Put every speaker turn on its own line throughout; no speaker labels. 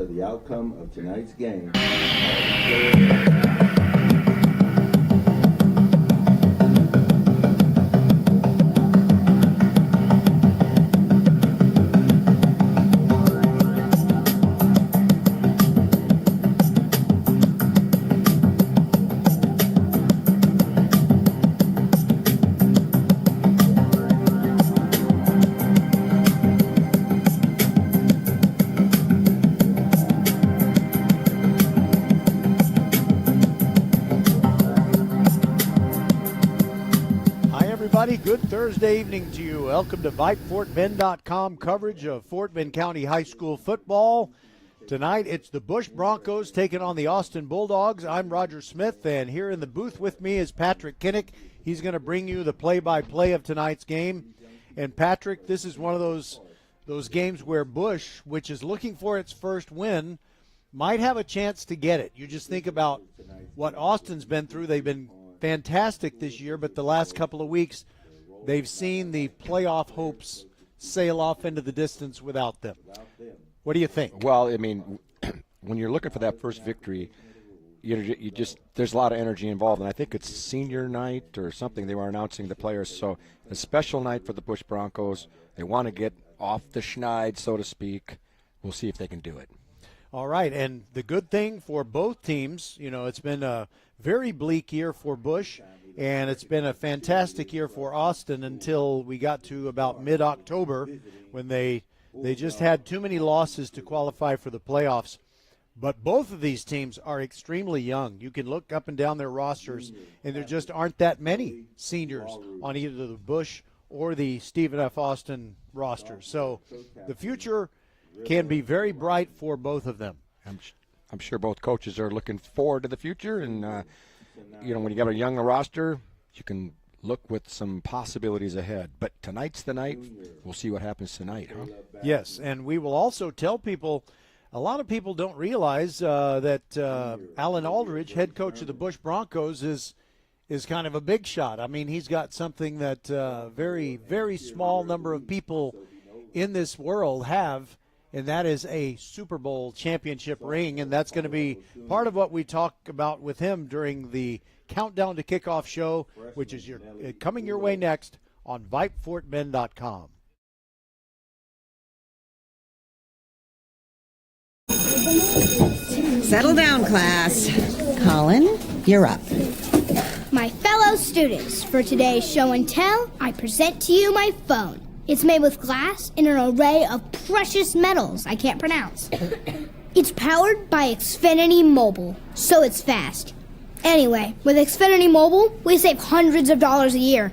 of the outcome of tonight's game.
Good Thursday evening to you. Welcome to VypeFortBend.com coverage of Fort Bend County High School football. Tonight it's the Bush Broncos taking on the Austin Bulldogs. I'm Roger Smith, and here in the booth with me is Patrick Kinnick. He's going to bring you the play-by-play of tonight's game. And Patrick, this is one of those games where Bush, which is looking for its first win, might have a chance to get it. You just think about what Austin's been through. They've been fantastic this year, but the last couple of weeks they've seen the playoff hopes sail off into the distance without them. What do you think?
Well, I mean, when you're looking for that first victory, you just there's a lot of energy involved, and I think it's senior night or something. They were announcing the players, so a special night for the Bush Broncos. They want to get off the schneid, so to speak. We'll see if they can do it.
All right, and the good thing for both teams, it's been a very bleak year for Bush, and it's been a fantastic year for Austin until we got to about mid-October when they just had too many losses to qualify for the playoffs. But both of these teams are extremely young. You can look up and down their rosters, and there just aren't that many seniors on either the Bush or the Stephen F. Austin rosters. So the future can be very bright for both of them.
I'm sure both coaches are looking forward to the future, and when you got a young roster, you can look with some possibilities ahead. But tonight's the night. We'll see what happens tonight, huh?
Yes, and we will also tell people, a lot of people don't realize that Alan Aldridge, head coach of the Bush Broncos, is kind of a big shot. I mean, he's got something that very, very small number of people in this world have, and that is a Super Bowl championship ring, and that's going to be part of what we talk about with him during the Countdown to Kickoff show, which is coming your way next on VypeFortBend.com.
Settle down, class. Colin, you're up.
My fellow students, for today's show and tell, I present to you my phone. It's made with glass and an array of precious metals I can't pronounce. It's powered by Xfinity Mobile, so it's fast. Anyway, with Xfinity Mobile, we save hundreds of dollars a year.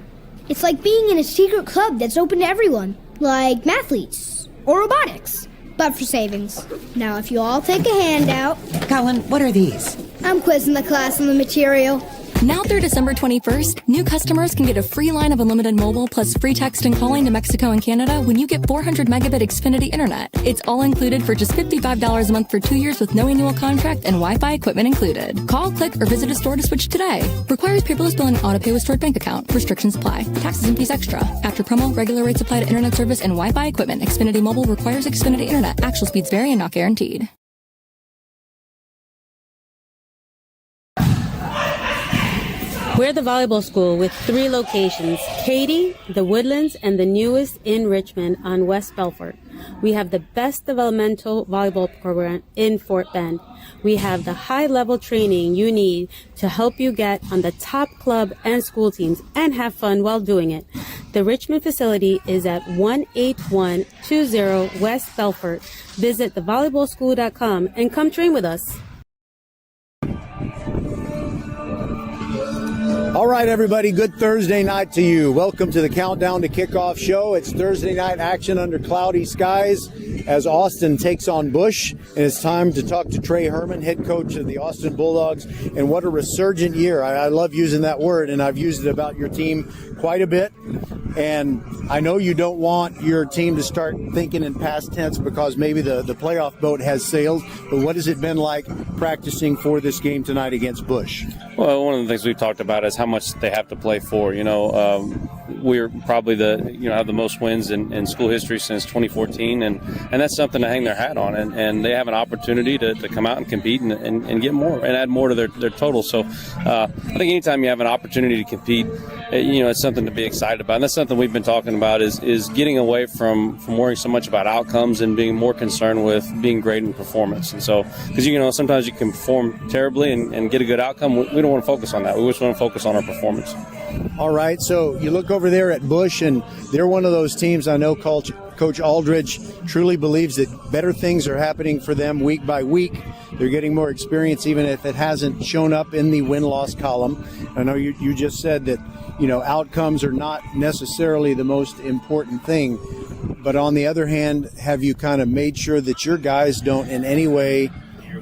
It's like being in a secret club that's open to everyone, like mathletes or robotics, but for savings. Now, if you all take a handout...
Colin, what are these?
I'm quizzing the class on the material.
Now through December 21st, new customers can get a free line of unlimited mobile plus free text and calling to Mexico and Canada when you get 400 megabit Xfinity internet. It's all included for just $55 a month for 2 years with no annual contract and Wi-Fi equipment included. Call, click, or visit a store to switch today. Requires paperless bill and auto-pay with stored bank account. Restrictions apply. Taxes and fees extra. After promo, regular rates apply to internet service and Wi-Fi equipment. Xfinity Mobile requires Xfinity internet. Actual speeds vary and not guaranteed.
We're the volleyball school with 3 locations, Katy, the Woodlands, and the newest in Richmond on West Belfort. We have the best developmental volleyball program in Fort Bend. We have the high-level training you need to help you get on the top club and school teams and have fun while doing it. The Richmond facility is at 18120 West Belfort. Visit thevolleyballschool.com and come train with us.
All right, everybody, good Thursday night to you. Welcome to the Countdown to Kickoff show. It's Thursday night action under cloudy skies as Austin takes on Bush. And it's time to talk to Trey Herman, head coach of the Austin Bulldogs. And what a resurgent year. I love using that word, and I've used it about your team quite a bit. And I know you don't want your team to start thinking in past tense because maybe the playoff boat has sailed. But what has it been like practicing for this game tonight against Bush?
Well, one of the things we've talked about is how much they have to play for. we're probably have the most wins in school history since 2014, and that's something to hang their hat on. And they have an opportunity to come out and compete and get more and add more to their total. So I think anytime you have an opportunity to compete, it's something to be excited about. And that's something we've been talking about is getting away from worrying so much about outcomes and being more concerned with being great in performance. And so, because sometimes you can perform terribly and get a good outcome. We don't want to focus on that. We just want to focus on our performance.
All right, so you look over there at Bush, and they're one of those teams I know Coach Aldridge truly believes that better things are happening for them week by week. They're getting more experience, even if it hasn't shown up in the win-loss column. I know you just said that, outcomes are not necessarily the most important thing. But on the other hand, have you kind of made sure that your guys don't in any way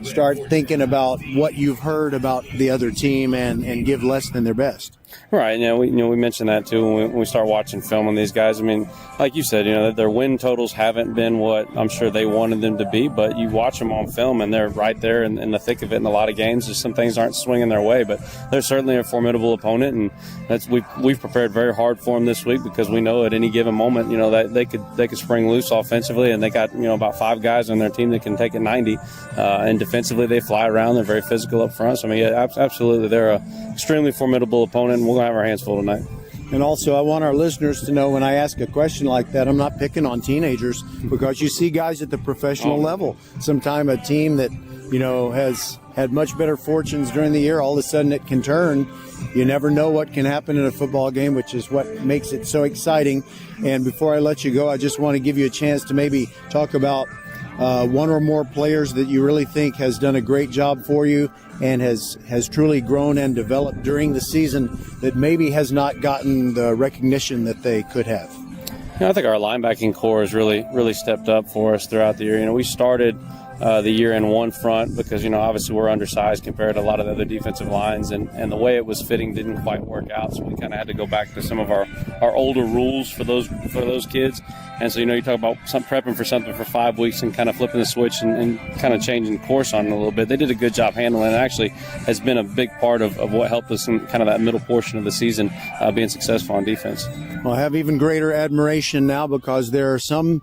start thinking about what you've heard about the other team and give less than their best?
Right. We mentioned that too when we start watching film on these guys. I mean, like you said, their win totals haven't been what I'm sure they wanted them to be, but you watch them on film and they're right there in the thick of it in a lot of games. Just some things aren't swinging their way, but they're certainly a formidable opponent, and we've prepared very hard for them this week because we know at any given moment, that they could spring loose offensively, and they got about 5 guys on their team that can take it 90, and defensively they fly around. They're very physical up front. So I mean, yeah, absolutely, they're a extremely formidable opponent. We're going to have our hands full tonight.
And also, I want our listeners to know when I ask a question like that, I'm not picking on teenagers, because you see guys at the professional level. Sometime a team that, has had much better fortunes during the year, all of a sudden it can turn. You never know what can happen in a football game, which is what makes it so exciting. And before I let you go, I just want to give you a chance to maybe talk about one or more players that you really think has done a great job for you and has truly grown and developed during the season that maybe has not gotten the recognition that they could have.
I think our linebacking core has really stepped up for us throughout the year. We started the year in one front because, obviously we're undersized compared to a lot of the other defensive lines, and the way it was fitting didn't quite work out. So we kind of had to go back to some of our older rules for those kids. And so, you talk about prepping for something for 5 weeks and kind of flipping the switch and kind of changing course on it a little bit. They did a good job handling it. It actually has been a big part of what helped us in kind of that middle portion of the season being successful on defense.
Well, I have even greater admiration now because there are some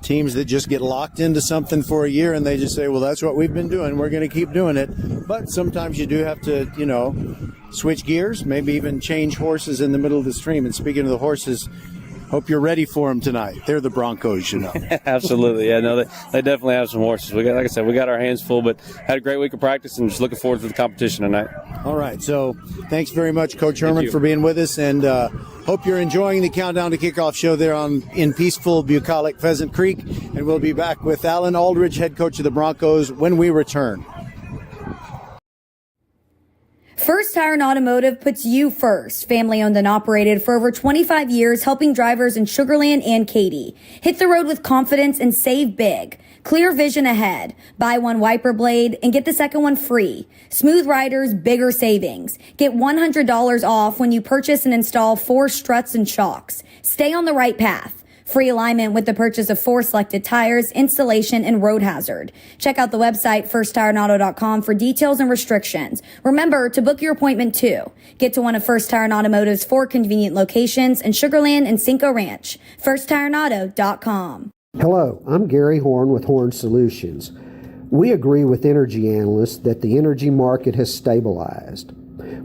teams that just get locked into something for a year and they just say, well, that's what we've been doing. We're going to keep doing it. But sometimes you do have to, switch gears, maybe even change horses in the middle of the stream. And speaking of the horses, hope you're ready for them tonight. They're the Broncos,
Absolutely. Yeah, no, they definitely have some horses. Like I said, we got our hands full, but had a great week of practice and just looking forward to the competition tonight.
All right. So thanks very much, Coach Herman, for being with us, and hope you're enjoying the Countdown to Kickoff show there in peaceful bucolic Pheasant Creek. And we'll be back with Alan Aldridge, head coach of the Broncos, when we return.
First Tire and Automotive puts you first. Family owned and operated for over 25 years, helping drivers in Sugar Land and Katy. Hit the road with confidence and save big. Clear vision ahead. Buy one wiper blade and get the second one free. Smooth riders, bigger savings. Get $100 off when you purchase and install 4 struts and shocks. Stay on the right path. Free alignment with the purchase of 4 selected tires, installation, and road hazard. Check out the website firsttireandauto.com for details and restrictions. Remember to book your appointment too. Get to one of First Tire and Automotive's 4 convenient locations in Sugar Land and Cinco Ranch. firsttireandauto.com.
Hello, I'm Gary Horn with Horn Solutions. We agree with energy analysts that the energy market has stabilized.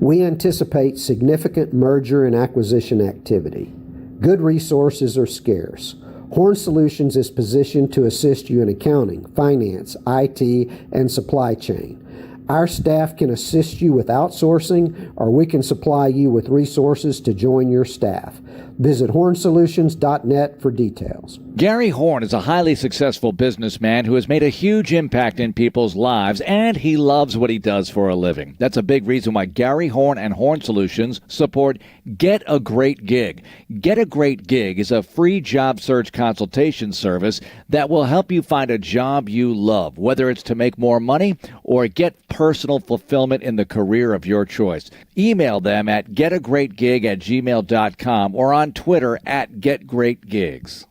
We anticipate significant merger and acquisition activity. Good resources are scarce. Horn Solutions is positioned to assist you in accounting, finance, IT, and supply chain. Our staff can assist you with outsourcing, or we can supply you with resources to join your staff. Visit hornsolutions.net for details.
Gary Horn is a highly successful businessman who has made a huge impact in people's lives, and he loves what he does for a living. That's a big reason why Gary Horn and Horn Solutions support Get a Great Gig. Get a Great Gig is a free job search consultation service that will help you find a job you love, whether it's to make more money or get personal fulfillment in the career of your choice. Email them at getagreatgig@gmail.com or on Twitter at getgreatgigs.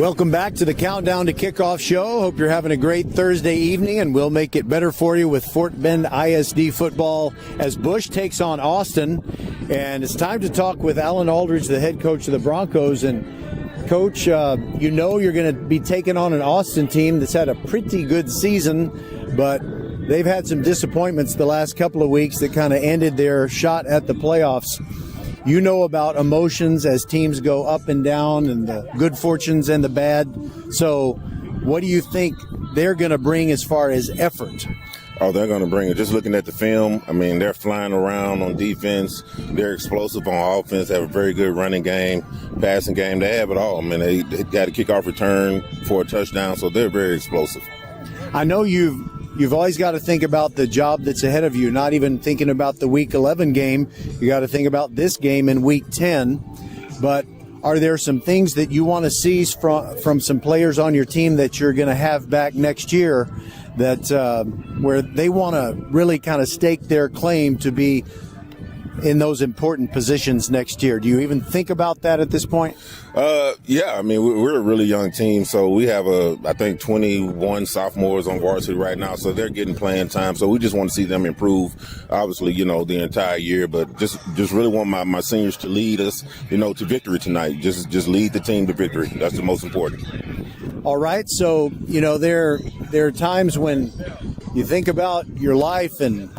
Welcome back to the Countdown to Kickoff show. Hope you're having a great Thursday evening, and we'll make it better for you with Fort Bend ISD football as Bush takes on Austin. And it's time to talk with Alan Aldridge, the head coach of the Broncos. And, Coach, you know you're going to be taking on an Austin team that's had a pretty good season, but they've had some disappointments the last couple of weeks that kind of ended their shot at the playoffs. You know about emotions as teams go up and down and the good fortunes and the bad. So what do you think they're going to bring as far as effort?
Oh, they're going to bring it. Just looking at the film, I mean, they're flying around on defense. They're explosive on offense, have a very good running game, passing game. They have it all. I mean, they got a kickoff return for a touchdown, so they're very explosive.
I know you've always got to think about the job that's ahead of you, not even thinking about the Week 11 game. You got to think about this game in Week 10. But are there some things that you want to see from some players on your team that you're going to have back next year that where they want to really kind of stake their claim to be in those important positions next year? Do you even think about that at this point?
Yeah, I mean, we're a really young team, so we have I think 21 sophomores on varsity right now, so they're getting playing time. So we just want to see them improve, obviously, the entire year, but just really want my seniors to lead us, to victory tonight. Just lead the team to victory. That's the most important.
All right, so, there are times when you think about your life and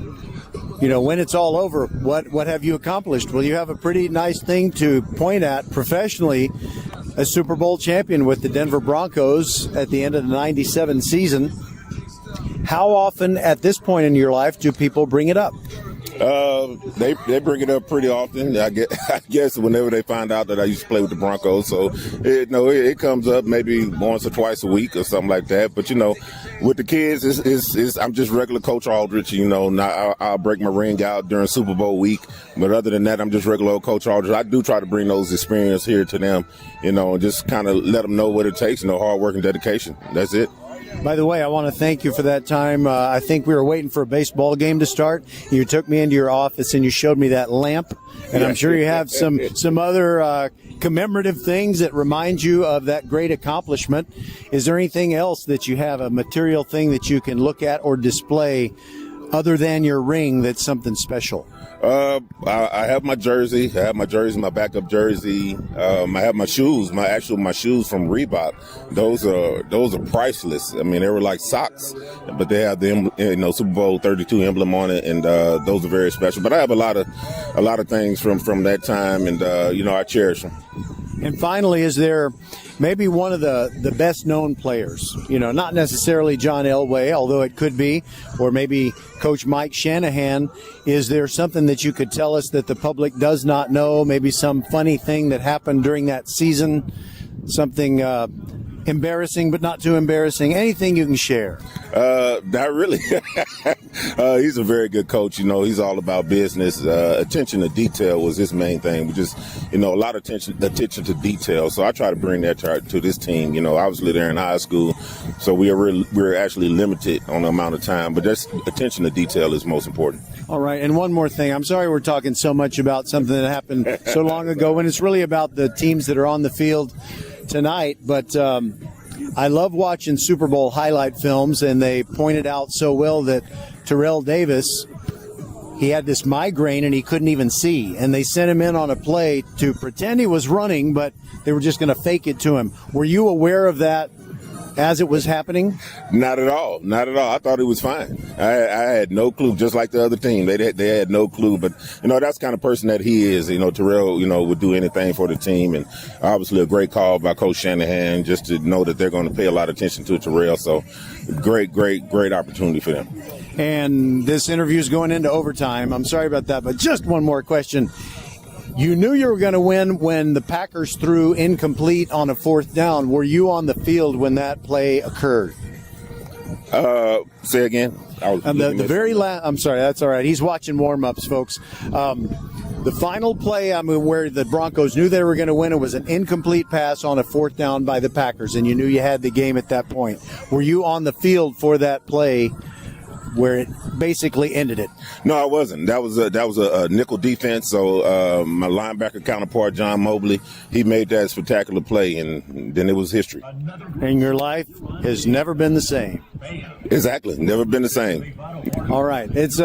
when it's all over, what have you accomplished? Well, you have a pretty nice thing to point at professionally, a Super Bowl champion with the Denver Broncos at the end of the 97 season. How often at this point in your life do people bring it up?
They bring it up pretty often. I guess whenever they find out that I used to play with the Broncos. So, it comes up maybe once or twice a week or something like that. But, with the kids, I'm just regular Coach Aldridge. I'll break my ring out during Super Bowl week. But other than that, I'm just regular old Coach Aldridge. I do try to bring those experiences here to them, and just kind of let them know what it takes, hard work and dedication. That's it.
By the way, I want to thank you for that time. I think we were waiting for a baseball game to start. You took me into your office and you showed me that lamp. And I'm sure you have some other commemorative things that remind you of that great accomplishment. Is there anything else that you have, a material thing that you can look at or display other than your ring that's something special?
I have my jersey. I have my jersey, my backup jersey. I have my shoes, my shoes from Reebok. Those are priceless. I mean, they were like socks, but they have the Super Bowl 32 emblem on it, and those are very special. But I have a lot of things from that time, and I cherish them.
And finally, is there maybe one of the best-known players, not necessarily John Elway, although it could be, or maybe Coach Mike Shanahan? Is there something that you could tell us that the public does not know, maybe some funny thing that happened during that season, something embarrassing but not too embarrassing, anything you can share?
Not really. He's a very good coach. He's all about business. Attention to detail was his main thing. We just, a lot of attention to detail. So I try to bring that to this team. Obviously they're in high school, so we're actually limited on the amount of time. But just attention to detail is most important.
All right, and one more thing. I'm sorry we're talking so much about something that happened so long ago when it's really about the teams that are on the field tonight, but I love watching Super Bowl highlight films, and they pointed out so well that Terrell Davis, he had this migraine and he couldn't even see, and they sent him in on a play to pretend he was running, but they were just going to fake it to him. Were you aware of that as it was happening?
Not at all. Not at all. I thought it was fine. I had no clue, just like the other team. They had no clue. But, that's the kind of person that he is. Terrell, would do anything for the team. And obviously a great call by Coach Shanahan just to know that they're going to pay a lot of attention to Terrell. So great opportunity for them.
And this interview is going into overtime. I'm sorry about that, but just one more question. You knew you were going to win when the Packers threw incomplete on a fourth down. Were you on the field when that play occurred?
Say again.
The very last. I'm sorry. That's all right. He's watching warm-ups, folks. The final play, where the Broncos knew they were going to win, it was an incomplete pass on a fourth down by the Packers, and you knew you had the game at that point. Were you on the field for that play where it basically ended it.
No, I wasn't. That was a nickel defense. So my linebacker counterpart, John Mobley, he made that spectacular play, and then it was history.
And your life has never been the same.
Exactly. Never been the same.
All right. It's,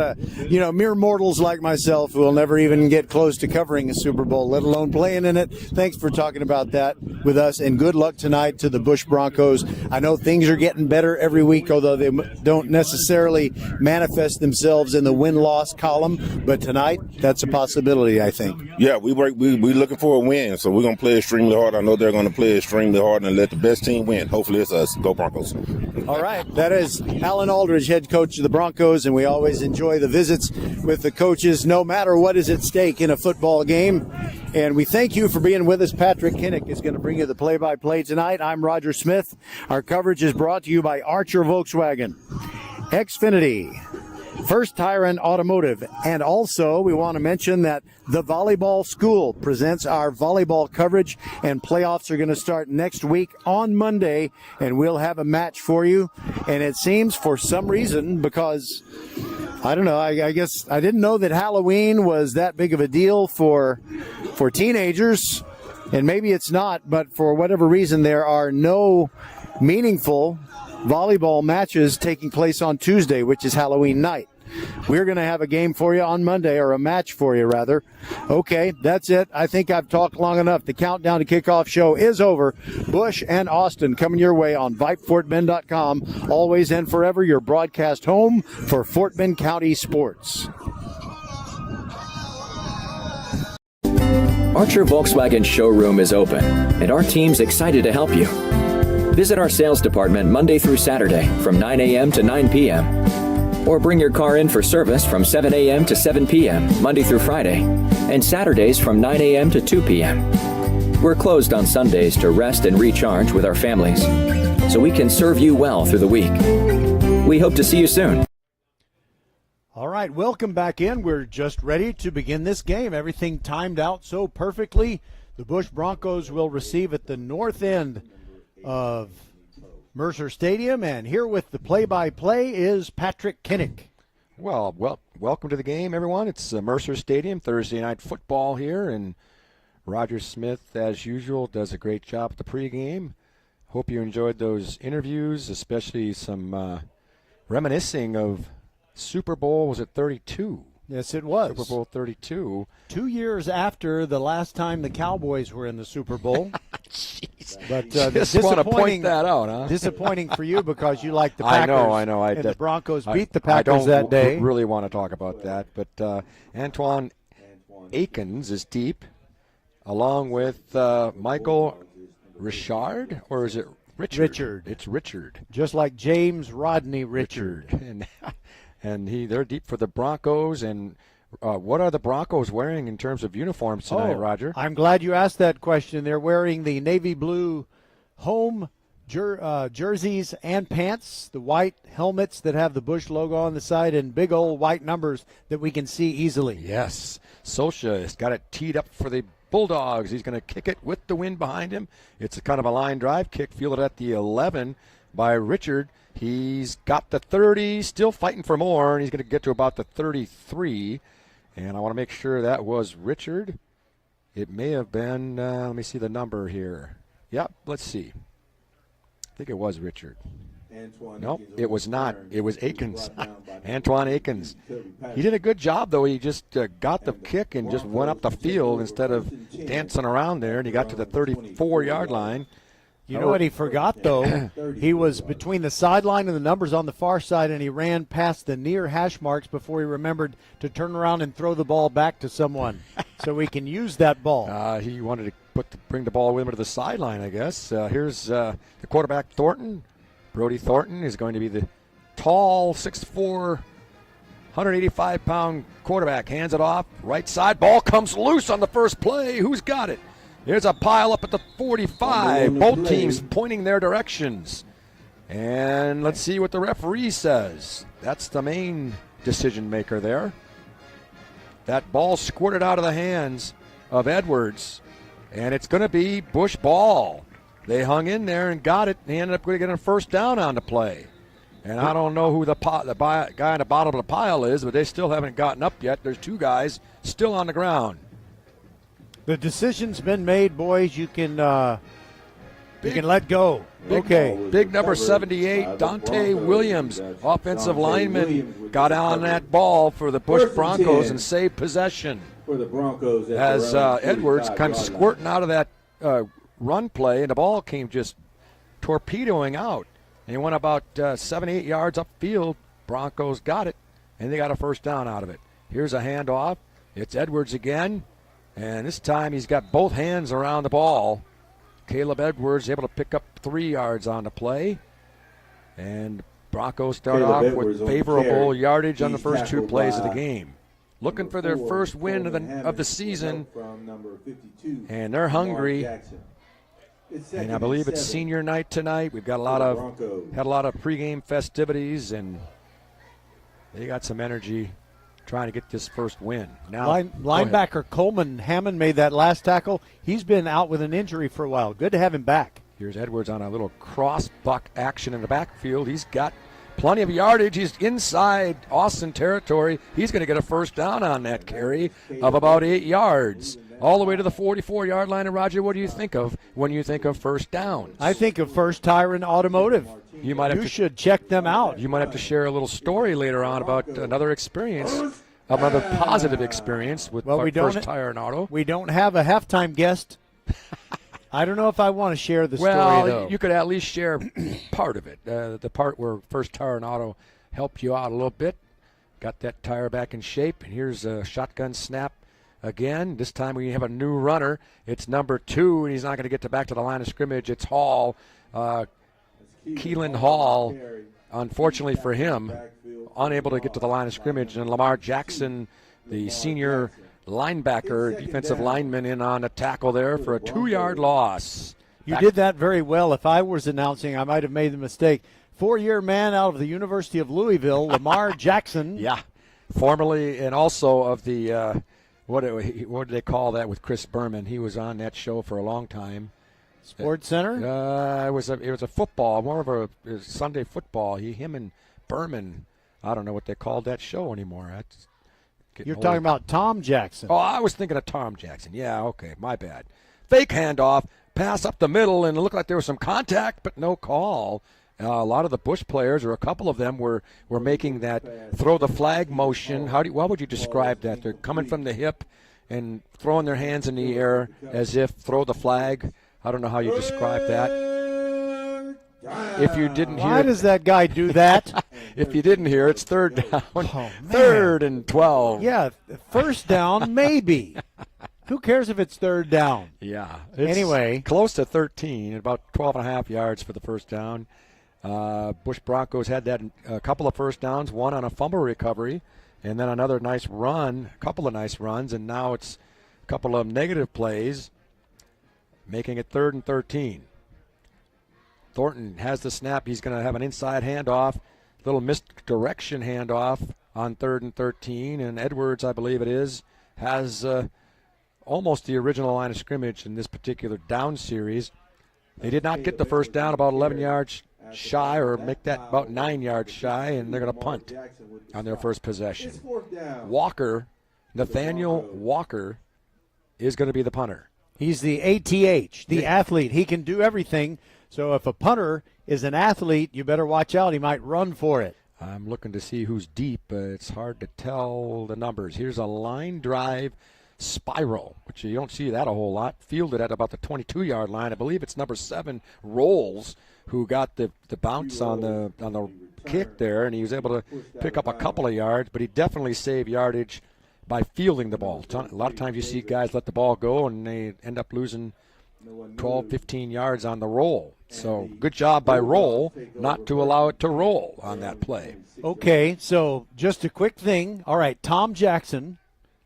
mere mortals like myself who will never even get close to covering a Super Bowl, let alone playing in it. Thanks for talking about that with us, and good luck tonight to the Bush Broncos. I know things are getting better every week, although they don't necessarily manifest themselves in the win-loss column, but tonight, that's a possibility, I think.
Yeah, we looking for a win, so we're going to play extremely hard. I know they're going to play extremely hard and let the best team win. Hopefully it's us. Go Broncos.
All right. That is Alan Aldridge, head coach of the Broncos, and we always enjoy the visits with the coaches, no matter what is at stake in a football game. And we thank you for being with us. Patrick Kinnick is going to bring you the play-by-play tonight. I'm Roger Smith. Our coverage is brought to you by Archer Volkswagen, Xfinity, First Tire and Automotive. And also, we want to mention that the Volleyball School presents our volleyball coverage, and playoffs are going to start next week on Monday, and we'll have a match for you. And it seems for some reason, because I don't know, I guess I didn't know that Halloween was that big of a deal for teenagers, and maybe it's not, but for whatever reason, there are no meaningful volleyball matches taking place on Tuesday, which is Halloween night. We're going to have a game for you on Monday, or a match for you, rather. Okay, that's it. I think I've talked long enough. The Countdown to Kickoff show is over. Bush and Austin coming your way on VypeFortBend.com. Always and forever your broadcast home for Fort Bend County sports.
Archer Volkswagen showroom is open, and our team's excited to help you. Visit our sales department Monday through Saturday from 9 a.m. to 9 p.m. Or bring your car in for service from 7 a.m. to 7 p.m. Monday through Friday, and Saturdays from 9 a.m. to 2 p.m. We're closed on Sundays to rest and recharge with our families, so we can serve you well through the week. We hope to see you soon.
All right, welcome back in. We're just ready to begin this game. Everything timed out so perfectly. The Bush Broncos will receive at the north end of Mercer Stadium, and here with the play-by-play is Patrick Kinnick.
Well, welcome to the game, everyone. It's Mercer Stadium, Thursday night football here, and Roger Smith, as usual, does a great job at the pregame. Hope you enjoyed those interviews, especially some reminiscing of Super Bowl, was it 32?
Yes, it was.
Super Bowl 32.
2 years after the last time the Cowboys were in the Super Bowl.
Jeez.
But
just want to point that out, huh?
Disappointing for you because you like the Packers.
I know.
And the Broncos beat the Packers that day.
I don't really want to talk about that. But Antoine Akins is deep, along with Michael Richard, or is it Richard?
Richard.
It's Richard.
Just like James Rodney Richard.
And they're deep for the Broncos. And what are the Broncos wearing in terms of uniforms tonight, Roger?
I'm glad you asked that question. They're wearing the navy blue home jerseys and pants, the white helmets that have the Bush logo on the side, and big old white numbers that we can see easily.
Yes. Sosha has got it teed up for the Bulldogs. He's going to kick it with the wind behind him. It's a kind of a line drive kick, fielded at the 11 by Richard. He's got the 30, still fighting for more, and he's going to get to about the 33. And I want to make sure that was Richard. It may have been, let me see the number here. Yep, let's see. I think it was Richard. Nope, it was not. It was Akins. Antoine Akins. He did a good job, though. He just got the kick and just went up the field instead of dancing around there, and he got to the 34-yard line.
You know what he forgot, though? He was between the sideline and the numbers on the far side, and he ran past the near hash marks before he remembered to turn around and throw the ball back to someone so we can use that ball.
He wanted to bring the ball with him to the sideline, I guess. Here's the quarterback, Thornton. Brody Thornton is going to be the tall, 6'4", 185-pound quarterback. Hands it off, right side. Ball comes loose on the first play. Who's got it? There's a pile up at the 45. Both teams pointing their directions. And let's see what the referee says. That's the main decision maker there. That ball squirted out of the hands of Edwards, and it's going to be Bush ball. They hung in there and got it, and they ended up going to get a first down on the play. And I don't know who the guy in the bottom of the pile is, but they still haven't gotten up yet. There's 2 guys still on the ground.
The decision's been made, boys. You can let go.
Big number 78, Dante Williams, offensive lineman, got on that ball for the Bush Broncos and saved possession.
For the Broncos.
As Edwards comes squirting out of that run play, and the ball came just torpedoing out. And he went about 7-8 yards upfield. Broncos got it, and they got a first down out of it. Here's a handoff. It's Edwards again, and this time he's got both hands around the ball. Caleb Edwards able to pick up 3 yards on the play. And Broncos start off with favorable yardage on the first 2 plays of the game. Looking for their first win of the season, and they're hungry. And I believe it's senior night tonight. We've got had a lot of pregame festivities, and they got some energy trying to get this first win. Now,
linebacker Coleman Hammond made that last tackle. He's been out with an injury for a while. Good to have him back.
Here's Edwards on a little cross buck action in the backfield. He's got plenty of yardage. He's inside Austin territory. He's going to get a first down on that carry of about 8 yards. All the way to the 44-yard line. And, Roger, what do you think of when you think of first downs?
I think of First Tire and Automotive. You should check them out.
You might have to share a little story later on about another experience, another positive experience with First Tire and Auto.
We don't have a halftime guest. I don't know if I want to share the story, though.
You could at least share part of it, the part where First Tire and Auto helped you out a little bit, got that tire back in shape, and here's a shotgun snap. Again, this time we have a new runner. It's number 2, and he's not going to get back to the line of scrimmage. It's Hall, Keelan Hall. Unfortunately for him, unable to get to the line of scrimmage. And Lamar Jackson, the senior linebacker, defensive lineman, in on a tackle there for a 2-yard loss.
You did that very well. If I was announcing, I might have made the mistake. 4-year man out of the University of Louisville, Lamar Jackson.
Yeah, formerly and also of the what did they call that with Chris Berman? He was on that show for a long time.
Sports Center?
It was a football, more of a Sunday football. Him and Berman. I don't know what they called that show anymore.
You're talking about Tom Jackson.
Oh, I was thinking of Tom Jackson. Yeah, okay, my bad. Fake handoff, pass up the middle, and it looked like there was some contact, but no call. A lot of the Bush players, or a couple of them, were making that throw the flag motion. What would you describe that? They're coming from the hip and throwing their hands in the air as if throw the flag. I don't know how you describe that. If you didn't hear,
why does that guy do that?
If you didn't hear, it's third down. Oh, 3rd and 12.
Yeah, first down maybe. Who cares if it's third down?
Yeah.
Anyway,
close to 13, about 12.5 yards for the first down. Bush Broncos had that a couple of first downs, one on a fumble recovery, and then another nice run, a couple of nice runs, and now it's a couple of negative plays, making it 3rd and 13. Thornton has the snap. He's going to have an inside handoff, little misdirection handoff on 3rd and 13, and Edwards, I believe it is, has almost the original line of scrimmage in this particular down series. They did not get the first down, about 11 yards shy, or make that about 9 yards shy, and they're going to punt on their first possession. Nathaniel Walker is going to be the punter.
He's the ATH, the athlete. He can do everything. So if a punter is an athlete, you better watch out. He might run for it.
I'm looking to see who's deep. It's hard to tell the numbers. Here's a line drive spiral, which you don't see that a whole lot. Fielded at about the 22-yard line. I believe it's number 7, Rolls, who got the bounce on the kick there, and he was able to pick up a couple of yards, but he definitely saved yardage by fielding the ball. A lot of times you see guys let the ball go, and they end up losing 12, 15 yards on the roll. So good job by Roll not to allow it to roll on that play.
Okay, so just a quick thing. All right, Tom Jackson,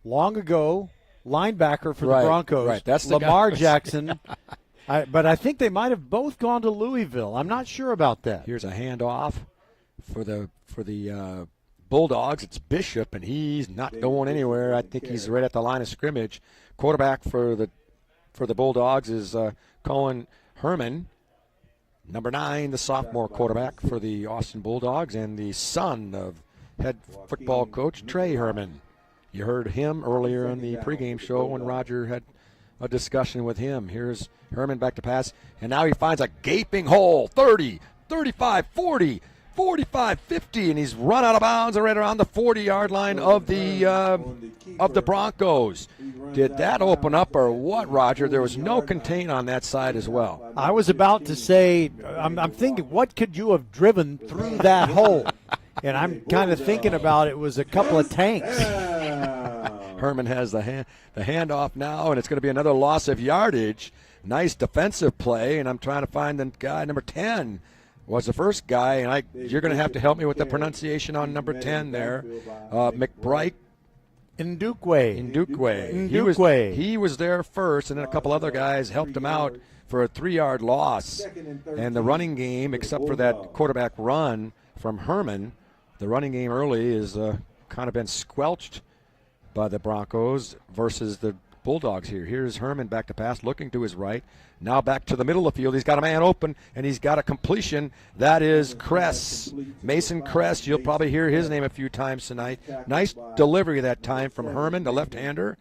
long ago, linebacker for the Broncos.
Right, that's the
Lamar
guy.
Jackson. But I think they might have both gone to Louisville. I'm not sure about that.
Here's a handoff for the Bulldogs. It's Bishop, and he's not going anywhere. I think he's right at the line of scrimmage. Quarterback for the Bulldogs is Colin Herman. Number 9, the sophomore quarterback for the Austin Bulldogs and the son of head football coach Trey Herman. You heard him earlier in the pregame show when Roger had a discussion with him. Here's Herman back to pass, and now he finds a gaping hole. 30, 35, 40, 45, 50, and he's run out of bounds right around the 40-yard line of the Broncos. Did that open up or what, Roger? There was no contain on that side as well.
I was about to say, I'm thinking, what could you have driven through that hole? And I'm kind of thinking about it was a couple of tanks.
Herman has the handoff now, and it's going to be another loss of yardage. Nice defensive play, and I'm trying to find the guy, number 10 was the first guy, and you're going to have to help me with the pronunciation on number 10 there. McBride.
Ndukwe.
He was there first, and then a couple other guys helped him out for a 3-yard loss. And the running game, except for that quarterback run from Herman, the running game early is kind of been squelched by the Broncos versus the Bulldogs here. Here's Herman back to pass, looking to his right. Now back to the middle of the field. He's got a man open, and he's got a completion. That is Kress. Mason Kress. You'll probably hear his name a few times tonight. Nice delivery that time from Herman, the left-hander.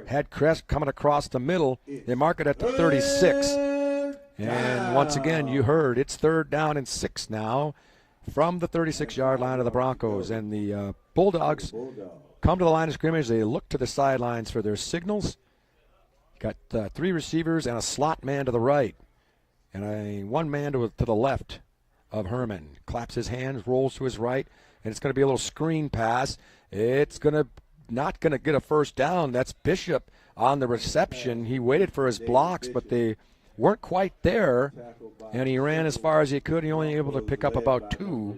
Had Kress coming across the middle. They mark it at the 36. And once again, you heard it's 3rd down and 6 now from the 36-yard line of the Broncos. And the Bulldogs come to the line of scrimmage. They look to the sidelines for their signals. Got 3 receivers and a slot man to the right, and one man to the left of Herman. Claps his hands, rolls to his right, and it's going to be a little screen pass. It's not going to get a first down. That's Bishop on the reception. He waited for his blocks, but they weren't quite there, and he ran as far as he could. He only able to pick up about 2.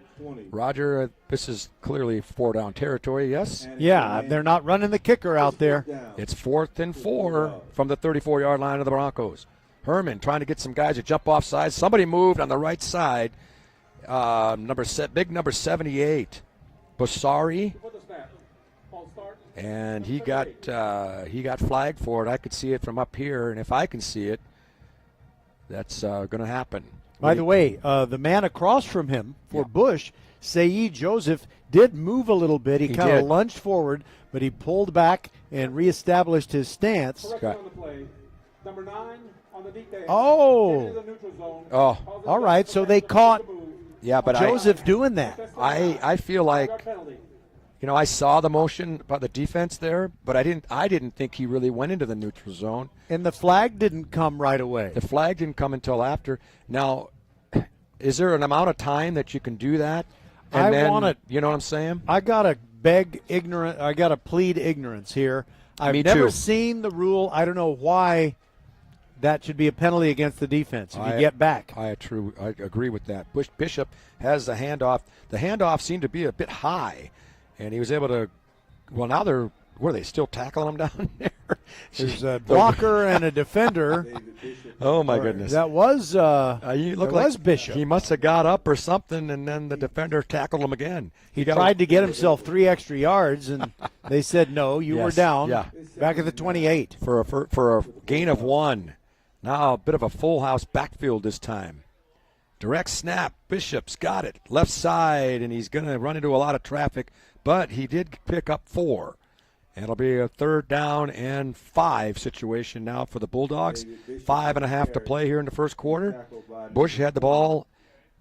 Roger, this is clearly 4-down territory, yes?
Yeah, they're not running the kicker out there.
It's 4th and 4 from the 34-yard line of the Broncos. Herman trying to get some guys to jump off sides. Somebody moved on the right side. Big number 78, Basari. And he got flagged for it. I could see it from up here, and if I can see it, that's going to happen.
By the way, the man across from him for Bush, Saeed Joseph, did move a little bit. He kind of lunged forward, but he pulled back and reestablished his stance.
Number 9 on the detail.
Oh, all right. So they caught Joseph doing that.
I feel like, I saw the motion by the defense there, but I didn't think he really went into the neutral zone.
And the flag didn't come right away.
The flag didn't come until after. Now, is there an amount of time that you can do that? And you know what I'm saying?
I got to plead ignorance here. I've never seen the rule. I don't know why that should be a penalty against the defense if you get back.
I agree with that. Bishop has the handoff. The handoff seemed to be a bit high. And he was able to, now are they still tackling him down there?
There's a blocker and a defender.
Oh, my goodness.
That was Bishop.
He must have got up or something, and then the defender tackled him again.
He tried to get himself 3 extra yards, and they said, no, you were down.
Yeah.
Back at the 28.
For a gain of 1. Now a bit of a full house backfield this time. Direct snap. Bishop's got it. Left side, and he's going to run into a lot of traffic. But he did pick up 4. And it'll be a 3rd down and 5 situation now for the Bulldogs. 5.5 to play here in the first quarter. Bush had the ball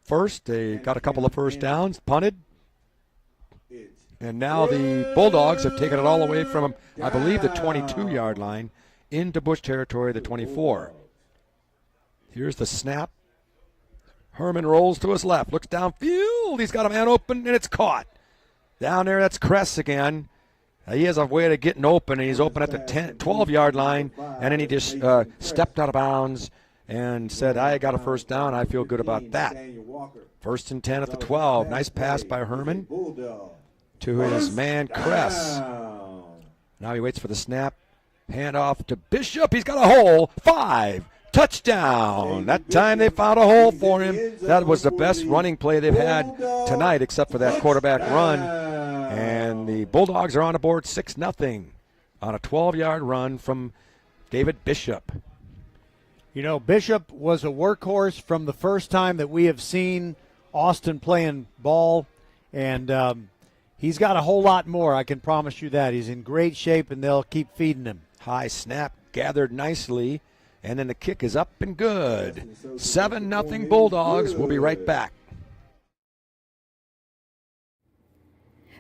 first. They got a couple of first downs, punted. And now the Bulldogs have taken it all away from, I believe, the 22-yard line into Bush territory, the 24. Here's the snap. Herman rolls to his left, looks downfield. He's got a man open, and it's caught. Down there, that's Kress again. He has a way of getting open, and he's open at the 12-yard line, and then he just stepped out of bounds and said, I got a first down. I feel good about that. 1st and 10 at the 12. Nice pass by Herman to his man, Kress. Now he waits for the snap. Hand off to Bishop. He's got a hole. 5. Touchdown. That time they found a hole for him. That was the best running play they've had tonight, except for that quarterback run. And the Bulldogs are on the board 6-0 on a 12-yard run from David Bishop.
You know, Bishop was a workhorse from the first time that we have seen Austin playing ball, and he's got a whole lot more, I can promise you that. He's in great shape, and they'll keep feeding him.
High snap, gathered nicely, and then the kick is up and good. 7-0 Bulldogs. We'll be right back.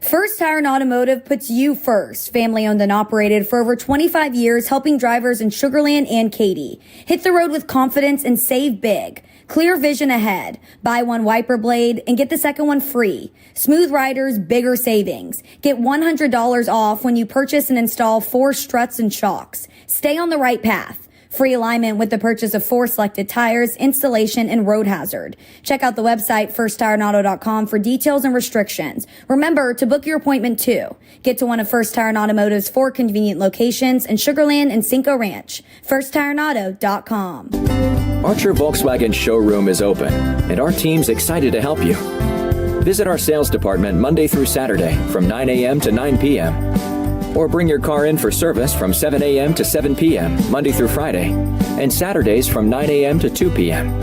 First Tire and Automotive puts you first. Family owned and operated for over 25 years, helping drivers in Sugar Land and Katy. Hit the road with confidence and save big. Clear vision ahead. Buy one wiper blade and get the second one free. Smooth riders, bigger savings. Get $100 off when you purchase and install 4 struts and shocks. Stay on the right path. Free alignment with the purchase of 4 selected tires, installation, and road hazard. Check out the website firsttireandauto.com for details and restrictions. Remember to book your appointment too. Get to one of First Tire and Automotive's 4 convenient locations in Sugar Land and Cinco Ranch. firsttireandauto.com.
Archer Volkswagen showroom is open, and our team's excited to help you. Visit our sales department Monday through Saturday from 9 a.m. to 9 p.m. Or bring your car in for service from 7 a.m. to 7 p.m. Monday through Friday, and Saturdays from 9 a.m. to 2 p.m.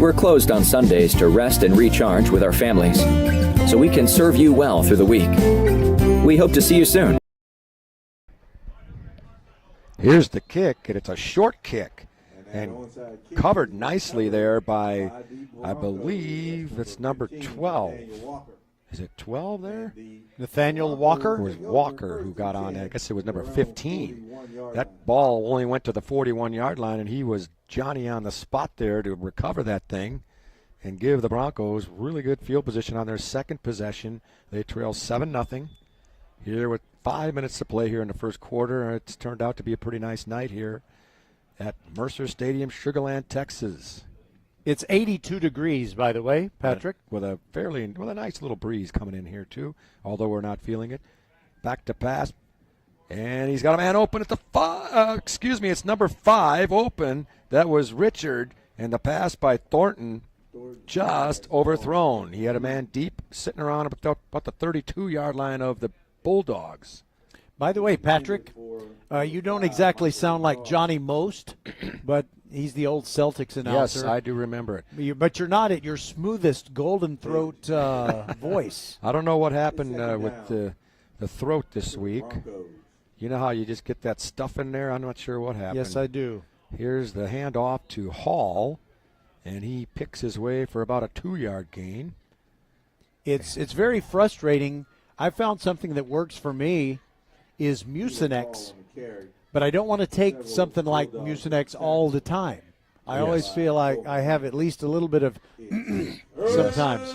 We're closed on Sundays to rest and recharge with our families, so we can serve you well through the week. We hope to see you soon.
Here's the kick, and it's a short kick. And covered nicely there by, I believe it's number 12. Is it 12 there?
Nathaniel Walker?
It was Walker who got on. I guess it was number 15. That ball only went to the 41-yard line, and he was Johnny on the spot there to recover that thing and give the Broncos really good field position on their second possession. They trail 7-0 here with 5 minutes to play here in the first quarter. It's turned out to be a pretty nice night here at Mercer Stadium, Sugar Land, Texas.
It's 82 degrees, by the way, Patrick.
With a nice little breeze coming in here, too, although we're not feeling it. Back to pass. And he's got a man open at the it's number 5 open. That was Richard, and the pass by Thornton just overthrown. He had a man deep sitting around about the 32-yard line of the Bulldogs.
By the way, Patrick, you don't exactly sound like Johnny Most, but he's the old Celtics announcer.
Yes, I do remember it.
But you're not at your smoothest golden throat voice.
I don't know what happened with the throat this week. You know how you just get that stuff in there? I'm not sure what happened.
Yes, I do.
Here's the handoff to Hall, and he picks his way for about a 2-yard gain.
It's very frustrating. I found something that works for me is Mucinex, but I don't want to take something like Mucinex all the time. I always feel like I have at least a little bit of sometimes.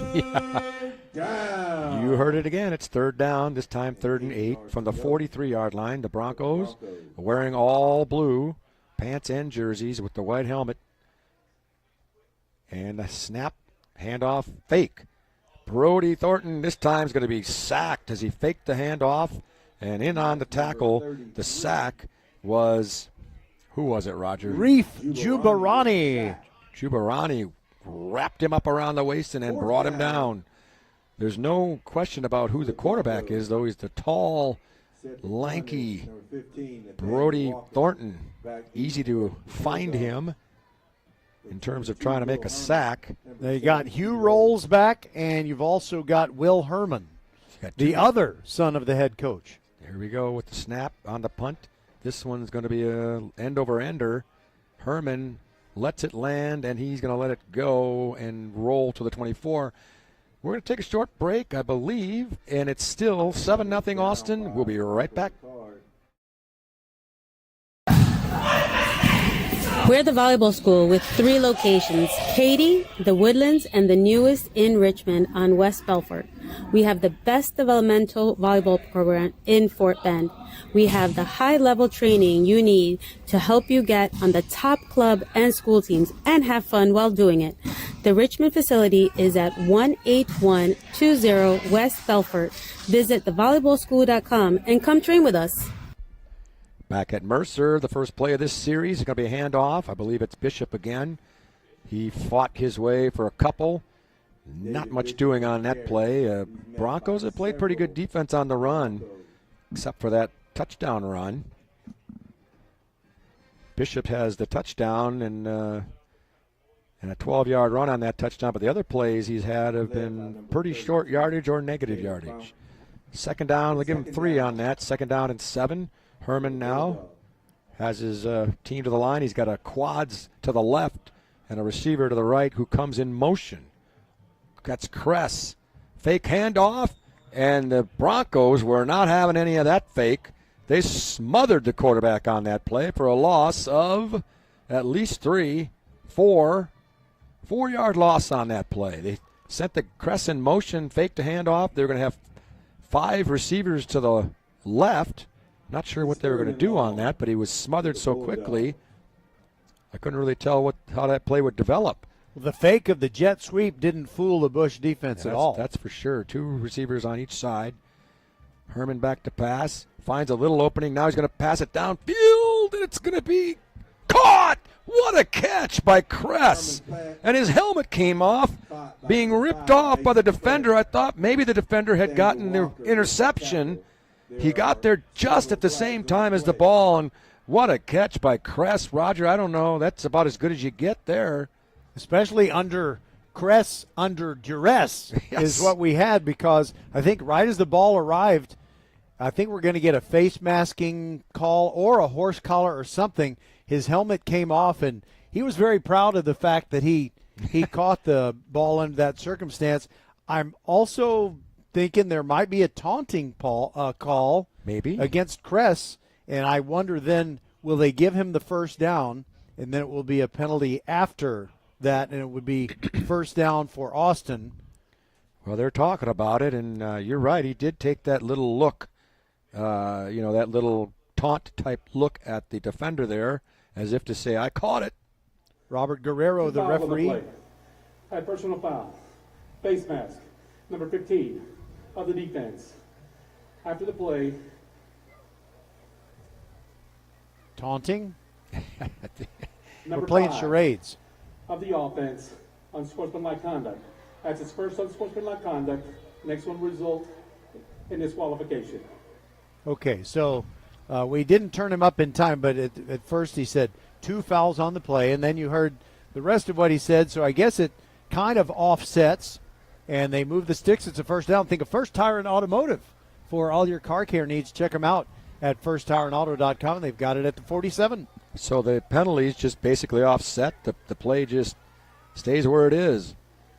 Yeah. You heard it again. It's third down, this time 3rd and 8 from the 43-yard line. The Broncos wearing all blue pants and jerseys with the white helmet. And the snap, handoff, fake. Brody Thornton this time is going to be sacked as he faked the handoff. And in on the tackle, the sack was, who was it, Roger?
Reef Jubarani.
Jubarani wrapped him up around the waist and then brought him down. There's no question about who the quarterback is, though. He's the tall, lanky Brody Thornton. Easy to find him in terms of trying to make a sack.
They got Hugh Rolls back, and you've also got Will Herman, the other son of the head coach.
Here we go with the snap on the punt. This one's going to be a end-over-ender. Herman lets it land, and he's going to let it go and roll to the 24. We're going to take a short break, I believe, and it's still 7-0 Austin. We'll be right back.
We're the volleyball school with 3 locations, Katy, the Woodlands, and the newest in Richmond on West Belfort. We have the best developmental volleyball program in Fort Bend. We have the high-level training you need to help you get on the top club and school teams and have fun while doing it. The Richmond facility is at 18120 West Belfort. Visit thevolleyballschool.com and come train with us.
Back at Mercer, the first play of this series is going to be a handoff. I believe it's Bishop again. He fought his way for a couple. Not much doing on that play. Broncos have played pretty good defense on the run, except for that touchdown run. Bishop has the touchdown and a 12-yard run on that touchdown, but the other plays he's had have been pretty short yardage or negative yardage. Second down, we'll give him 3 on that. Second down and 7. Herman now has his team to the line. He's got a quads to the left and a receiver to the right who comes in motion. That's Kress. Fake handoff, and the Broncos were not having any of that fake. They smothered the quarterback on that play for a loss of at least 4-yard loss on that play. They sent the Kress in motion, faked the handoff. They were going to have 5 receivers to the left. Not sure what they were going to do on that, but he was smothered so quickly, I couldn't really tell how that play would develop.
The fake of the jet sweep didn't fool the Bush defense at all.
That's for sure. 2 receivers on each side. Herman back to pass. Finds a little opening. Now he's going to pass it downfield, and it's going to be caught. What a catch by Kress. And his helmet came off, being ripped off by the defender. I thought maybe the defender had gotten the interception. He got there just at the same time as the ball, and what a catch by Kress. Roger, I don't know. That's about as good as you get there.
Especially under Kress, under duress, is what we had, because I think right as the ball arrived, I think we're going to get a face masking call or a horse collar or something. His helmet came off, and he was very proud of the fact that he caught the ball under that circumstance. I'm also thinking there might be a taunting call
maybe
against Kress, and I wonder then, will they give him the first down, and then it will be a penalty after that, and it would be first down for Austin.
Well, they're talking about it, and you're right. He did take that little look, that little taunt-type look at the defender there, as if to say, I caught it.
Robert Guerrero, the referee.
High personal foul. Face mask. Number 15 of the defense. After the play.
Taunting?
Number
We're playing
5
charades.
Of the offense, unsportsmanlike conduct. That's its first unsportsmanlike conduct. Next one will result in disqualification.
Okay, so we didn't turn him up in time, but at first he said 2 fouls on the play, and then you heard the rest of what he said, so I guess it kind of offsets, and they move the sticks. It's a first down. Think of First Tire and Automotive for all your car care needs. Check them out at firsttireandauto.com. They've got it at the 47.
So the penalties just basically offset. The play just stays where it is.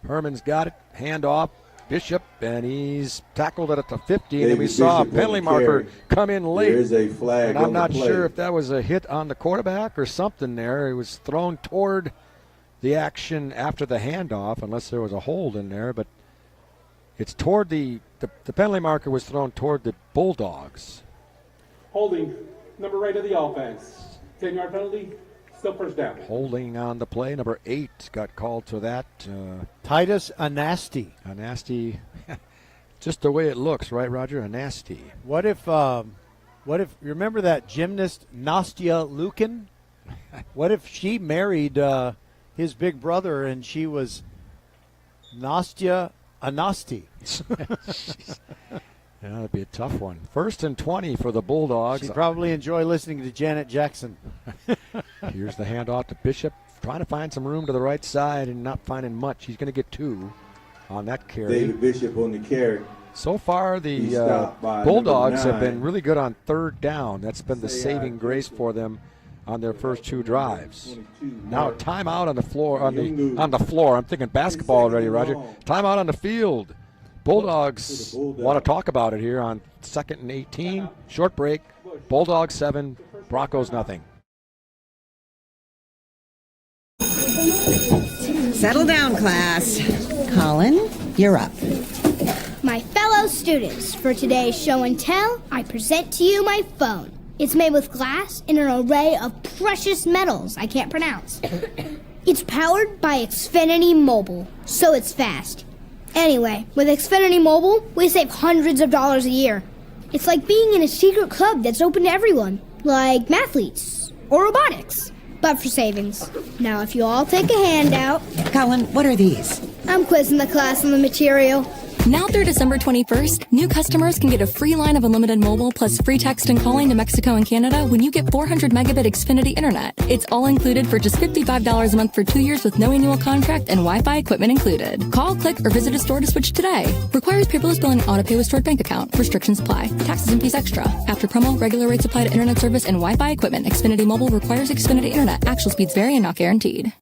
Herman's got it. Hand off. Bishop, and he's tackled it at the 50, and then we saw a penalty marker come in late.
There is a flag.
And I'm not sure if that was a hit on the quarterback or something there. It was thrown toward the action after the handoff, unless there was a hold in there. But it's toward the penalty marker was thrown toward the Bulldogs.
Holding, number 8 of the offense. 10-yard penalty, still first down.
Holding on the play. Number 8 got called to that.
Titus Anasti.
Anasti, just the way it looks, right, Roger? Anasti.
What if you remember that gymnast Nastya Lukin? What if she married his big brother and she was Nastya Anasti?
Yeah, that'd be a tough one. 1st and 20 for the Bulldogs.
She'd probably enjoy listening to Janet Jackson.
Here's the handoff to Bishop, trying to find some room to the right side and not finding much. He's going to get 2 on that carry.
David Bishop on the carry.
So far, the Bulldogs have been really good on 3rd down. That's been the saving grace for them on their first 2 drives. Now timeout on the floor. On the floor. I'm thinking basketball already, Roger. Timeout on the field. Bulldogs want to talk about it here on 2nd and 18. Short break. Bulldogs 7, Broncos nothing.
Settle down, class. Colin, you're up.
My fellow students, for today's show and tell, I present to you my phone. It's made with glass and an array of precious metals I can't pronounce. It's powered by Xfinity Mobile, so it's fast. Anyway, with Xfinity Mobile, we save hundreds of dollars a year. It's like being in a secret club that's open to everyone, like mathletes or robotics, but for savings. Now, if you all take a handout.
Colin, what are these?
I'm quizzing the class on the material.
Now through December 21st, new customers can get a free line of unlimited mobile plus free text and calling to Mexico and Canada when you get 400 megabit Xfinity internet. It's all included for just $55 a month for 2 years with no annual contract and Wi-Fi equipment included. Call, click, or visit a store to switch today. Requires paperless billing and auto pay with stored bank account. Restrictions apply. Taxes and fees extra. After promo, regular rates apply to internet service and Wi-Fi equipment. Xfinity Mobile requires Xfinity internet. Actual speeds vary and not guaranteed.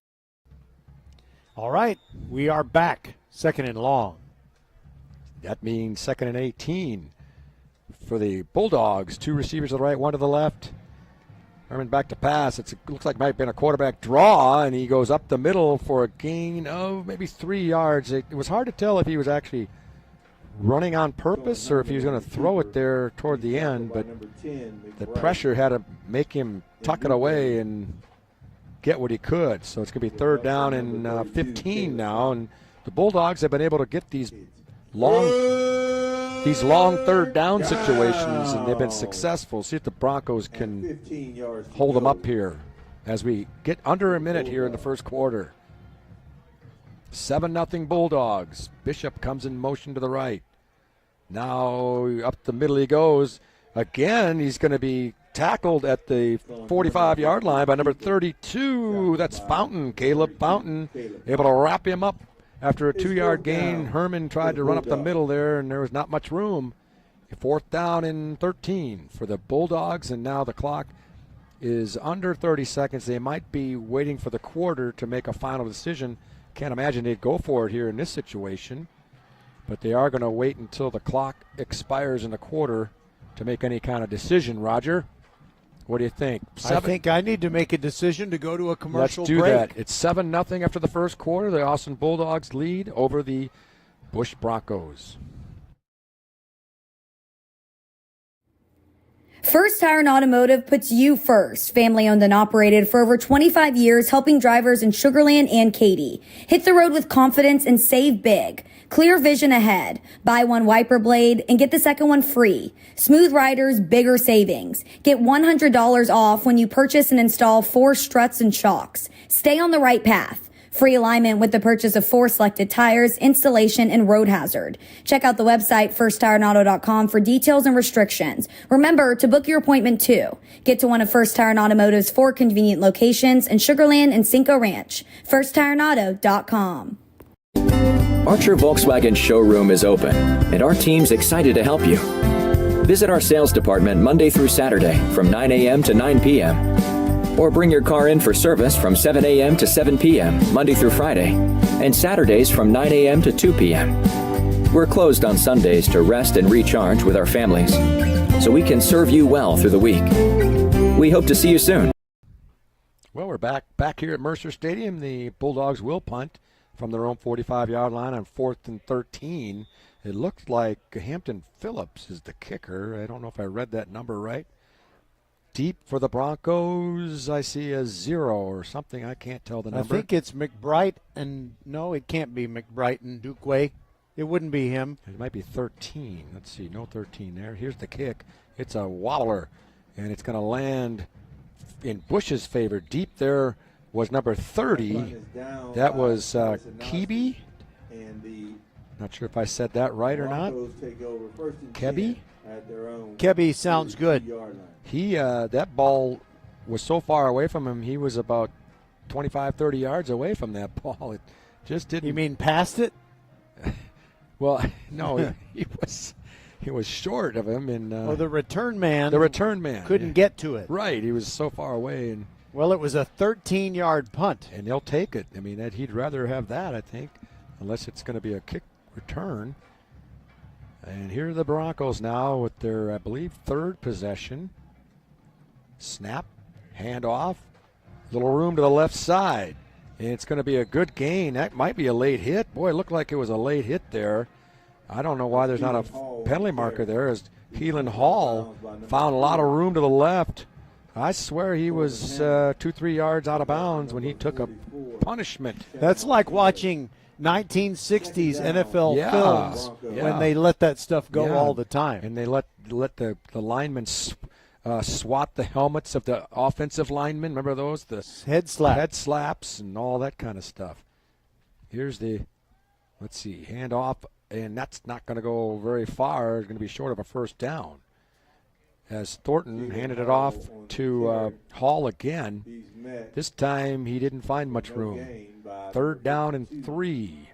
All right, we are back. Second and long.
That means 2nd and 18 for the Bulldogs. 2 receivers to the right, 1 to the left. Herman back to pass. It looks like it might have been a quarterback draw, and he goes up the middle for a gain of maybe 3 yards. It was hard to tell if he was actually running on purpose or if he was going to throw it there toward the end, but the pressure had to make him tuck it away and get what he could. So it's going to be 3rd down and 15 now, and the Bulldogs have been able to get these long 3rd down situations, and they've been successful. See if the Broncos can hold them up here as we get under a minute here in the first quarter. 7-0 Bulldogs. Bishop comes in motion to the right. Now up the middle he goes. Again, he's going to be tackled at the 45-yard line by number 32. That's Fountain, Caleb Fountain, able to wrap him up. After a 2-yard gain, Herman tried to run up the middle there, and there was not much room. 4th down and 13 for the Bulldogs, and now the clock is under 30 seconds. They might be waiting for the quarter to make a final decision. Can't imagine they'd go for it here in this situation, but they are going to wait until the clock expires in the quarter to make any kind of decision. Roger, what do you think?
I think I need to make a decision to go to a commercial
break.
Let's do
that. It's 7-0 after the first quarter. The Austin Bulldogs lead over the Bush Broncos.
First Tire and Automotive puts you first. Family owned and operated for over 25 years, helping drivers in Sugar Land and Katy. Hit the road with confidence and save big. Clear vision ahead. Buy one wiper blade and get the second one free. Smooth riders, bigger savings. Get $100 off when you purchase and install 4 struts and shocks. Stay on the right path. Free alignment with the purchase of 4 selected tires, installation, and road hazard. Check out the website firsttireandauto.com for details and restrictions. Remember to book your appointment too. Get to one of First Tire and Automotive's 4 convenient locations in Sugar Land and Cinco Ranch. firsttireandauto.com.
Archer Volkswagen showroom is open, and our team's excited to help you. Visit our sales department Monday through Saturday from 9 a.m. to 9 p.m. Or bring your car in for service from 7 a.m. to 7 p.m. Monday through Friday, and Saturdays from 9 a.m. to 2 p.m. We're closed on Sundays to rest and recharge with our families, so we can serve you well through the week. We hope to see you soon.
Well, we're back here at Mercer Stadium. The Bulldogs will punt from their own 45-yard line on 4th and 13. It looks like Hampton Phillips is the kicker. I don't know if I read that number right. Deep for the Broncos, I see a 0 or something. I can't tell the number.
I think it's McBride, and no, it can't be McBride and Dukeway. It wouldn't be him.
It might be 13. Let's see, no 13 there. Here's the kick. It's a wobbler, and it's going to land in Bush's favor. Deep there was number 30. That was Kebe. Not sure if I said that right or not. Kebe?
Kebe sounds good.
He that ball was so far away from him, he was about 25, 30 yards away from that ball. It just didn't.
You mean past it?
Well, no, he was short of him. And
the return man.
The return man
couldn't get to it.
Right, he was so far away. And
well, it was a 13-yard punt,
and they'll take it. I mean, he'd rather have that, I think, unless it's going to be a kick return. And here are the Broncos now with their, I believe, 3rd possession. Snap, handoff, little room to the left side. And it's going to be a good gain. That might be a late hit. Boy, it looked like it was a late hit there. I don't know why there's not a penalty marker there, as Keelan Hall found a lot of room to the left. I swear he was 2-3 yards out of bounds when he took a punishment.
That's like watching 1960s NFL films when they let that stuff go all the time.
And they let the linemen swat the helmets of the offensive linemen. Remember those? The
head slaps
and all that kind of stuff. Here's the, let's see, handoff and that's not going to go very far. It's going to be short of a first down. As Thornton handed it off to Hall again. This time he didn't find much room. 3rd down and 3.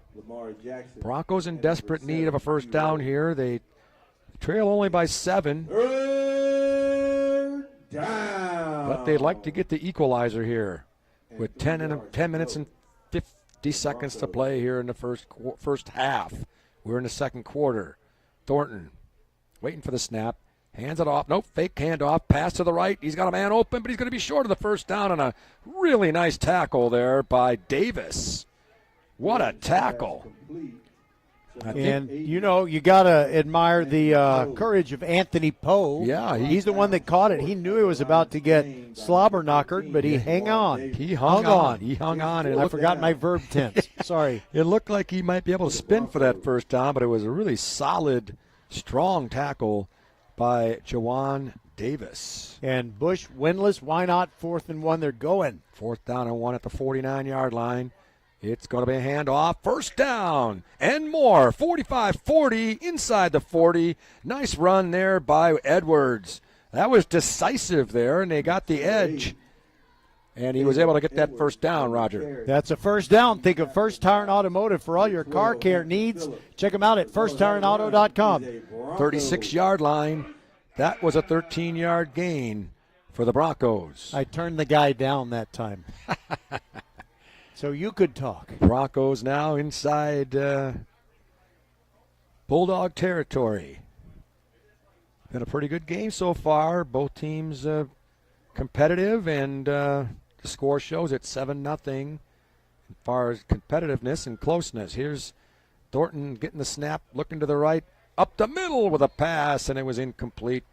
Broncos in desperate need of a first down here. They trail only by 7. But they'd like to get the equalizer here with 10 minutes and 50 seconds to play here in the first half. We're in the second quarter. Thornton waiting for the snap. Hands it off. Nope, fake handoff. Pass to the right. He's got a man open, but he's going to be short of the first down, and a really nice tackle there by Davis. What a tackle.
And, you know, you got to admire the courage of Anthony Poe.
Yeah.
He's the one that caught it. He knew he was about to get slobber knockered, but he hung on.
He hung on. He hung on.
I forgot my verb tense. Sorry.
It looked like he might be able to spin for that first down, but it was a really solid, strong tackle by Jawan Davis.
And Bush winless. Why not? 4th and 1. They're going.
4th down and 1 at the 49-yard line. It's going to be a handoff. First down and more. 45-40 inside the 40. Nice run there by Edwards. That was decisive there, and they got the edge. And he was able to get that first down, Roger.
That's a first down. Think of First Tire and Automotive for all your car care needs. Check them out at firsttireandauto.com.
36-yard line. That was a 13-yard gain for the Broncos.
I turned the guy down that time. So you could talk.
Broncos now inside Bulldog territory. Been a pretty good game so far. Both teams competitive, and the score shows it 7-0 as far as competitiveness and closeness. Here's Thornton getting the snap, looking to the right, up the middle with a pass, and it was incomplete.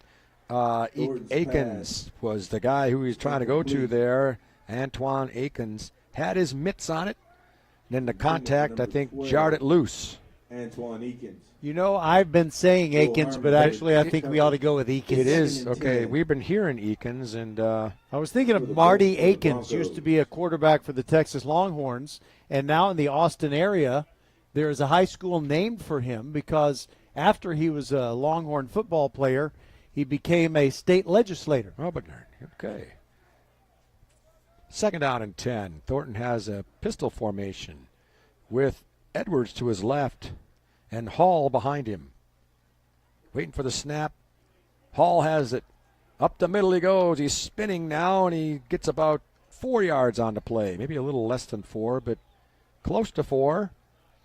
Akins was the guy who he was trying to go to there. Antoine Akins had his mitts on it. And then the contact, I think, jarred it loose.
Antoine Akins.
You know, I've been saying Akins, but actually I think we ought to go with Akins.
It is. Okay, we've been hearing Akins. And
I was thinking of Marty Akins, used to be a quarterback for the Texas Longhorns, and now in the Austin area there is a high school named for him because after he was a Longhorn football player, he became a state legislator.
Oh, but okay. 2nd down and 10. Thornton has a pistol formation with Edwards to his left and Hall behind him. Waiting for the snap. Hall has it. Up the middle he goes. He's spinning now, and he gets about 4 yards on the play. Maybe a little less than 4, but close to 4.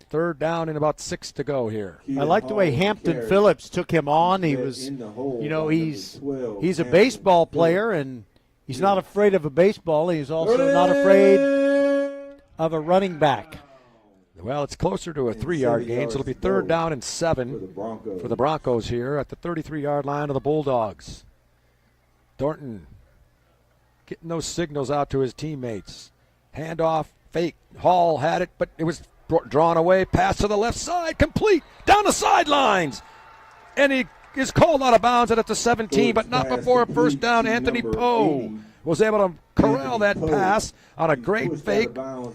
3rd down and about 6 to go here.
I like the way Hampton Phillips took him on. He was, you know, he's a baseball player, and he's not afraid of a baseball. He's also not afraid of a running back.
Well, it's closer to a 3-yard gain, so it'll be 3rd down and 7 for the Broncos here at the 33-yard line of the Bulldogs. Thornton getting those signals out to his teammates. Handoff, fake. Hall had it, but it was drawn away. Pass to the left side, complete, down the sidelines. And he is called out of bounds at the 17, but not before a first down. Anthony Poe was able to corral that pass on a great fake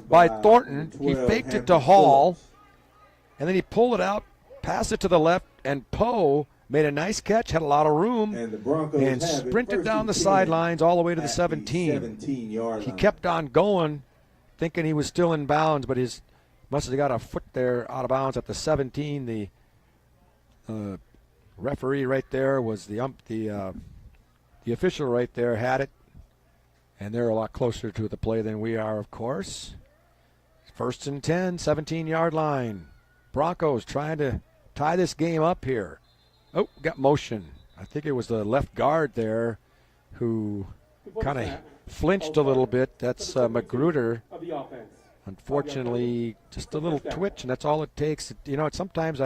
by Thornton. He faked it to Hall, and then he pulled it out, passed it to the left, and Poe made a nice catch, had a lot of room, and sprinted down the sidelines all the way to the 17. He kept on going, thinking he was still in bounds, but his must have got a foot there out of bounds at the 17. The referee right there was the official right there had it. And they're a lot closer to the play than we are, of course. 1st and 10, 17-yard line. Broncos trying to tie this game up here. Oh, got motion. I think it was the left guard there who kind of flinched a little bit. That's Magruder. Unfortunately, just a little twitch, and that's all it takes. You know, sometimes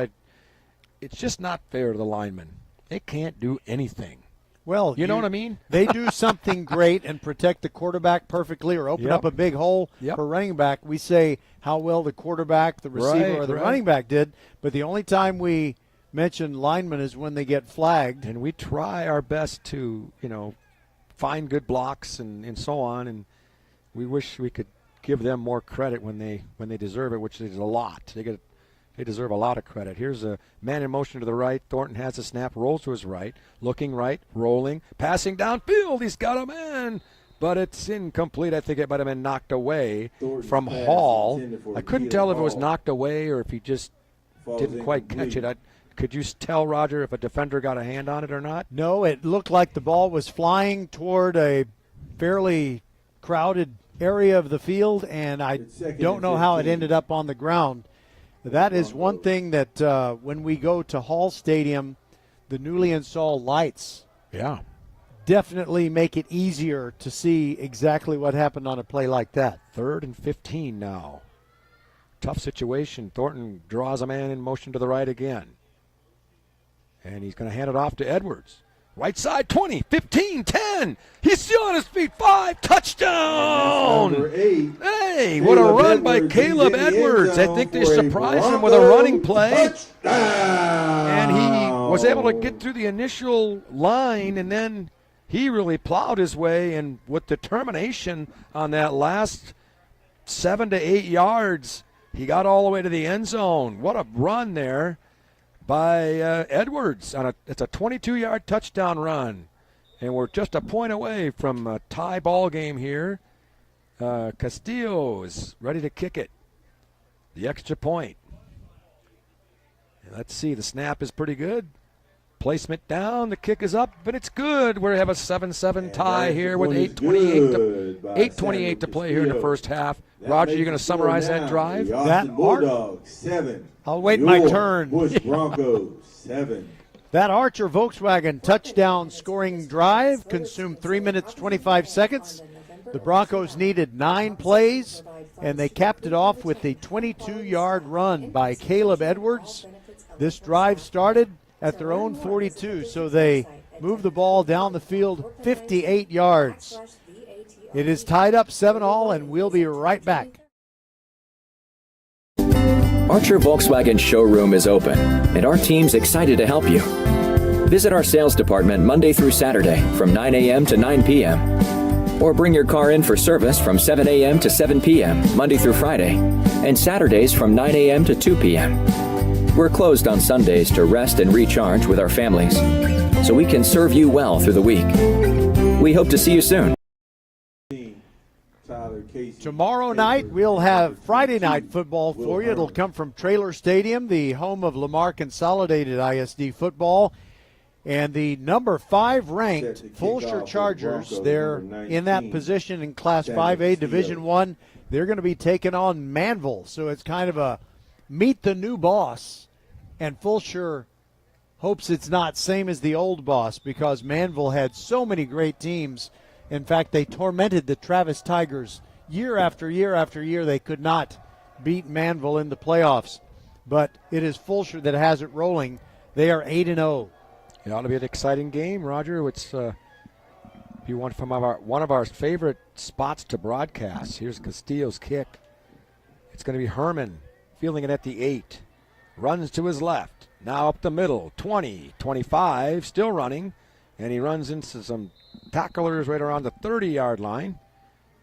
it's just not fair to the linemen. They can't do anything.
Well,
you know what I mean?
They do something great and protect the quarterback perfectly or open up a big hole for running back. We say how well the quarterback, the receiver, or the running back did, but the only time we mention linemen is when they get flagged.
And we try our best to, you know, find good blocks and so on, and we wish we could give them more credit when they deserve it, which is a lot. They get They deserve a lot of credit. Here's a man in motion to the right. Thornton has the snap, rolls to his right, looking right, rolling, passing downfield. He's got a man, but it's incomplete. I think it might have been knocked away from Hall. I couldn't tell if it was knocked away or if he just didn't quite catch it. Could you tell, Roger, if a defender got a hand on it or not?
No, it looked like the ball was flying toward a fairly crowded area of the field, and I don't know how it ended up on the ground. That is one thing that when we go to Hall Stadium, the newly installed lights definitely make it easier to see exactly what happened on a play like that.
3rd and 15 now. Tough situation. Thornton draws a man in motion to the right again. And he's going to hand it off to Edwards. Right side, 20, 15, 10. He's still on his feet. 5, touchdown.
Number 8.
Hey, what a run by Caleb Edwards. I think they surprised him with a running play. And he was able to get through the initial line, and then he really plowed his way, and with determination on that last 7 to 8 yards, he got all the way to the end zone. What a run there by Edwards. It's a 22-yard touchdown run, and we're just a point away from a tie ball game here. Castillo is ready to kick it. The extra point. And let's see, the snap is pretty good. Placement down, the kick is up, but it's good. We have a 7-7 tie here with 8:28 to play here in the first half. Roger, you're going to summarize that drive?
Bulldogs 7.
I'll wait my turn.
Bush Broncos 7.
That Archer Volkswagen touchdown scoring drive consumed 3 minutes, 25 seconds. The Broncos needed 9 plays, and they capped it off with a 22-yard run by Caleb Edwards. This drive started at their own 42, so they moved the ball down the field 58 yards. It is tied up 7-all, and we'll be right back.
Archer Volkswagen showroom is open, and our team's excited to help you. Visit our sales department Monday through Saturday from 9 a.m. to 9 p.m. Or bring your car in for service from 7 a.m. to 7 p.m. Monday through Friday, and Saturdays from 9 a.m. to 2 p.m. We're closed on Sundays to rest and recharge with our families, so we can serve you well through the week. We hope to see you soon.
Tomorrow night, we'll have Friday night football for you. It'll come from Traylor Stadium, the home of Lamar Consolidated ISD football. And the number 5 ranked Fulshear Chargers, they're in that position in Class 5A Division I. They're going to be taking on Manville. So it's kind of a meet the new boss. And Fulshear hopes it's not same as the old boss, because Manville had so many great teams. In fact, they tormented the Travis Tigers year after year after year. They could not beat Manville in the playoffs. But it is Fulshear that has it rolling. They are 8-0.
It ought to be an exciting game, Roger. It's be one of our favorite spots to broadcast. Here's Castillo's kick. It's going to be Herman fielding it at the 8. Runs to his left. Now up the middle. 20, 25, still running. And he runs into some tacklers right around the 30-yard line.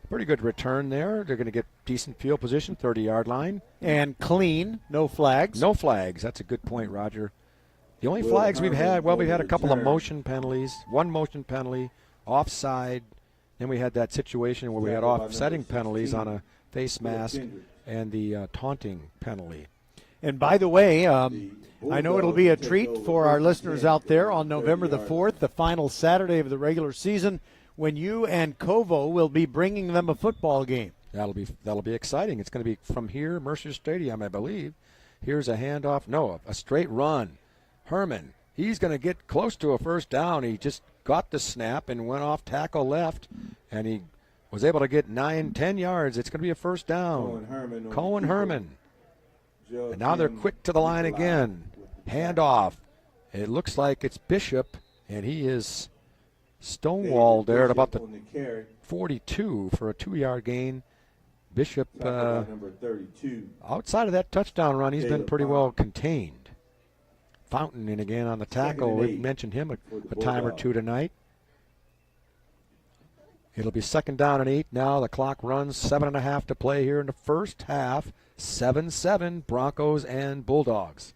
Pretty good return there. They're going to get decent field position, 30-yard line.
And clean, no flags.
No flags. That's a good point, Roger. The only flags we've had, we've had a couple of motion penalties. One motion penalty, offside. Then we had that situation where we had offsetting penalties on a face mask and the taunting penalty.
And by the way, I know it'll be a treat for our listeners out there on November the 4th, the final Saturday of the regular season, when you and Kovo will be bringing them a football game.
That'll be exciting. It's going to be from here, Mercer Stadium, I believe. Here's a handoff. No, a straight run. Herman, he's going to get close to a first down. He just got the snap and went off tackle left, and he was able to get 9-10 yards. It's going to be a first down. Cohen Herman. And now they're quick to the line again. Handoff. It looks like it's Bishop, and he is stonewalled there at about the 42 for a 2-yard gain. Bishop, outside of that touchdown run, he's been pretty well contained. Fountain in again on the tackle. We've mentioned him a time or two tonight. It'll be 2nd down and 8 now. The clock runs 7.5 to play here in the first half. 7-7, Broncos and Bulldogs.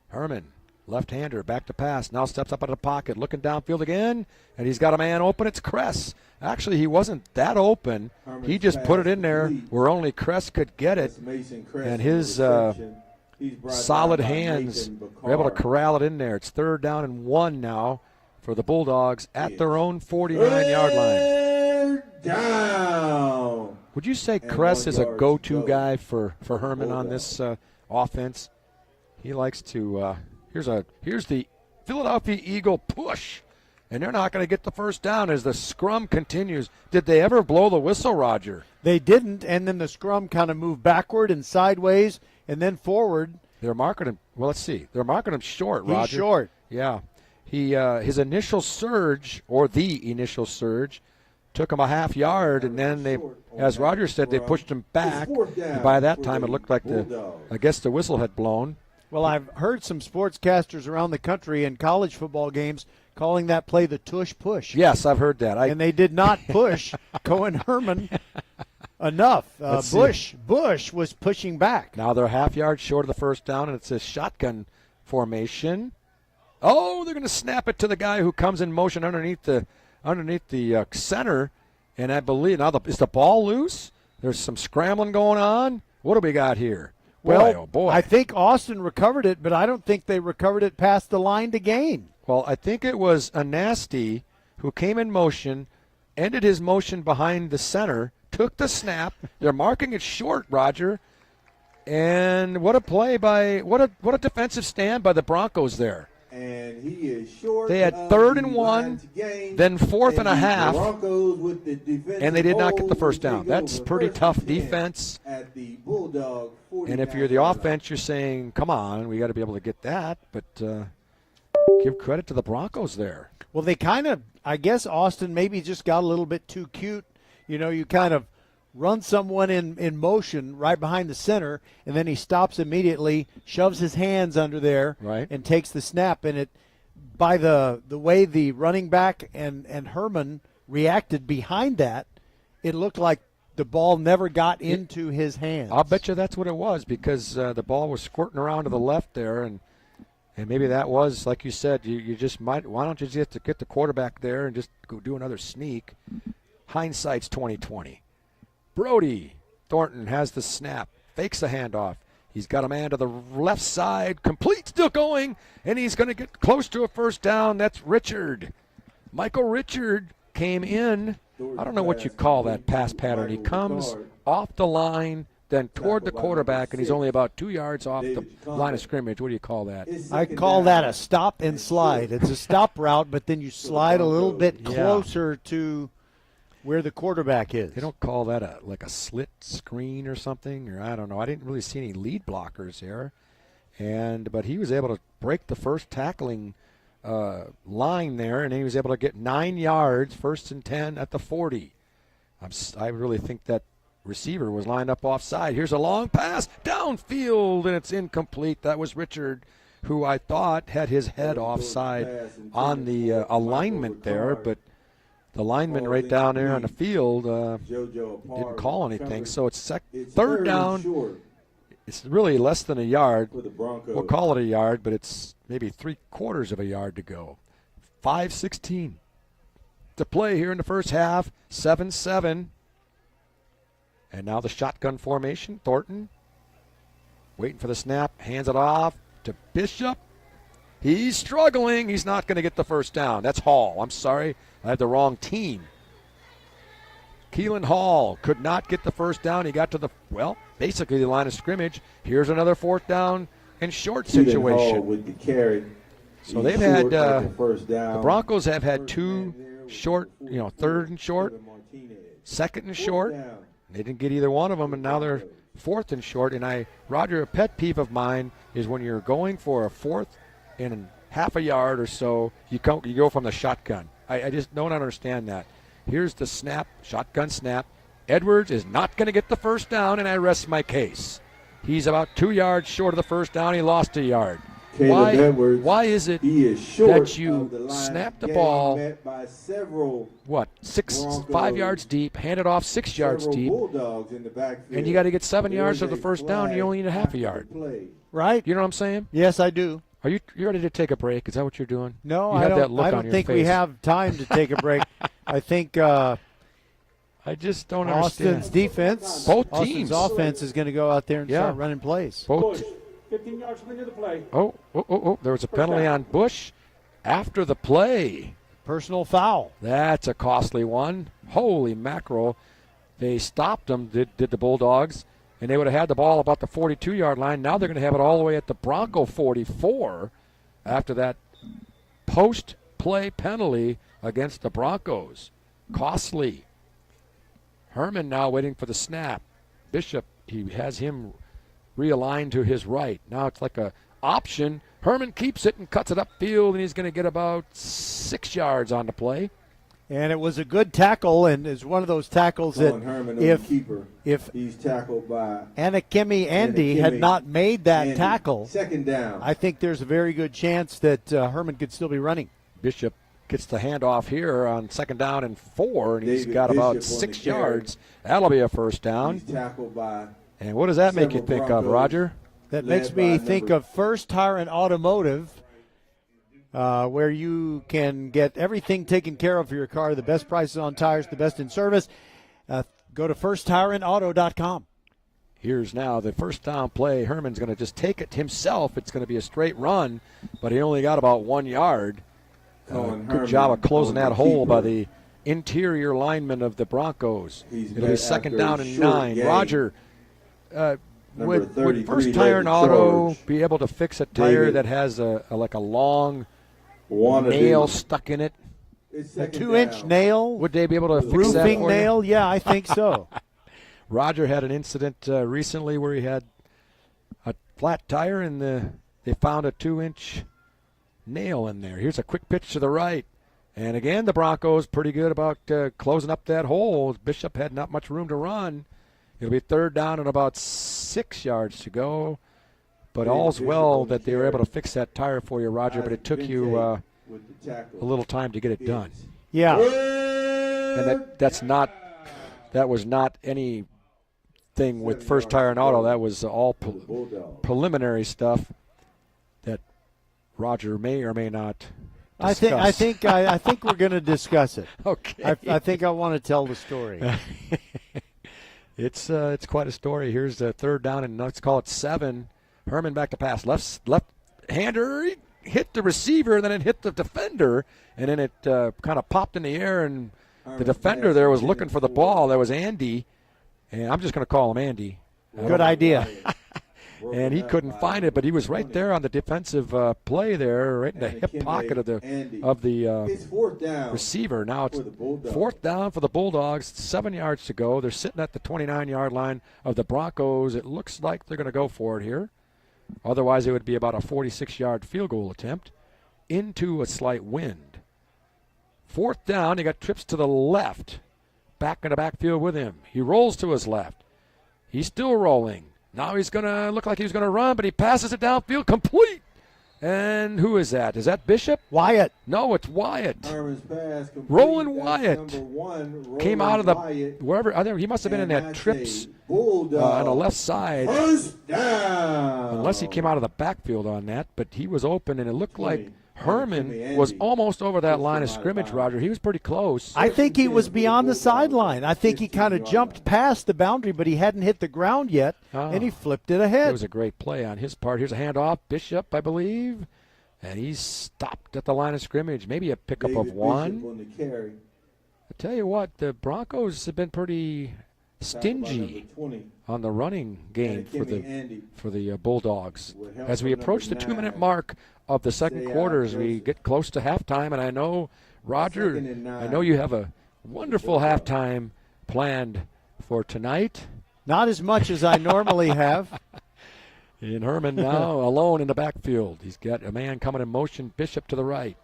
Herman, left-hander, back to pass. Now steps up out of the pocket, looking downfield again, and he's got a man open. It's Kress. Actually, he wasn't that open. He just put it in there where only Kress could get it, and his solid hands were able to corral it in there. It's 3rd down and 1 now for the Bulldogs at their own 49-yard line.
Down.
Would you say Kress is a go-to guy for Herman on this offense? He likes to here's the Philadelphia Eagle push, and they're not going to get the first down as the scrum continues. Did they ever blow the whistle, Roger?
They didn't, and then the scrum kind of moved backward and sideways and then forward.
They're marking him. Well, let's see. They're marking him short, Roger.
He's short.
Yeah. His initial surge, or the initial surge, took him a half yard, and then they, as Roger said, they pushed him back. And by that time, it looked like I guess the whistle had blown.
Well, I've heard some sportscasters around the country in college football games calling that play the tush push.
Yes, I've heard that.
And they did not push Cohen Herman enough. Bush was pushing back.
Now they're a half yard short of the first down, and it's a shotgun formation. Oh, they're going to snap it to the guy who comes in motion underneath the center, and I believe now is the ball loose? There's some scrambling going on. What do we got here?
Well,
boy, oh boy.
I think Austin recovered it, but I don't think they recovered it past the line to gain.
Well, I think it was a nasty who came in motion, ended his motion behind the center, took the snap. They're marking it short, Roger. And what a play by what a defensive stand by the Broncos there.
And he is short.
They had 3rd and 1, then 4th and a half, and they did not get the first down. That's pretty tough defense.
At the Bulldog 49.
And if you're the offense, you're saying, come on, we got to be able to get that. But give credit to the Broncos there.
Well, they kind of, I guess Austin maybe just got a little bit too cute. You know, you kind of run someone in motion right behind the center, and then he stops immediately, shoves his hands under there, and takes the snap. And it, by the way the running back and Herman reacted behind that, it looked like the ball never got into his hands.
I'll bet you that's what it was, because the ball was squirting around to the left there, and maybe that was, like you said, you just might. Why don't you just get the quarterback there and just go do another sneak? Hindsight's 20/20. Brody Thornton has the snap, fakes the handoff. He's got a man to the left side, complete, still going, and he's going to get close to a first down. That's Richard. Michael Richard came in. I don't know what you call that pass pattern. He comes off the line, then toward the quarterback, and he's only about 2 yards off the line of scrimmage. What do you call that?
I call that a stop and slide. It's a stop route, but then you slide a little bit closer to where the quarterback is.
They don't call that like a slit screen or something, or I don't know. I didn't really see any lead blockers there, but he was able to break the first tackling line there, and he was able to get 9 yards, 1st and 10 at the 40. I really think that receiver was lined up offside. Here's a long pass downfield, and it's incomplete. That was Richard, who I thought had his head offside on the alignment there, but the lineman right down there on the field didn't call anything. So it's 3rd down. It's really less than a yard. We'll call it a yard, but it's maybe 3/4 of a yard to go. 5:16 to play here in the first half. 7-7. And now the shotgun formation. Thornton waiting for the snap. Hands it off to Bishop. He's struggling. He's not going to get the first down. That's Hall. I'm sorry. I had the wrong team. Keelan Hall could not get the first down. He got to basically the line of scrimmage. Here's another 4th down and short situation.
Hall with the carry.
So they've had the Broncos have had 2 short, 3rd and short, 2nd and short. They didn't get either one of them, and now they're 4th and short. And Roger, a pet peeve of mine is when you're going for a 4th and half a yard or so, you go from the shotgun. I just don't understand that. Here's the snap, shotgun snap. Edwards is not going to get the first down, and I rest my case. He's about 2 yards short of the first down. He lost a yard.
Caleb Edwards,
why is it
he is short
that you
of the line,
snap the
getting
ball,
met by several
5 yards deep, hand it off 6 yards
several
deep,
Bulldogs in the backfield.
and you got to get 7
There
yards
is
for the
a
first down, and you
flag
only need a half a
after
yard.
the play.
Right?
You know what I'm saying?
Yes, I do.
Are you ready to take a break? Is that what you're doing?
No,
you
I
have
don't.
That look
I
on
don't
your
think we
face.
have time to take a break. I think
I just don't understand.
Austin's defense,
Both
Austin's
teams.
offense is going to go out there and start running plays.
Both.
15 yards from the end of the play.
Oh! There was a penalty on Bush after the play.
Personal foul.
That's a costly one. Holy mackerel! They stopped them. Did the Bulldogs? And they would have had the ball about the 42-yard line. Now they're going to have it all the way at the Bronco 44 after that post-play penalty against the Broncos. Costly. Herman now waiting for the snap. Bishop, he has him realigned to his right. Now it's like a option. Herman keeps it and cuts it upfield, and he's going to get about 6 yards on the play.
And it was a good tackle, and is one of those tackles that if
he's tackled by
Anakemi Andy had not made that tackle,
second down,
I think there's a very good chance that Herman could still be running.
Bishop gets the handoff here on 2nd down and 4, and he's
David
got
Bishop
about
on
6
the carry.
yards. That'll be a first down.
He's tackled by.
And what does that make you think of, Roger?
That makes me think of First Tire and Automotive, where you can get everything taken care of for your car, the best prices on tires, the best in service. Go to firsttireandauto.com.
Here's now the first down play. Herman's going to just take it himself. It's going to be a straight run, but he only got about 1 yard. Good job of closing that hole by the interior lineman of the Broncos. It'll be 2nd down and 9.
Game.
Roger, would First Tire and Auto be able to fix a tire
David.
that has a long
Wanna
nail
do.
stuck in it?
A 2-inch nail?
Would they be able to fix that
Roofing
for you?
nail? Yeah, I think so.
Roger had an incident recently where he had a flat tire and they found a 2-inch nail in there. Here's a quick pitch to the right. And again, the Broncos pretty good about closing up that hole. Bishop had not much room to run. It'll be 3rd down and about 6 yards to go. But all's well that they were able to fix that tire for you, Roger, but it took you a little time to get it done.
Yeah.
And that was not anything with First Tire and Auto. That was all preliminary stuff that Roger may or may not discuss.
I think we're going to discuss it.
Okay.
I think I want to tell the story.
It's quite a story. Here's the 3rd down and let's call it 7. Herman back to pass. Left-hander, he hit the receiver, and then it hit the defender, and then it kind of popped in the air, and the defender there was looking for the ball. That was Andy, and I'm just going to call him Andy.
Good idea.
And he couldn't find it, but he was right there on the defensive play there, right in the hip pocket of the receiver. Now it's 4th down for the Bulldogs, 7 yards to go. They're sitting at the 29-yard line of the Broncos. It looks like they're going to go for it here. Otherwise, it would be about a 46-yard field goal attempt into a slight wind. 4th down, they got trips to the left. Back in the backfield with him. He rolls to his left. He's still rolling. Now he's going to look like he's going to run, but he passes it downfield complete. And who is that? Is that Bishop?
Wyatt.
No, it's Wyatt.
Herman's pass complete.
Roland
That's
Wyatt
number 1,
came out of the
Wyatt.
wherever. He must have been in that trips on the left side.
First down.
Unless he came out of the backfield on that, but he was open, and it looked like Herman was almost over that line of scrimmage, Roger. He was pretty close.
I think he was beyond the sideline. I think he kind of jumped past the boundary, but he hadn't hit the ground yet, and he flipped it ahead.
It was a great play on his part. Here's a handoff. Bishop, I believe. And he's stopped at the line of scrimmage. Maybe a pickup of 1.
On the carry.
I tell you what, the Broncos have been pretty stingy on the running game for the Bulldogs. As we approach the 2-minute mark of the second quarter, as we get close to halftime, and I know, Roger, I know you have a wonderful halftime planned for tonight.
Not as much as I normally have.
And Herman now alone in the backfield. He's got a man coming in motion, Bishop to the right.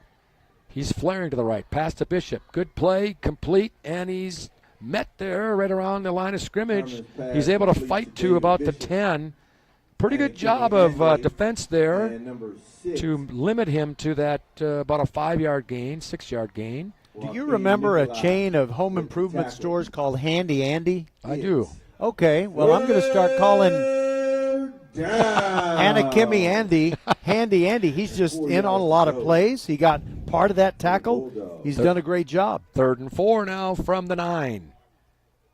He's flaring to the right, pass to Bishop. Good play, complete, and he's met there right around the line of scrimmage. He's able to fight to about the 10. pretty good job of defense there
And number 6.
to limit him to that about a 5-yard gain, 6-yard gain.
Do you remember a chain of home improvement stores called Handy Andy?
I do.
Okay, well, I'm going to start calling
Down.
Anna Kimmy Andy Handy Andy. He's just in on a lot of plays. He got part of that tackle. He's done a great job.
3rd and 4 now from the 9.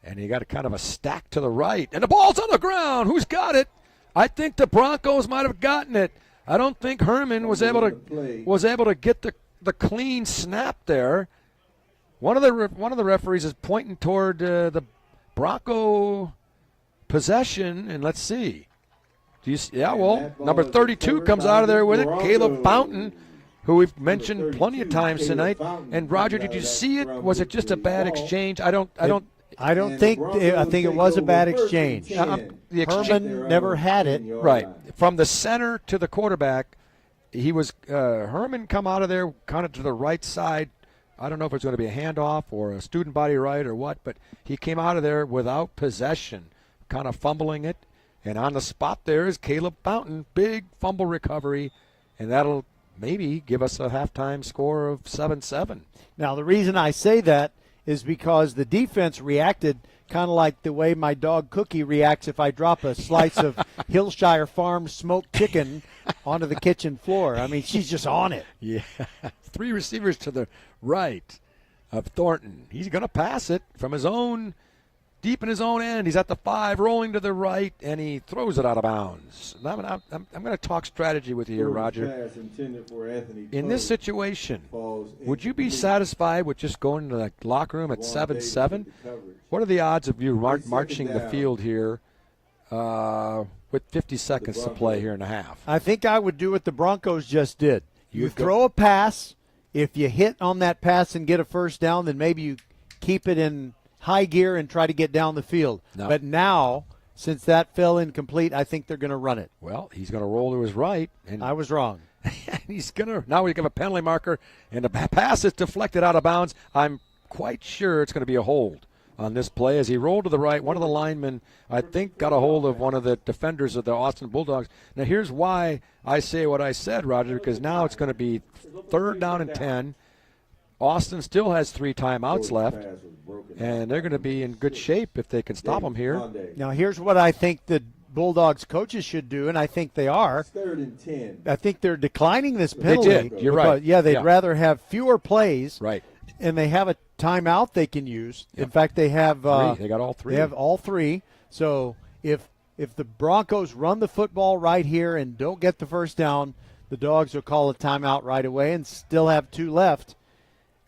And you got a kind of a stack to the right. And the ball's on the ground. Who's got it? I think the Broncos might have gotten it. I don't think Herman was able to get the clean snap there. One of the referees is pointing toward the Bronco possession, and let's see. Do you see? Yeah, well, number 32 comes out of there with it. Caleb Fountain, who we've mentioned plenty of times tonight. And Roger, did you see it? Was it just a bad exchange? I
think it was a bad exchange. Herman never had it.
Right. From the center to the quarterback, he was Herman come out of there kind of to the right side. I don't know if it's going to be a handoff or a student body right or what, but he came out of there without possession, kind of fumbling it. And on the spot there is Caleb Fountain, big fumble recovery, and that'll maybe give us a halftime score of 7-7.
Now, the reason I say that is because the defense reacted kind of like the way my dog Cookie reacts if I drop a slice of Hillshire Farm smoked chicken onto the kitchen floor. I mean, she's just on it.
Yeah. 3 receivers to the right of Thornton. He's going to pass it from his own, deep in his own end. He's at the 5, rolling to the right, and he throws it out of bounds. I'm going to talk strategy with you here, Roger. In this situation, would you be satisfied with just going to the locker room at 7-7? What are the odds of you marching the field here with 50 seconds to play here in the half?
I think I would do what the Broncos just did. You throw a pass. If you hit on that pass and get a first down, then maybe you keep it in high gear and try to get down the field.
No.
But now, since that fell incomplete, I think they're going to run it.
Well, he's going to roll to his right. And
I was wrong.
Now we give a penalty marker, and the pass is deflected out of bounds. I'm quite sure it's going to be a hold on this play. As he rolled to the right, one of the linemen, I think, got a hold of one of the defenders of the Austin Bulldogs. Now, here's why I say what I said, Roger, because now it's going to be 3rd down and 10. Austin still has 3 timeouts left, and they're going to be in good shape if they can stop them here.
Now, here's what I think the Bulldogs coaches should do, and I think they are.
3rd and 10.
I think they're declining this penalty.
They did. You're right.
Yeah, they'd rather have fewer plays.
Right.
And they have a timeout they can use.
Yep.
In fact, they have
3. They got all 3.
They have all 3. So if the Broncos run the football right here and don't get the first down, the Dogs will call a timeout right away and still have 2 left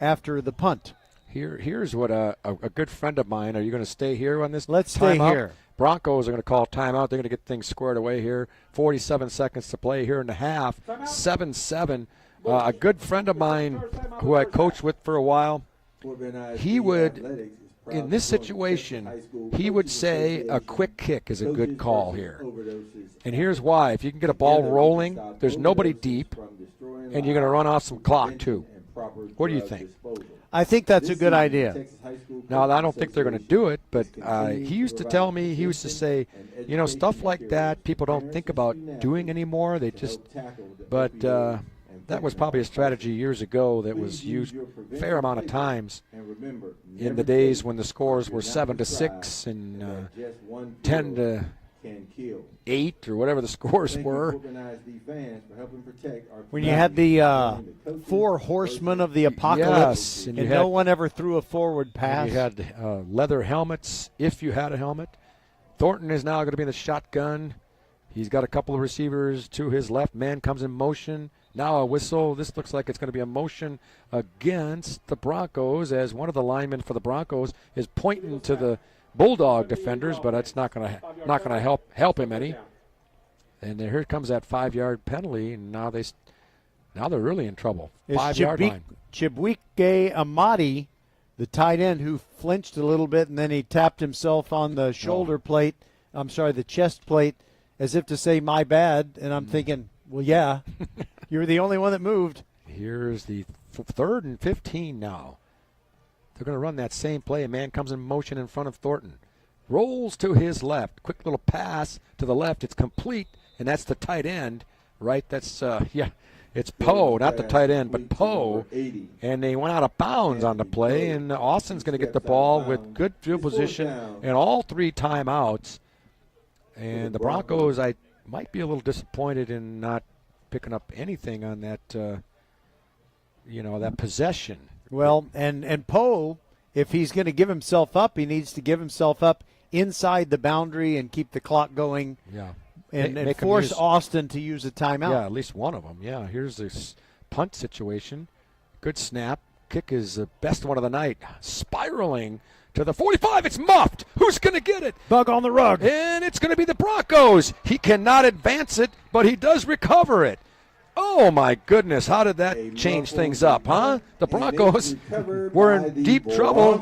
after the punt.
Here's what a good friend of mine. Are you going to stay here on this?
Let's stay
timeout?
here.
Broncos are going to call timeout. They're going to get things squared away here. 47 seconds to play here in the half. 7-7. A good friend of mine who I coached with for a while, he would, in this situation, he would say a quick kick is a good call here. And here's why. If you can get a ball rolling, there's nobody deep, and you're going to run off some clock too. What do you think?
I think that's a good idea.
Now, I don't think they're going to do it, but he used to tell me, he used to say, stuff like that people don't think about doing anymore. They just, but that was probably a strategy years ago that was used a fair amount of times in the days when the scores were 7-6 and 10-8 or whatever the scores were.
When you had the 4 horsemen of the apocalypse,
yes,
and no one ever threw a forward pass.
You had leather helmets if you had a helmet. Thornton is now going to be in the shotgun. He's got a couple of receivers to his left. Man comes in motion. Now a whistle. This looks like it's going to be a motion against the Broncos, as one of the linemen for the Broncos is pointing to the Bulldog defenders, but it's not going to help him any. And here comes that 5-yard penalty, and now they're really in trouble. 5-yard line.
Chibwike Amadi, the tight end, who flinched a little bit, and then he tapped himself on the the chest plate, as if to say, my bad. And I'm thinking, well, yeah, you're the only one that moved.
Here's the 3rd and 15 now. They're going to run that same play. A man comes in motion in front of Thornton. Rolls to his left. Quick little pass to the left. It's complete. and that's the tight end, right? That's it's Poe, not the tight end, but Poe. And they went out of bounds on the play, and Austin's going to get the ball with good field position and all 3 timeouts. And the Broncos, I might be a little disappointed in not picking up anything on that, that possession.
Well, and Poe, if he's going to give himself up, he needs to give himself up inside the boundary and keep the clock going.
Yeah.
And force Austin to use a timeout.
Yeah, at least one of them. Yeah, here's this punt situation. Good snap. Kick is the best one of the night. Spiraling to the 45. It's muffed. Who's going to get it?
Bug on the rug.
And it's going to be the Broncos. He cannot advance it, but he does recover it. Oh, my goodness. How did that change things up, huh? The Broncos were in deep trouble,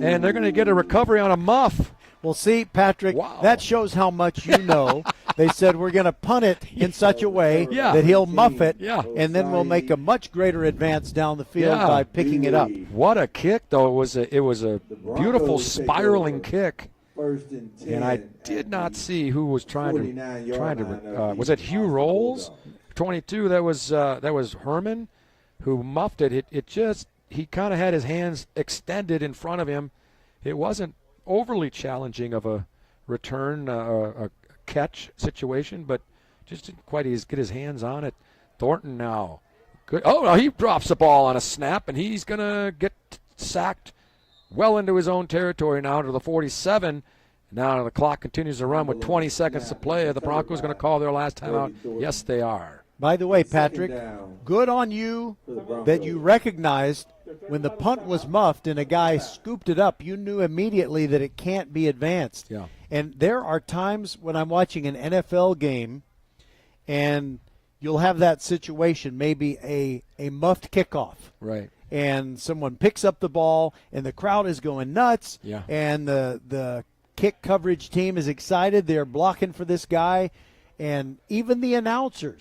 and they're going to get a recovery on a muff.
Well, see, Patrick, that shows how much you know. They said we're going to punt it in such a way that he'll muff it, and then we'll make a much greater advance down the field by picking it up.
What a kick, though. It was a beautiful spiraling kick. And I did not see who was trying to was it Hugh Rolls? 22, that was Herman who muffed it. He kind of had his hands extended in front of him. It wasn't overly challenging of a return, a catch situation, but just didn't quite get his hands on it. Thornton now. Good. Oh, no, he drops the ball on a snap, and he's going to get sacked well into his own territory now to the 47. Now the clock continues to run with 20 seconds to play. Are the Broncos going to call their last timeout? Yes, they are.
By the way, Patrick, good on you that you recognized when the punt was muffed and a guy scooped it up, you knew immediately that it can't be advanced.
Yeah.
And there are times when I'm watching an NFL game and you'll have that situation, maybe a muffed kickoff.
Right.
And someone picks up the ball and the crowd is going nuts.
Yeah.
And the kick coverage team is excited. They're blocking for this guy. And even the announcers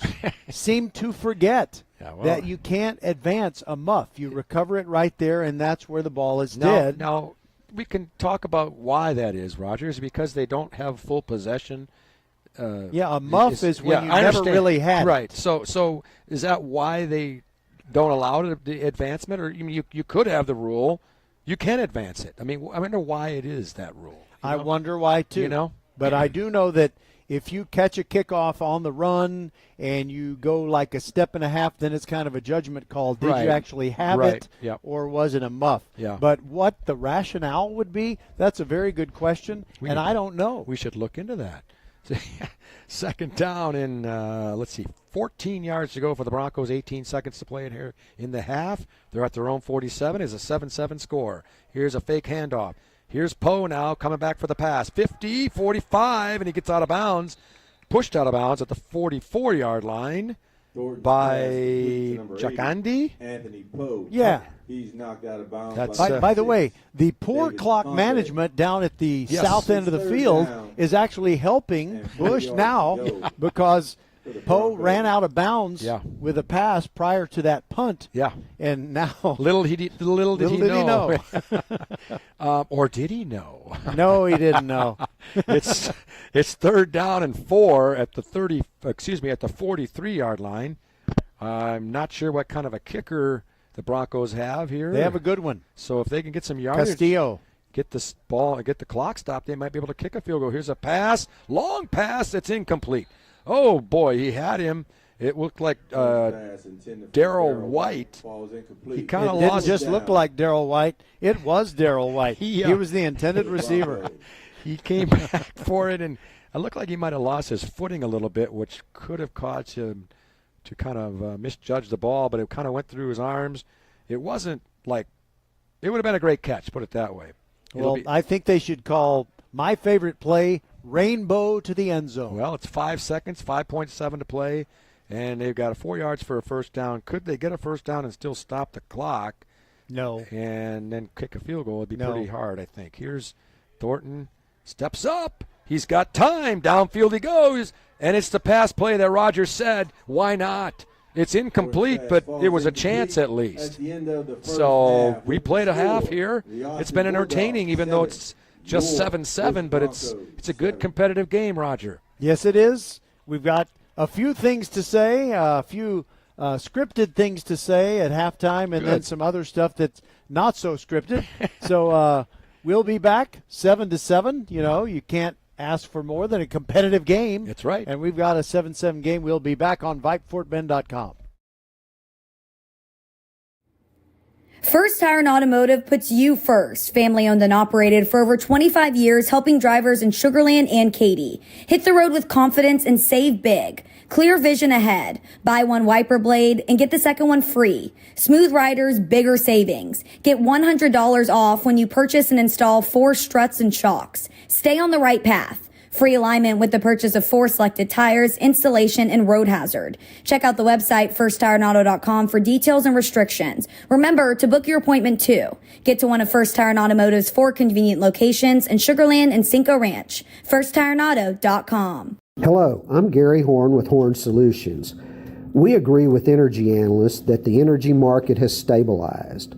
seem to forget that you can't advance a muff. You recover it right there, and that's where the ball is dead.
Now, we can talk about why that is, Roger. Is it because they don't have full possession?
A muff is when you never really had it.
Right. So is that why they don't allow the advancement? Or you could have the rule. You can advance it. I mean, I wonder why it is that rule.
I wonder why, too.
You know?
But I do know that if you catch a kickoff on the run and you go like a step and a half, then it's kind of a judgment call. Did you actually have it, or was it a muff?
Yeah.
But what the rationale would be, that's a very good question, and I don't know.
We should look into that. Second down in, 14 yards to go for the Broncos, 18 seconds to play in here in the half. They're at their own 47. It's a 7-7 score. Here's a fake handoff. Here's Poe now coming back for the pass. 50, 45, and he gets out of bounds. Pushed out of bounds at the 44-yard line by Jakandi.
Anthony Poe.
Yeah.
He's knocked out of bounds.
By the way, the poor clock management down at the south end of the field is actually helping Bush now because Poe ran out of bounds with a pass prior to that punt.
Yeah.
And now
little did he know. Or did he know?
No, he didn't know.
It's 3rd down and 4 at the 43-yard line. I'm not sure what kind of a kicker the Broncos have here.
They have a good one.
So if they can get some yardage,
Castillo,
get this ball, get the clock stopped, they might be able to kick a field goal. Here's a pass, long pass that's incomplete. Oh, boy, he had him. It looked like Darryl White. He kind of lost.
It didn't just look like Darryl White. It was Darryl White. He was the intended receiver.
He came back for it, and it looked like he might have lost his footing a little bit, which could have caused him to kind of misjudge the ball, but it kind of went through his arms. It wasn't like – it would have been a great catch, put it that way.
Well, I think they should call my favorite play rainbow to the end zone.
Well, it's 5 seconds, 5.7 to play, and they've got 4 yards for a first down. Could they get a first down and still stop the clock?
No.
And then kick a field goal? It'd be pretty hard, I think. Here's Thornton. Steps up. He's got time. Downfield he goes. And it's the pass play that Roger said. Why not? It's incomplete, but it was a chance at least. So we played a half here. It's been entertaining, even though it's just 7-7, but it's a good competitive game, Roger.
Yes, it is. we've got a few things to say, a few scripted things to say at halftime, and then some other stuff that's not so scripted. So we'll be back 7 to 7. You know, you can't ask for more than a competitive game.
That's right.
And we've got a 7-7 game. We'll be back on VypeFortBend.com.
First Tire and Automotive puts you first. Family owned and operated for over 25 years, helping drivers in Sugar Land and Katy. Hit the road with confidence and save big. Clear vision ahead. Buy one wiper blade and get the second one free. Smooth riders, bigger savings. Get $100 off when you purchase and install 4 struts and shocks. Stay on the right path. Free alignment with the purchase of 4 selected tires, installation, and road hazard. Check out the website firsttireandauto.com for details and restrictions. Remember to book your appointment too. Get to one of First Tire and Automotive's 4 convenient locations in Sugar Land and Cinco Ranch. firsttireandauto.com.
Hello, I'm Gary Horn with Horn Solutions. We agree with energy analysts that the energy market has stabilized.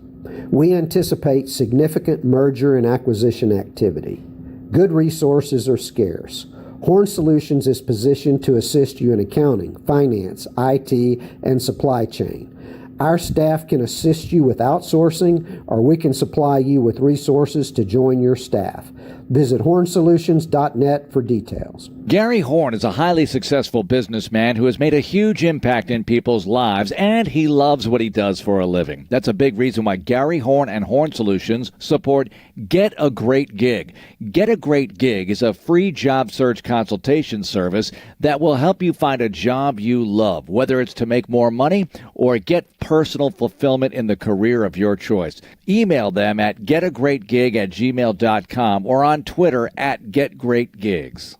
We anticipate significant merger and acquisition activity. Good resources are scarce. Horn Solutions is positioned to assist you in accounting, finance, IT, and supply chain. Our staff can assist you with outsourcing, or we can supply you with resources to join your staff. Visit hornsolutions.net for details.
Gary Horn is a highly successful businessman who has made a huge impact in people's lives, and he loves what he does for a living. That's a big reason why Gary Horn and Horn Solutions support Get a Great Gig. Get a Great Gig is a free job search consultation service that will help you find a job you love, whether it's to make more money or get personal fulfillment in the career of your choice. Email them at getagreatgig@gmail.com or on Twitter at getgreatgigs.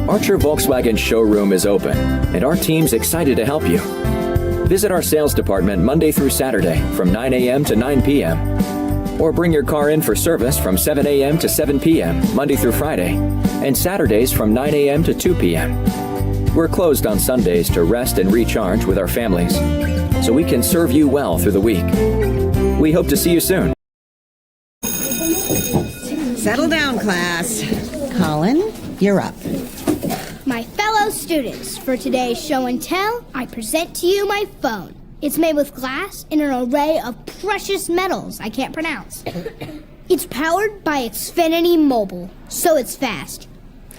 Archer Volkswagen showroom is open, and our team's excited to help you. Visit our sales department Monday through Saturday from 9 a.m. to 9 p.m. Or bring your car in for service from 7 a.m. to 7 p.m. Monday through Friday, and Saturdays from 9 a.m. to 2 p.m. We're closed on Sundays to rest and recharge with our families, so we can serve you well through the week. We hope to see you soon.
Settle down, class. Colin, you're up.
My fellow students, for today's show and tell, I present to you my phone. It's made with glass and an array of precious metals I can't pronounce. It's powered by Xfinity Mobile, so it's fast.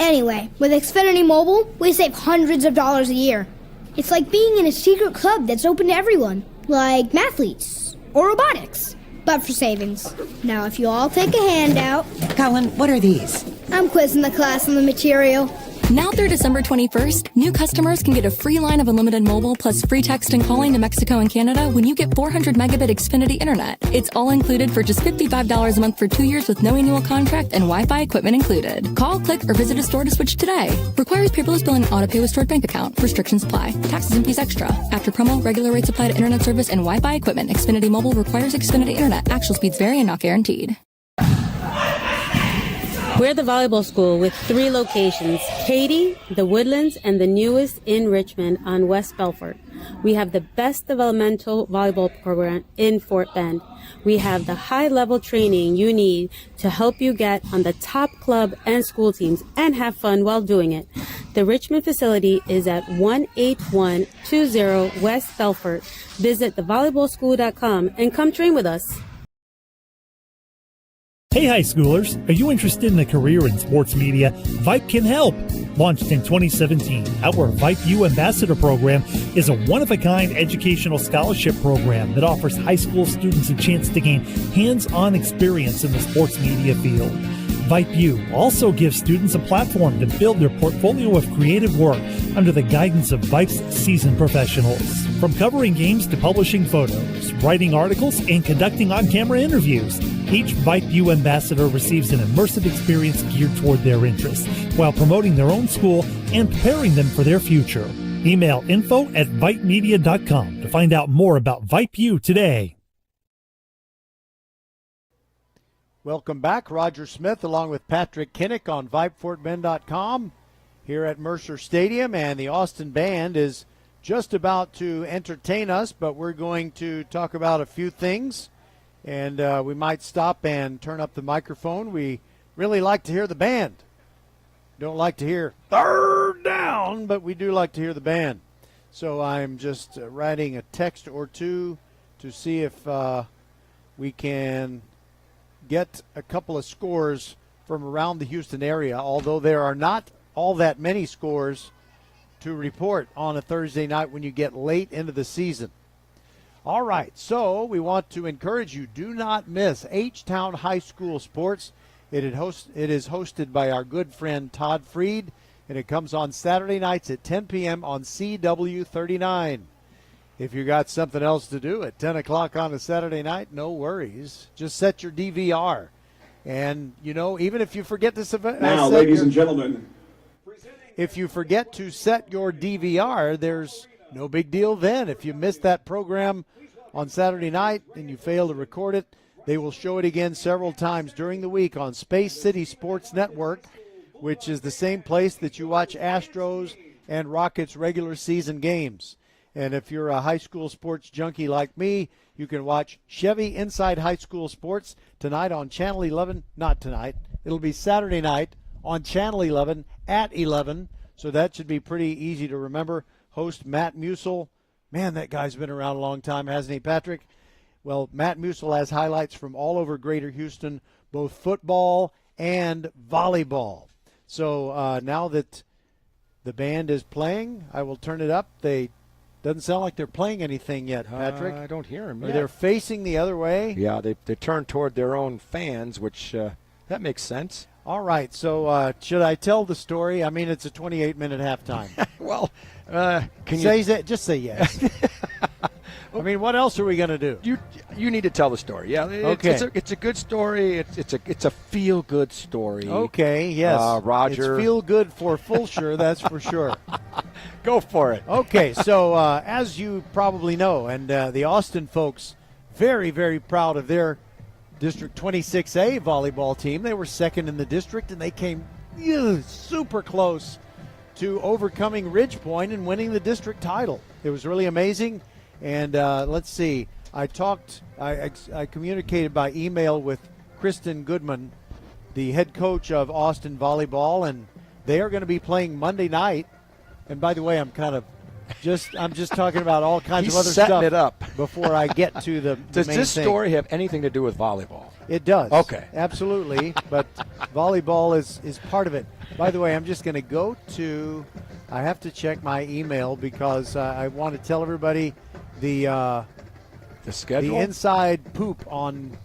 Anyway, with Xfinity Mobile, we save hundreds of dollars a year. It's like being in a secret club that's open to everyone, like mathletes or robotics, but for savings. Now, if you all take a handout...
Colin, what are these?
I'm quizzing the class on the material.
Now through December 21st, new customers can get a free line of unlimited mobile plus free text and calling to Mexico and Canada when you get 400 megabit Xfinity internet. It's all included for just $55 a month for 2 years with no annual contract and Wi-Fi equipment included. Call, click, or visit a store to switch today. Requires paperless billing and auto pay with stored bank account. Restrictions apply. Taxes and fees extra. After promo, regular rates apply to internet service and Wi-Fi equipment. Xfinity Mobile requires Xfinity internet. Actual speeds vary and not guaranteed.
We're the volleyball school with 3 locations, Katy, the Woodlands, and the newest in Richmond on West Belfort. We have the best developmental volleyball program in Fort Bend. We have the high-level training you need to help you get on the top club and school teams and have fun while doing it. The Richmond facility is at 18120 West Belfort. Visit thevolleyballschool.com and come train with us.
Hey high schoolers, are you interested in a career in sports media? Vype can help. Launched in 2017, our Vype U Ambassador Program is a one-of-a-kind educational scholarship program that offers high school students a chance to gain hands-on experience in the sports media field. Vype U also gives students a platform to build their portfolio of creative work under the guidance of Vype's seasoned professionals. From covering games to publishing photos, writing articles, and conducting on-camera interviews, each Vype U ambassador receives an immersive experience geared toward their interests while promoting their own school and preparing them for their future. Email info@vypemedia.com to find out more about Vype U today.
Welcome back. Roger Smith along with Patrick Kinnick on VypeFortBend.com here at Mercer Stadium, and the Austin Band is just about to entertain us, but we're going to talk about a few things, and we might stop and turn up the microphone. We really like to hear the band. Don't like to hear third down. sound, but we do like to hear the band. So I'm just writing a text or two to see if we can get a couple of scores from around the Houston area, although there are not all that many scores to report on a Thursday night when you get late into the season. All right, so we want to encourage you, do not miss H-Town High School Sports. It is hosted by our good friend Todd Freed, and it comes on Saturday nights at 10 p.m. on CW39. If you got something else to do at 10 o'clock on a Saturday night, no worries. Just set your DVR. And, even if you forget to
now, ladies and gentlemen,
if you forget to set your DVR, there's no big deal then. If you missed that program on Saturday night and you fail to record it, they will show it again several times during the week on Space City Sports Network, which is the same place that you watch Astros and Rockets regular season games. And if you're a high school sports junkie like me, you can watch Chevy Inside High School Sports tonight on Channel 11. Not tonight. It'll be Saturday night on Channel 11 at 11. So that should be pretty easy to remember. Host Matt Musel. Man, that guy's been around a long time, hasn't he, Patrick? Well, Matt Musel has highlights from all over Greater Houston, both football and volleyball. So now that the band is playing, I will turn it up. Doesn't sound like they're playing anything yet, Patrick.
I don't hear them
yet.
yet.
They're facing the other way.
Yeah, they turn toward their own fans, which that makes sense.
All right, so should I tell the story? I mean, it's a 28-minute halftime.
Well,
just say yes. I mean, what else are we going to do?
You need to tell the story. Yeah, it's a good story. It's a feel good story.
Okay, yes,
Roger.
It's feel good for Fulsher, that's for sure.
Go for it.
Okay, so as you probably know, and the Austin folks very, very proud of their District 26A volleyball team. They were second in the district, and they came super close to overcoming Ridge Point and winning the district title. It was really amazing. And let's see, I communicated by email with Kristen Goodman, the head coach of Austin Volleyball, and they are going to be playing Monday night. And by the way, I'm just talking about all kinds of other stuff
it up
before I get to the
Does
main
this
thing.
story have anything to do with volleyball?
It does.
Okay.
Absolutely. But volleyball is part of it. By the way, I'm just going to go to – I have to check my email because I want to tell everybody the
schedule?
the inside poop on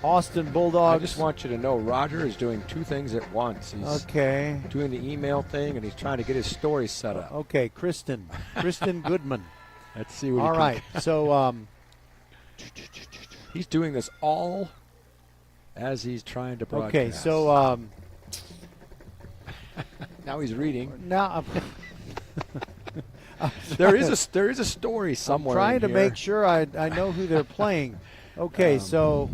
Austin Bulldogs.
I just want you to know Roger is doing two things at once. He's doing the email thing, and he's trying to get his story set up.
Okay, Kristen Goodman.
Let's see what
all right, so
he's doing this all as he's trying to broadcast.
Okay, so
now he's reading.
Now
there is a story somewhere.
I'm trying to make sure I know who they're playing. Okay, so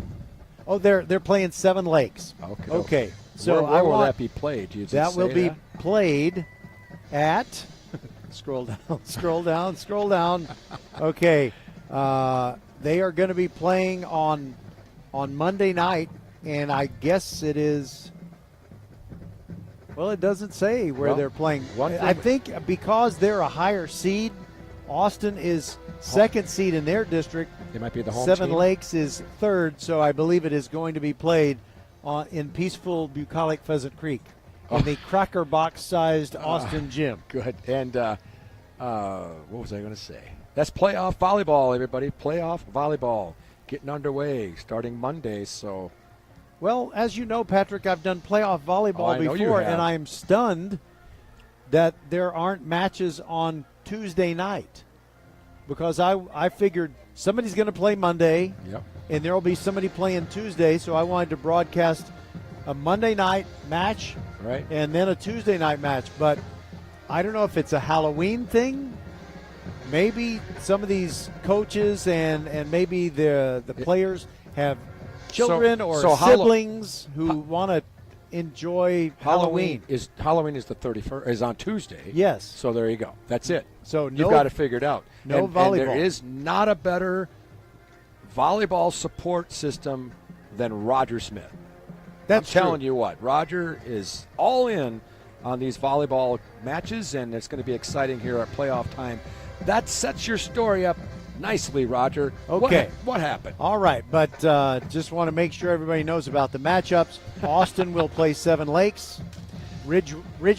they're playing Seven Lakes. Okay. So
where will that be played?
That will be played at scroll down. Okay. They are going to be playing on Monday night, and I guess it is. Well, it doesn't say where they're playing. I think because they're a higher seed, Austin is second seed in their district.
They might be the home
Seven
team.
Lakes is third, so I believe it is going to be played in peaceful bucolic Pheasant Creek in the cracker box-sized Austin gym.
Good. And what was I going to say? That's playoff volleyball, everybody. Playoff volleyball getting underway starting Monday. So,
well, as you know, Patrick, I've done playoff volleyball
I know you
before,
have.
and I'm stunned that there aren't matches on Tuesday night because I figured somebody's going to play Monday, and there will be somebody playing Tuesday, so I wanted to broadcast a Monday night match and then a Tuesday night match. But I don't know if it's a Halloween thing. Maybe some of these coaches and maybe the players have children or siblings who want to enjoy Halloween.
Halloween is the 31st. Is on Tuesday.
Yes.
So there you go. That's it.
So
you've got it figured out.
No
and
volleyball.
there is not a better volleyball support system than Roger Smith.
That's
I'm telling you what, Roger is all in on these volleyball matches, and it's going to be exciting here at playoff time. That sets your story up nicely, Roger.
Okay.
What happened?
All right, but just want to make sure everybody knows about the matchups. Austin will play Seven Lakes. Ridge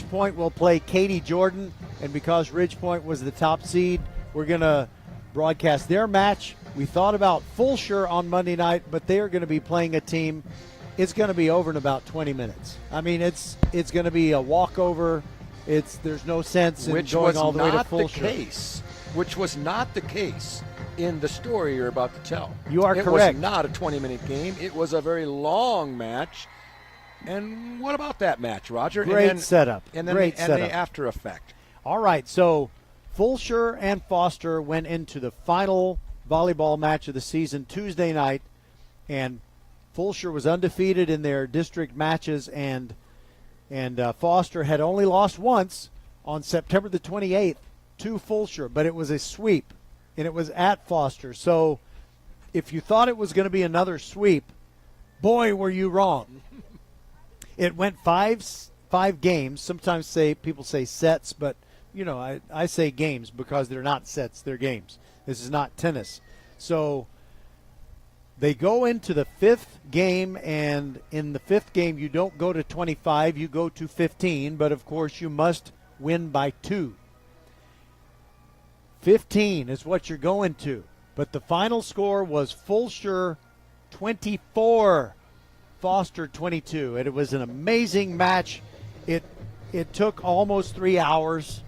Point will play Katy Jordan, and because Ridge Point was the top seed, we're going to broadcast their match. We thought about Fulshire on Monday night, but they are going to be playing a team. It's going to be over in about 20 minutes. I mean, it's going to be a walkover. There's no sense in going all the way to Fulshire.
Which was not the case in the story you're about to tell.
You are
correct. It was not a 20-minute game. It was a very long match. And what about that match, Roger?
Great setup.
And then
Great setup.
the after effect.
All right, so Fulshire and Foster went into the final volleyball match of the season Tuesday night, and Fulshire was undefeated in their district matches, and Foster had only lost once on September the 28th to Fulshire, but it was a sweep, and it was at Foster. So if you thought it was going to be another sweep, boy, were you wrong. It went five games. Sometimes people say sets, but I say games because they're not sets, they're games. This is not tennis. So they go into the fifth game, and in the fifth game you don't go to 25, you go to 15, but of course you must win by 2. 15 is what you're going to. But the final score was Fulshire 24, Foster 22. And it was an amazing match. It took almost 3 hours.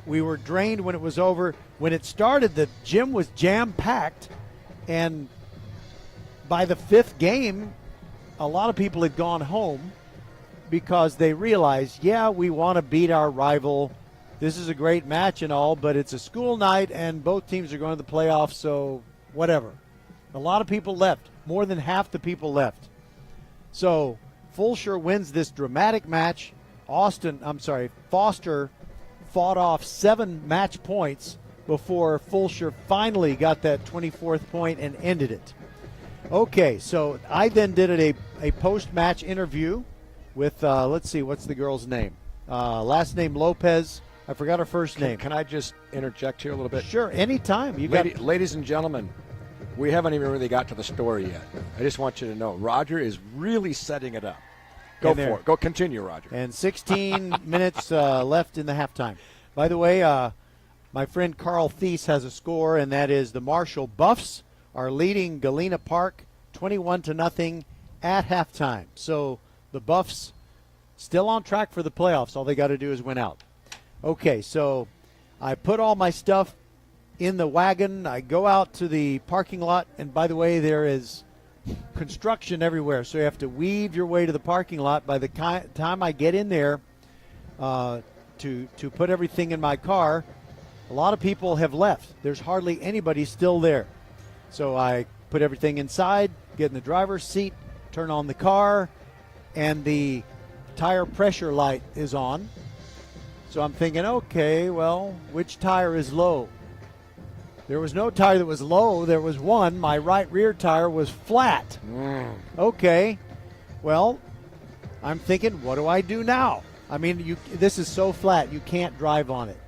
We were drained when it was over. When it started, the gym was jam-packed. And by the fifth game, a lot of people had gone home because they realized, we want to beat our rival. This is a great match and all, but it's a school night and both teams are going to the playoffs, so whatever. A lot of people left. More than half the people left. So Fulshire wins this dramatic match. Foster fought off 7 match points before Fulshire finally got that 24th point and ended it. Okay, so I then did a post-match interview with, let's see, what's the girl's name? Last name Lopez. I forgot her first name.
Can I just interject here a little bit?
Sure, anytime.
Ladies and gentlemen, we haven't even really got to the story yet. I just want you to know, Roger is really setting it up. Go for it. Go continue, Roger.
And 16 minutes left in the halftime. By the way, my friend Carl Thies has a score, and that is the Marshall Buffs are leading Galena Park 21-0 at halftime. So the Buffs still on track for the playoffs. All they got to do is win out. Okay, so I put all my stuff in the wagon. I go out to the parking lot, and by the way, there is construction everywhere, so you have to weave your way to the parking lot. By the time I get in there to put everything in my car, a lot of people have left. There's hardly anybody still there. So I put everything inside, get in the driver's seat, turn on the car, and the tire pressure light is on. So I'm thinking, okay, well, which tire is low? There was no tire that was low. There was one. My right rear tire was flat. Okay. Well, I'm thinking, what do I do now? I mean, this is so flat, you can't drive on it.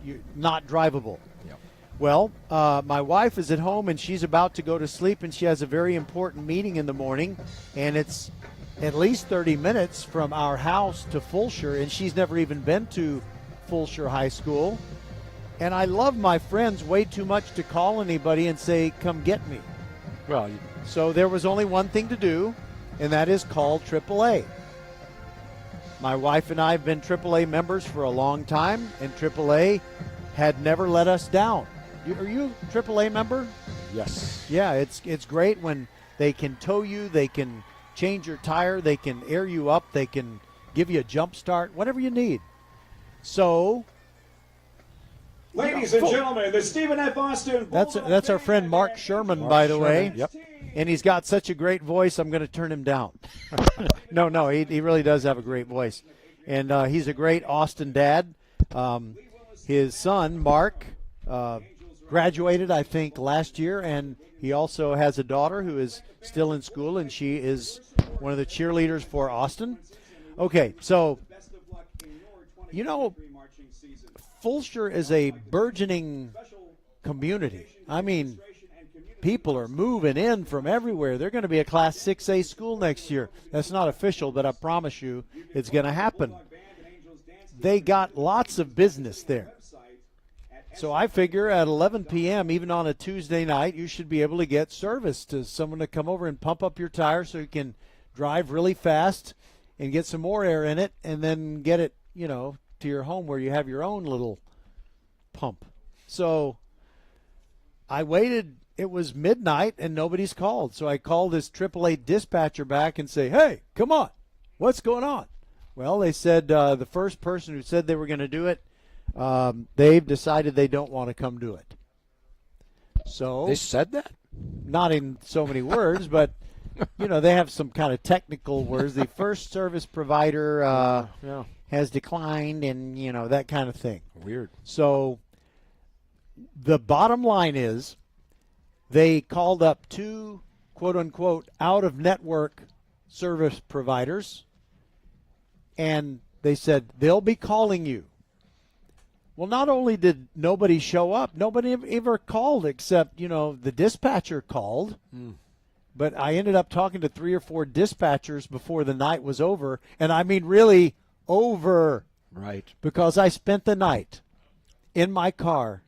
You're not drivable.
Yep.
Well, my wife is at home, and she's about to go to sleep, and she has a very important meeting in the morning, and it's at least 30 minutes from our house to Fulshire, and she's never even been to Fulshire High School. And I love my friends way too much to call anybody and say, come get me.
Well,
so there was only one thing to do, and that is call AAA. My wife and I have been AAA members for a long time, and AAA had never let us down. Are you a AAA member?
Yes.
Yeah, it's great when they can tow you, they can change your tire, they can air you up, they can give you a jump start, whatever you need. So,
ladies and gentlemen, the Stephen F. Austin.
That's our friend Mark Sherman, by the way.
Yep.
And he's got such a great voice, I'm going to turn him down. No, he really does have a great voice. And he's a great Austin dad. His son, Mark, graduated, I think, last year, and he also has a daughter who is still in school, and she is one of the cheerleaders for Austin. Okay, so You know, Fulshear is a burgeoning community. I mean, people are moving in from everywhere. They're going to be a Class 6A school next year. That's not official, but I promise you it's going to happen. They got lots of business there. So I figure at 11 p.m., even on a Tuesday night, you should be able to get service to someone to come over and pump up your tire so you can drive really fast and get some more air in it and then get it, to your home where you have your own little pump. So I waited. It was midnight and nobody's called. So I called this AAA dispatcher back and say, hey, come on, what's going on? Well, they said the first person who said they were going to do it, they've decided they don't want to come do it. So
they said that?
Not in so many words, but, they have some kind of technical words. The first service provider has declined and, that kind of thing.
Weird.
So the bottom line is they called up two, quote-unquote, out-of-network service providers, and they said they'll be calling you. Well, not only did nobody show up, nobody ever called except, the dispatcher called. But I ended up talking to 3 or 4 dispatchers before the night was over, and I mean really over.
Right.
Because I spent the night in my car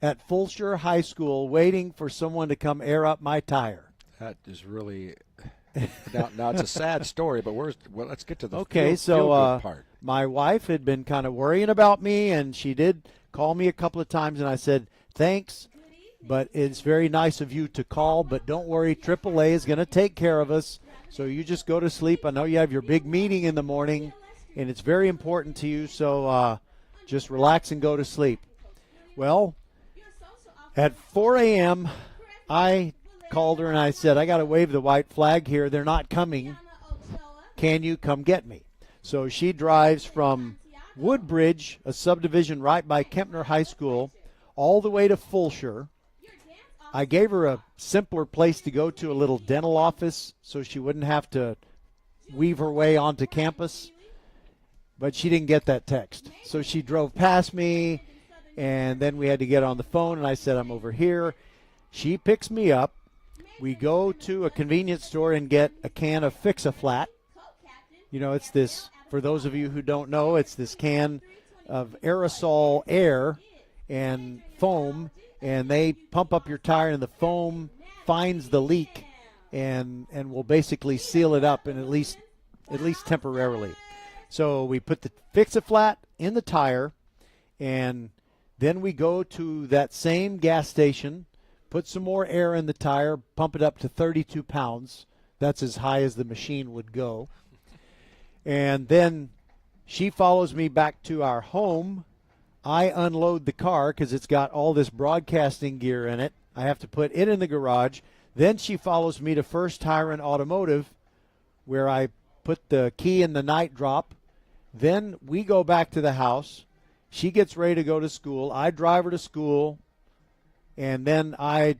at Fulshear High School waiting for someone to come air up my tire.
That is really now it's a sad story, but let's get to the
feel good part. My wife had been kind of worrying about me, and she did call me a couple of times, and I said, thanks, but it's very nice of you to call, but don't worry, AAA is going to take care of us, so you just go to sleep. I know you have your big meeting in the morning, and it's very important to you, so just relax and go to sleep. Well, at 4 a.m., I called her and I said, I got to wave the white flag here. They're not coming. Can you come get me? So she drives from Woodbridge, a subdivision right by Kempner High School, all the way to Fulshear. I gave her a simpler place to go to, a little dental office, so she wouldn't have to weave her way onto campus. But she didn't get that text. So she drove past me, and then we had to get on the phone, and I said, I'm over here. She picks me up. We go to a convenience store and get a can of Fix-A-Flat. It's this, for those of you who don't know, it's this can of aerosol air and foam, and they pump up your tire, and the foam finds the leak and will basically seal it up, and at least temporarily. So we put the Fix-A-Flat in the tire, and then we go to that same gas station, put some more air in the tire, pump it up to 32 pounds. That's as high as the machine would go. And then she follows me back to our home. I unload the car because it's got all this broadcasting gear in it. I have to put it in the garage. Then she follows me to First Tire and Automotive, where I put the key in the night drop. Then we go back to the house. She gets ready to go to school. I drive her to school. And then I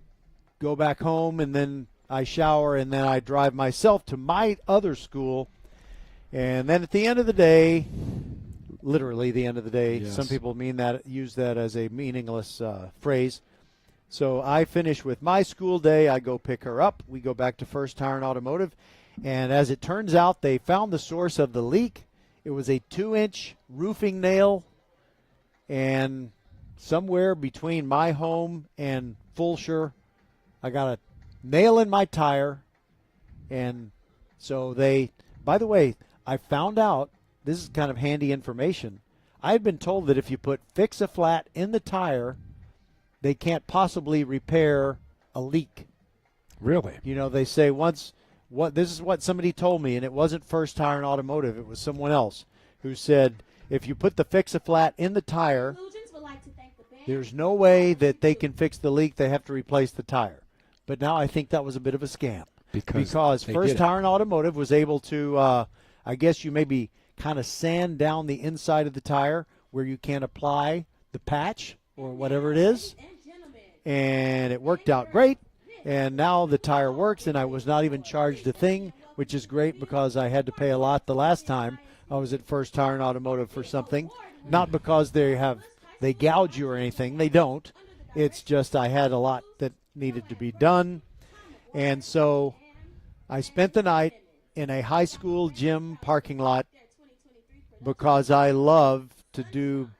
go back home, and then I shower, and then I drive myself to my other school. And then at the end of the day, literally the end of the day,
yes.
Some people use that as a meaningless phrase. So I finish with my school day. I go pick her up. We go back to First Tire and Automotive. And as it turns out, they found the source of the leak. It was a 2-inch roofing nail, and somewhere between my home and Fulshear, I got a nail in my tire. And so by the way, I found out, this is kind of handy information. I had been told that if you put Fix-A-Flat in the tire, they can't possibly repair a leak.
Really?
They say this is what somebody told me, and it wasn't First Tire and Automotive. It was someone else who said, if you put the Fix-A-Flat in the tire, there's no way that they can fix the leak. They have to replace the tire. But now I think that was a bit of a scam. Because First Tire and Automotive was able to, I guess you maybe kind of sand down the inside of the tire where you can apply the patch or whatever it is. And it worked out great. And now the tire works, and I was not even charged a thing, which is great because I had to pay a lot the last time. I was at First Tire and Automotive for something. Not because they gouge you or anything. They don't. It's just I had a lot that needed to be done. And so I spent the night in a high school gym parking lot because I love to do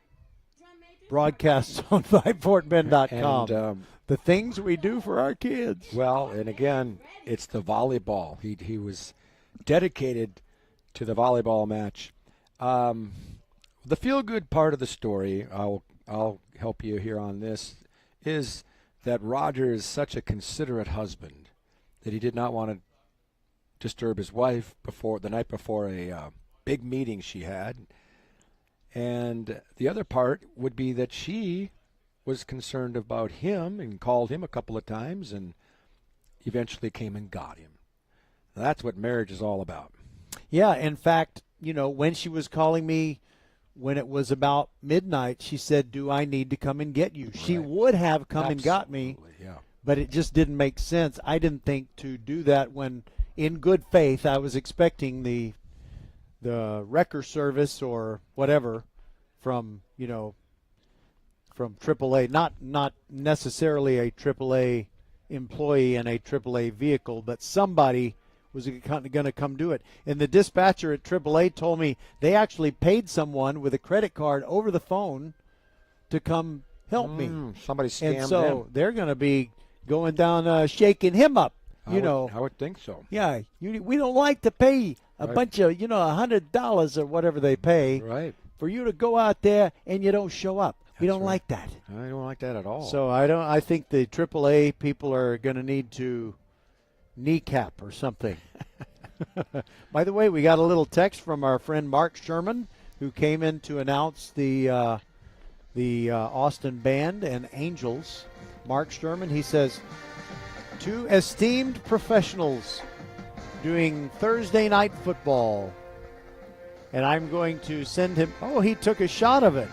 broadcasts on VypeFortBend.com.
And,
the things we do for our kids.
Well, and again, it's the volleyball. He was dedicated to the volleyball match. The feel-good part of the story, I'll help you here on this, is that Roger is such a considerate husband that he did not want to disturb his wife the night before a big meeting she had. And the other part would be that she was concerned about him and called him a couple of times and eventually came and got him. That's what marriage is all about.
Yeah, in fact, when she was calling me when it was about midnight, she said, "Do I need to come and get you?" Right. She would have come and got me,
yeah.
But it just didn't make sense. I didn't think to do that when, in good faith, I was expecting the wrecker service or whatever from AAA, not necessarily a AAA employee in a AAA vehicle, but somebody was going to come do it. And the dispatcher at AAA told me they actually paid someone with a credit card over the phone to come help me.
Somebody scammed
And so
them.
they're going to be going down shaking him up,
I would think so.
Yeah, we don't like to pay a bunch of, $100 or whatever they pay for you to go out there and you don't show up. We don't like that.
I don't like that at all.
So I think the AAA people are going to need to kneecap or something. By the way, we got a little text from our friend Mark Sherman, who came in to announce the Austin Band and Angels. Mark Sherman, he says, 2 esteemed professionals doing Thursday night football. And I'm going to send him. Oh, he took a shot of it.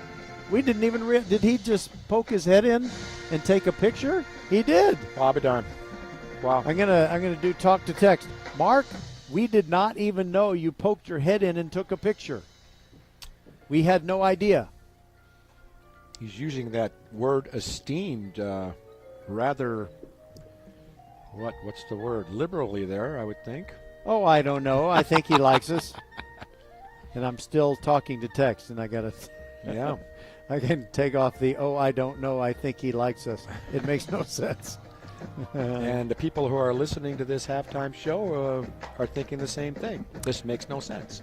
We didn't even did he just poke his head in and take a picture? He did.
I'll be darned. Wow.
I'm gonna do talk to text. Mark, we did not even know you poked your head in and took a picture. We had no idea.
He's using that word esteemed rather, what's the word? Liberally there, I would think.
Oh, I don't know. I think he likes us. And I'm still talking to text, and I got to...
Yeah.
I can take off the, I don't know, I think he likes us. It makes no sense.
And the people who are listening to this halftime show are thinking the same thing. This makes no sense.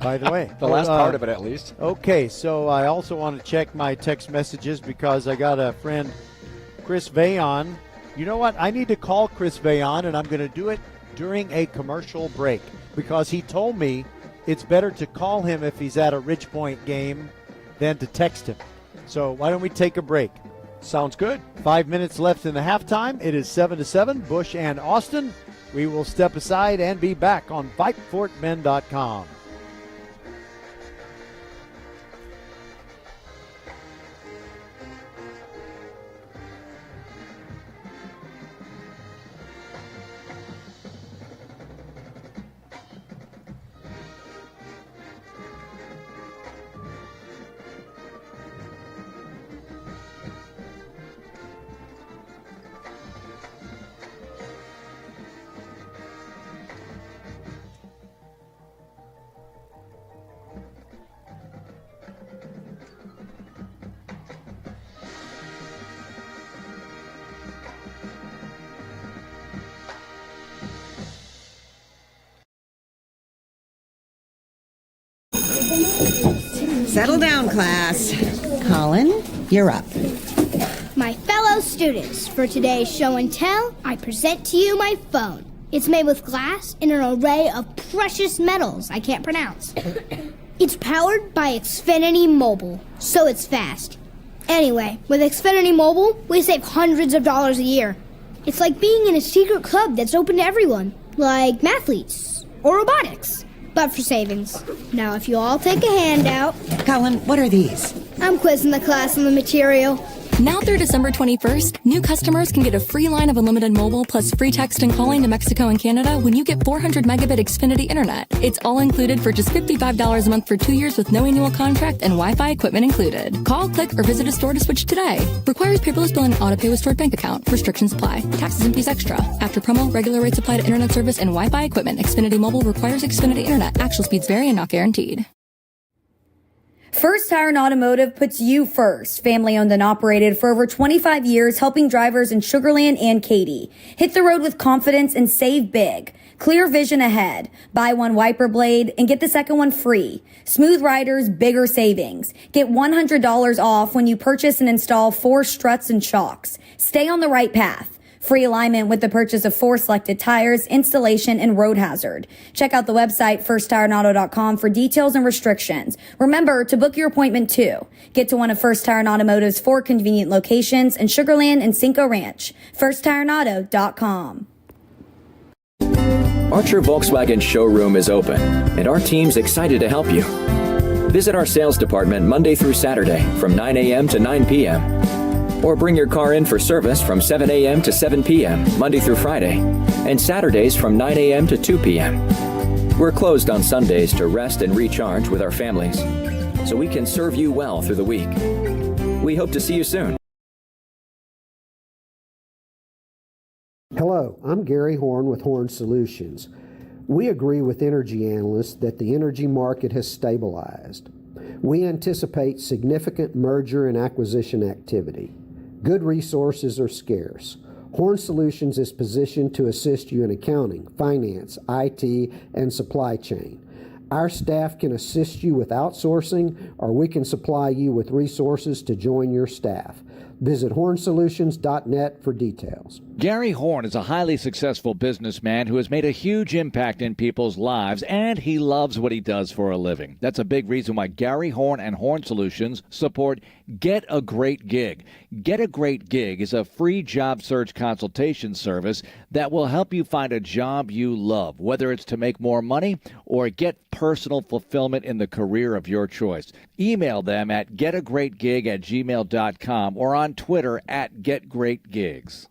By the way.
The last part of it, at least.
Okay, so I also want to check my text messages because I got a friend, Chris Vayon. You know what? I need to call Chris Vayon, and I'm going to do it during a commercial break because he told me it's better to call him if he's at a Ridge Point game than to text him. So why don't we take a break?
Sounds good.
5 minutes left in the halftime. It is 7-7, Bush and Austin. We will step aside and be back on VypeFortBend.com.
Settle down, class. Colin, you're up.
My fellow students, for today's show and tell, I present to you my phone. It's made with glass and an array of precious metals I can't pronounce. It's powered by Xfinity Mobile, so it's fast. Anyway, with Xfinity Mobile, we save hundreds of dollars a year. It's like being in a secret club that's open to everyone, like mathletes or robotics, but for savings. Now, if you all take a handout...
Colin, what are these?
I'm quizzing the class on the material.
Now through December 21st, new customers can get a free line of unlimited mobile plus free text and calling to Mexico and Canada when you get 400 megabit Xfinity internet. It's all included for just $55 a month for 2 years with no annual contract and Wi-Fi equipment included. Call, click, or visit a store to switch today. Requires paperless billing and auto-pay with stored bank account. Restrictions apply. Taxes and fees extra. After promo, regular rates apply to internet service and Wi-Fi equipment. Xfinity Mobile requires Xfinity internet. Actual speeds vary and not guaranteed.
First Tire and Automotive puts you first. Family owned and operated for over 25 years, helping drivers in Sugar Land and Katy. Hit the road with confidence and save big. Clear vision ahead. Buy one wiper blade and get the second one free. Smooth riders, bigger savings. Get $100 off when you purchase and install 4 struts and shocks. Stay on the right path. Free alignment with the purchase of 4 selected tires, installation, and road hazard. Check out the website firsttireandauto.com for details and restrictions. Remember to book your appointment too. Get to one of First Tire and Automotive's 4 convenient locations in Sugar Land and Cinco Ranch. firsttireandauto.com.
Archer Volkswagen showroom is open, and our team's excited to help you. Visit our sales department Monday through Saturday from 9 a.m. to 9 p.m. Or bring your car in for service from 7 a.m. to 7 p.m. Monday through Friday, and Saturdays from 9 a.m. to 2 p.m. We're closed on Sundays to rest and recharge with our families, so we can serve you well through the week. We hope to see you soon.
Hello, I'm Gary Horn with Horn Solutions. We agree with energy analysts that the energy market has stabilized. We anticipate significant merger and acquisition activity. Good resources are scarce. Horn Solutions is positioned to assist you in accounting, finance, IT, and supply chain. Our staff can assist you with outsourcing, or we can supply you with resources to join your staff. Visit hornsolutions.net for details.
Gary Horn is a highly successful businessman who has made a huge impact in people's lives, and he loves what he does for a living. That's a big reason why Gary Horn and Horn Solutions support Get a Great Gig. Get a Great Gig is a free job search consultation service that will help you find a job you love, whether it's to make more money or get personal fulfillment in the career of your choice. Email them at getagreatgig@gmail.com or on Twitter at getgreatgigs.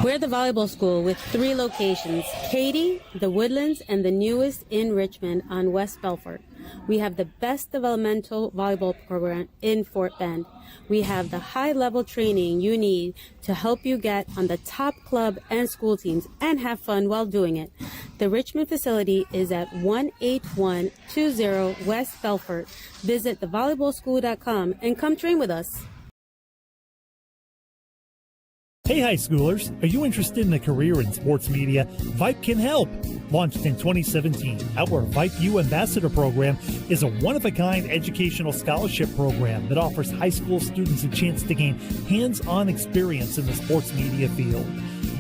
We're the volleyball school with 3 locations, Katy, the Woodlands, and the newest in Richmond on West Belfort. We have the best developmental volleyball program in Fort Bend. We have the high-level training you need to help you get on the top club and school teams and have fun while doing it. The Richmond facility is at 18120 West Belfort. Visit thevolleyballschool.com and come train with us.
Hey high schoolers, are you interested in a career in sports media? Vype can help. Launched in 2017, our Vype U Ambassador Program is a one-of-a-kind educational scholarship program that offers high school students a chance to gain hands-on experience in the sports media field.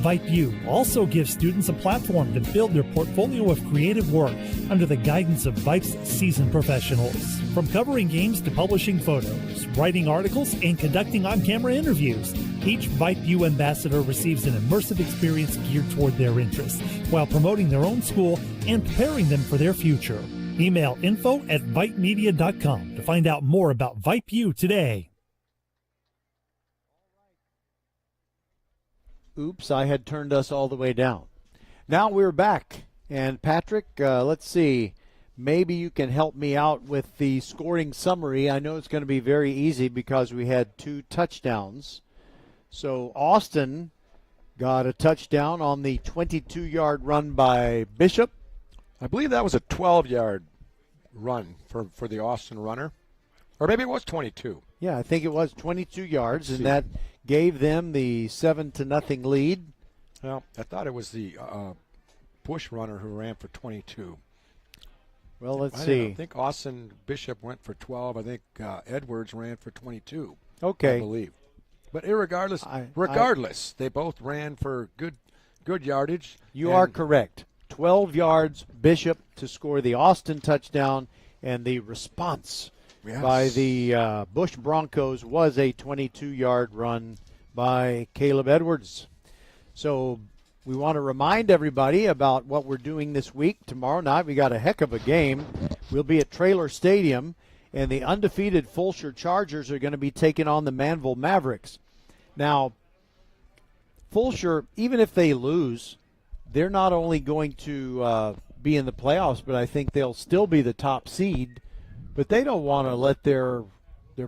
Vype U also gives students a platform to build their portfolio of creative work under the guidance of Vype's seasoned professionals. From covering games to publishing photos, writing articles, and conducting on-camera interviews, each Vype U ambassador receives an immersive experience geared toward their interests while promoting their own school and preparing them for their future. Email info@vypemedia.com to find out more about Vype U today.
Oops, I had turned us all the way down. Now we're back. And Patrick, let's see. Maybe you can help me out with the scoring summary. I know it's going to be very easy because we had 2 touchdowns. So Austin got a touchdown on the 22-yard run by Bishop.
I believe that was a 12-yard run for the Austin runner. Or maybe it was 22.
Yeah, I think it was 22 yards, and that gave them the 7-0 lead.
Well, I thought it was the Bush runner who ran for 22.
Well, let's see.
I think Austin Bishop went for 12. I think Edwards ran for 22.
Okay.
I believe. But regardless, they both ran for good yardage.
You are correct. 12 yards, Bishop to score the Austin touchdown, and the response by the Bush Broncos was a 22-yard run by Caleb Edwards. So we want to remind everybody about what we're doing this week. Tomorrow night we got a heck of a game. We'll be at Traylor Stadium, and the undefeated Fulshear Chargers are going to be taking on the Manville Mavericks. Now, Fulshear, even if they lose, they're not only going to be in the playoffs, but I think they'll still be the top seed. But they don't want to let their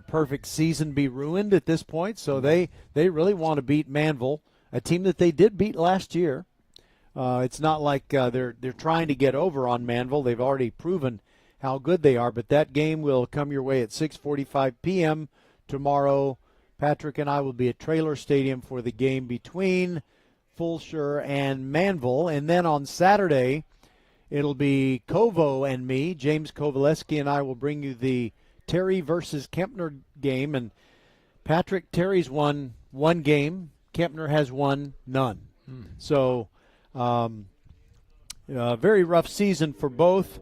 perfect season be ruined at this point, so they really want to beat Manville, a team that they did beat last year. It's not like they're trying to get over on Manville. They've already proven how good they are, but that game will come your way at 6:45 p.m. tomorrow. Patrick and I will be at Traylor Stadium for the game between Fulshear and Manville, and then on Saturday it'll be Kovo and me. James Kovaleski and I will bring you the Terry versus Kempner game, and Patrick, Terry's won one game, Kempner has won none. So very rough season for both,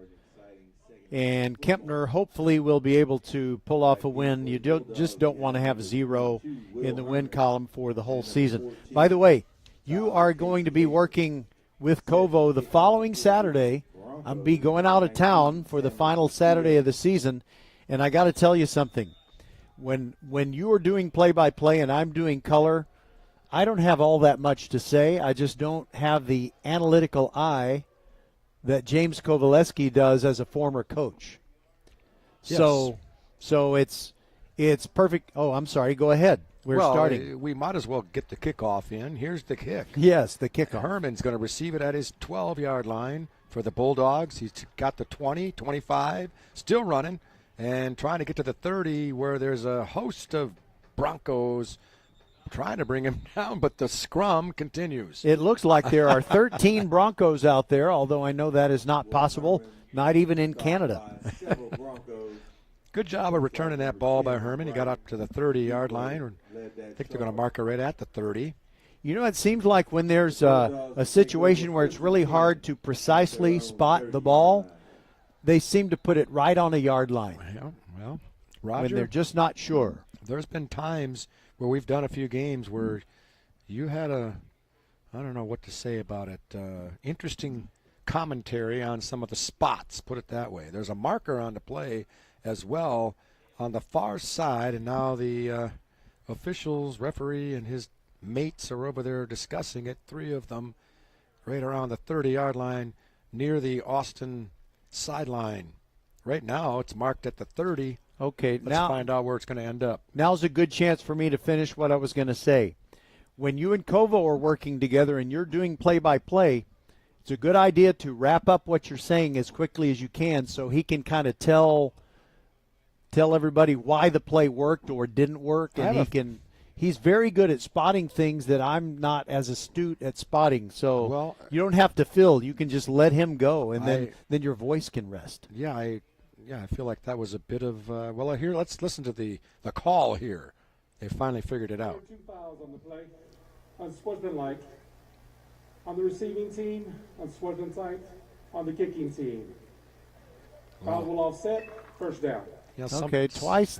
and Kempner hopefully will be able to pull off a win. You just don't want to have 0 in the win column for the whole season. By the way, you are going to be working with Kovo the following Saturday. I'll be going out of town for the final Saturday of the season, and I got to tell you something. When you are doing play-by-play and I'm doing color, I don't have all that much to say. I just don't have the analytical eye that James Kovaleski does as a former coach.
Yes.
So it's perfect. Oh, I'm sorry. Go ahead. We're starting.
We might as well get the kickoff in. Here's the kick.
Yes, the kickoff.
Herman's going to receive it at his 12-yard line for the Bulldogs. He's got the 20, 25, still running, and trying to get to the 30 where there's a host of Broncos trying to bring him down, but the scrum continues.
It looks like there are 13 Broncos out there, although I know that is not possible, not even in Canada.
Good job of returning that ball by Herman. He got up to the 30-yard line. I think they're going to mark it right at the 30.
You know, it seems like when there's a situation where it's really hard to precisely spot the ball, they seem to put it right on a yard line.
Yeah, well, Roger,
when they're just not sure.
There's been times where we've done a few games where you had I don't know what to say about it, interesting commentary on some of the spots, put it that way. There's a marker on the play as well on the far side, and now the officials, referee, and his mates are over there discussing it, 3 of them right around the 30-yard line near the Austin sideline. Right now it's marked at the 30.
Okay,
let's
now
find out where it's going to end up.
Now's a good chance for me to finish what I was going to say. When you and Kovo are working together and you're doing play-by-play, it's a good idea to wrap up what you're saying as quickly as you can so he can kind of tell everybody why the play worked or didn't work, and he's very good at spotting things that I'm not as astute at spotting. So you don't have to fill. You can just let him go, and then your voice can rest.
Yeah, I feel like that was a bit of here. Let's listen to the call here. They finally figured it out.
2 fouls on the play, unsportsmanlike, on the receiving team, unsportsmanlike, on the kicking team. Fouls will offset, first down.
Yeah,
okay, twice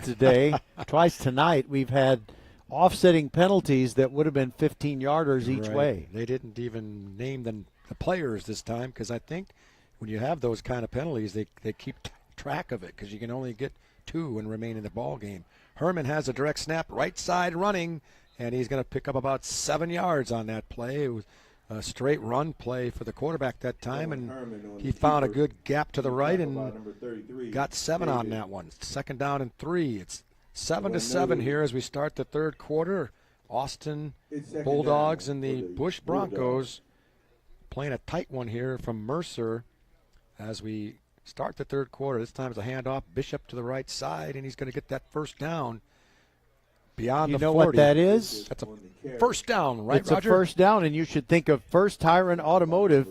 tonight, we've had offsetting penalties that would have been 15-yarders each way.
They didn't even name the players this time because I think when you have those kind of penalties, they keep track of it because you can only get 2 and remain in the ball game. Herman has a direct snap, right side running, and he's going to pick up about 7 yards on that play. It was a straight run play for the quarterback that time, and he found a good gap to the right and got 7 on that one. 2nd down and 3. It's 7-7 here as we start the 3rd quarter. Austin Bulldogs and the Bush Broncos playing a tight one here from Mercer as we start the 3rd quarter. This time it's a handoff. Bishop to the right side, and he's going to get that 1st down beyond the 40.
You know what that is?
That's a 1st down, right,
It's
Roger?
a 1st down, and you should think of First Tire and Automotive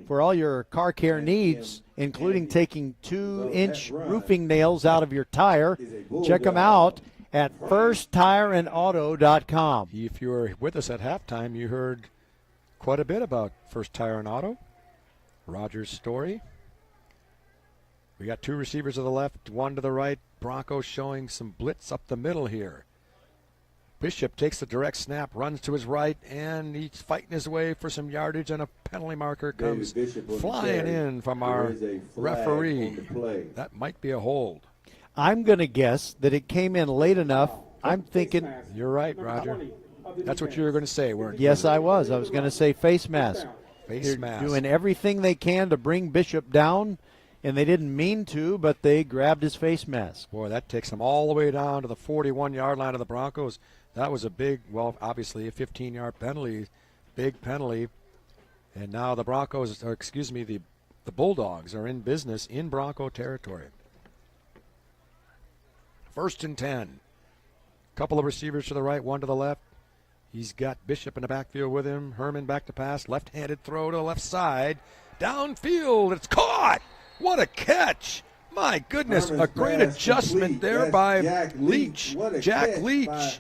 for all your car care needs, including taking 2-inch roofing nails out of your tire. Check them out at firsttireandauto.com.
If you were with us at halftime, you heard quite a bit about First Tire and Auto. Roger's story. We got 2 receivers to the left, 1 to the right. Broncos showing some blitz up the middle here. Bishop takes the direct snap, runs to his right, and he's fighting his way for some yardage, and a penalty marker comes flying in from our referee. That might be a hold.
I'm going to guess that it came in late enough. I'm thinking.
You're right, Roger. That's what you were going to say, weren't you?
Yes, I was. I was going to say face mask.
Face mask.
Doing everything they can to bring Bishop down, and they didn't mean to, but they grabbed his face mask.
Boy, that takes them all the way down to the 41-yard line of the Broncos. That was a big, well, obviously a 15-yard penalty, big penalty. And now the Broncos, or excuse me, the Bulldogs are in business in Bronco territory. 1st and 10. Couple of receivers to the right, one to the left. He's got Bishop in the backfield with him. Herman back to pass. Left-handed throw to the left side. Downfield. It's caught. What a catch. My goodness.
Herman's
a great
pass
adjustment
complete.
there
That's
by
Jack
Leach.
What a
Jack
catch
Leach.
by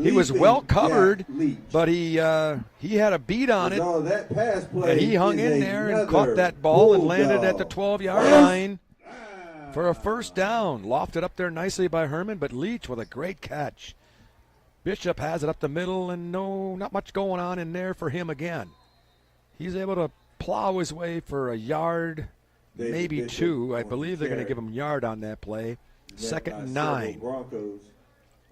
He was
leaping
well covered,
Jack Leach.
but he had a beat on it.
That pass play
And he hung
is
in there and
another
caught that ball and
Bulldog.
landed at the 12-yard line for a first down. Lofted up there nicely by Herman, but Leach with a great catch. Bishop has it up the middle, and not much going on in there for him again. He's able to plow his way for a yard, maybe
Bishop
2. I
on
believe they're going to
carry.
give him yard on that play.
Led
2nd
by
and
several
9.
Broncos,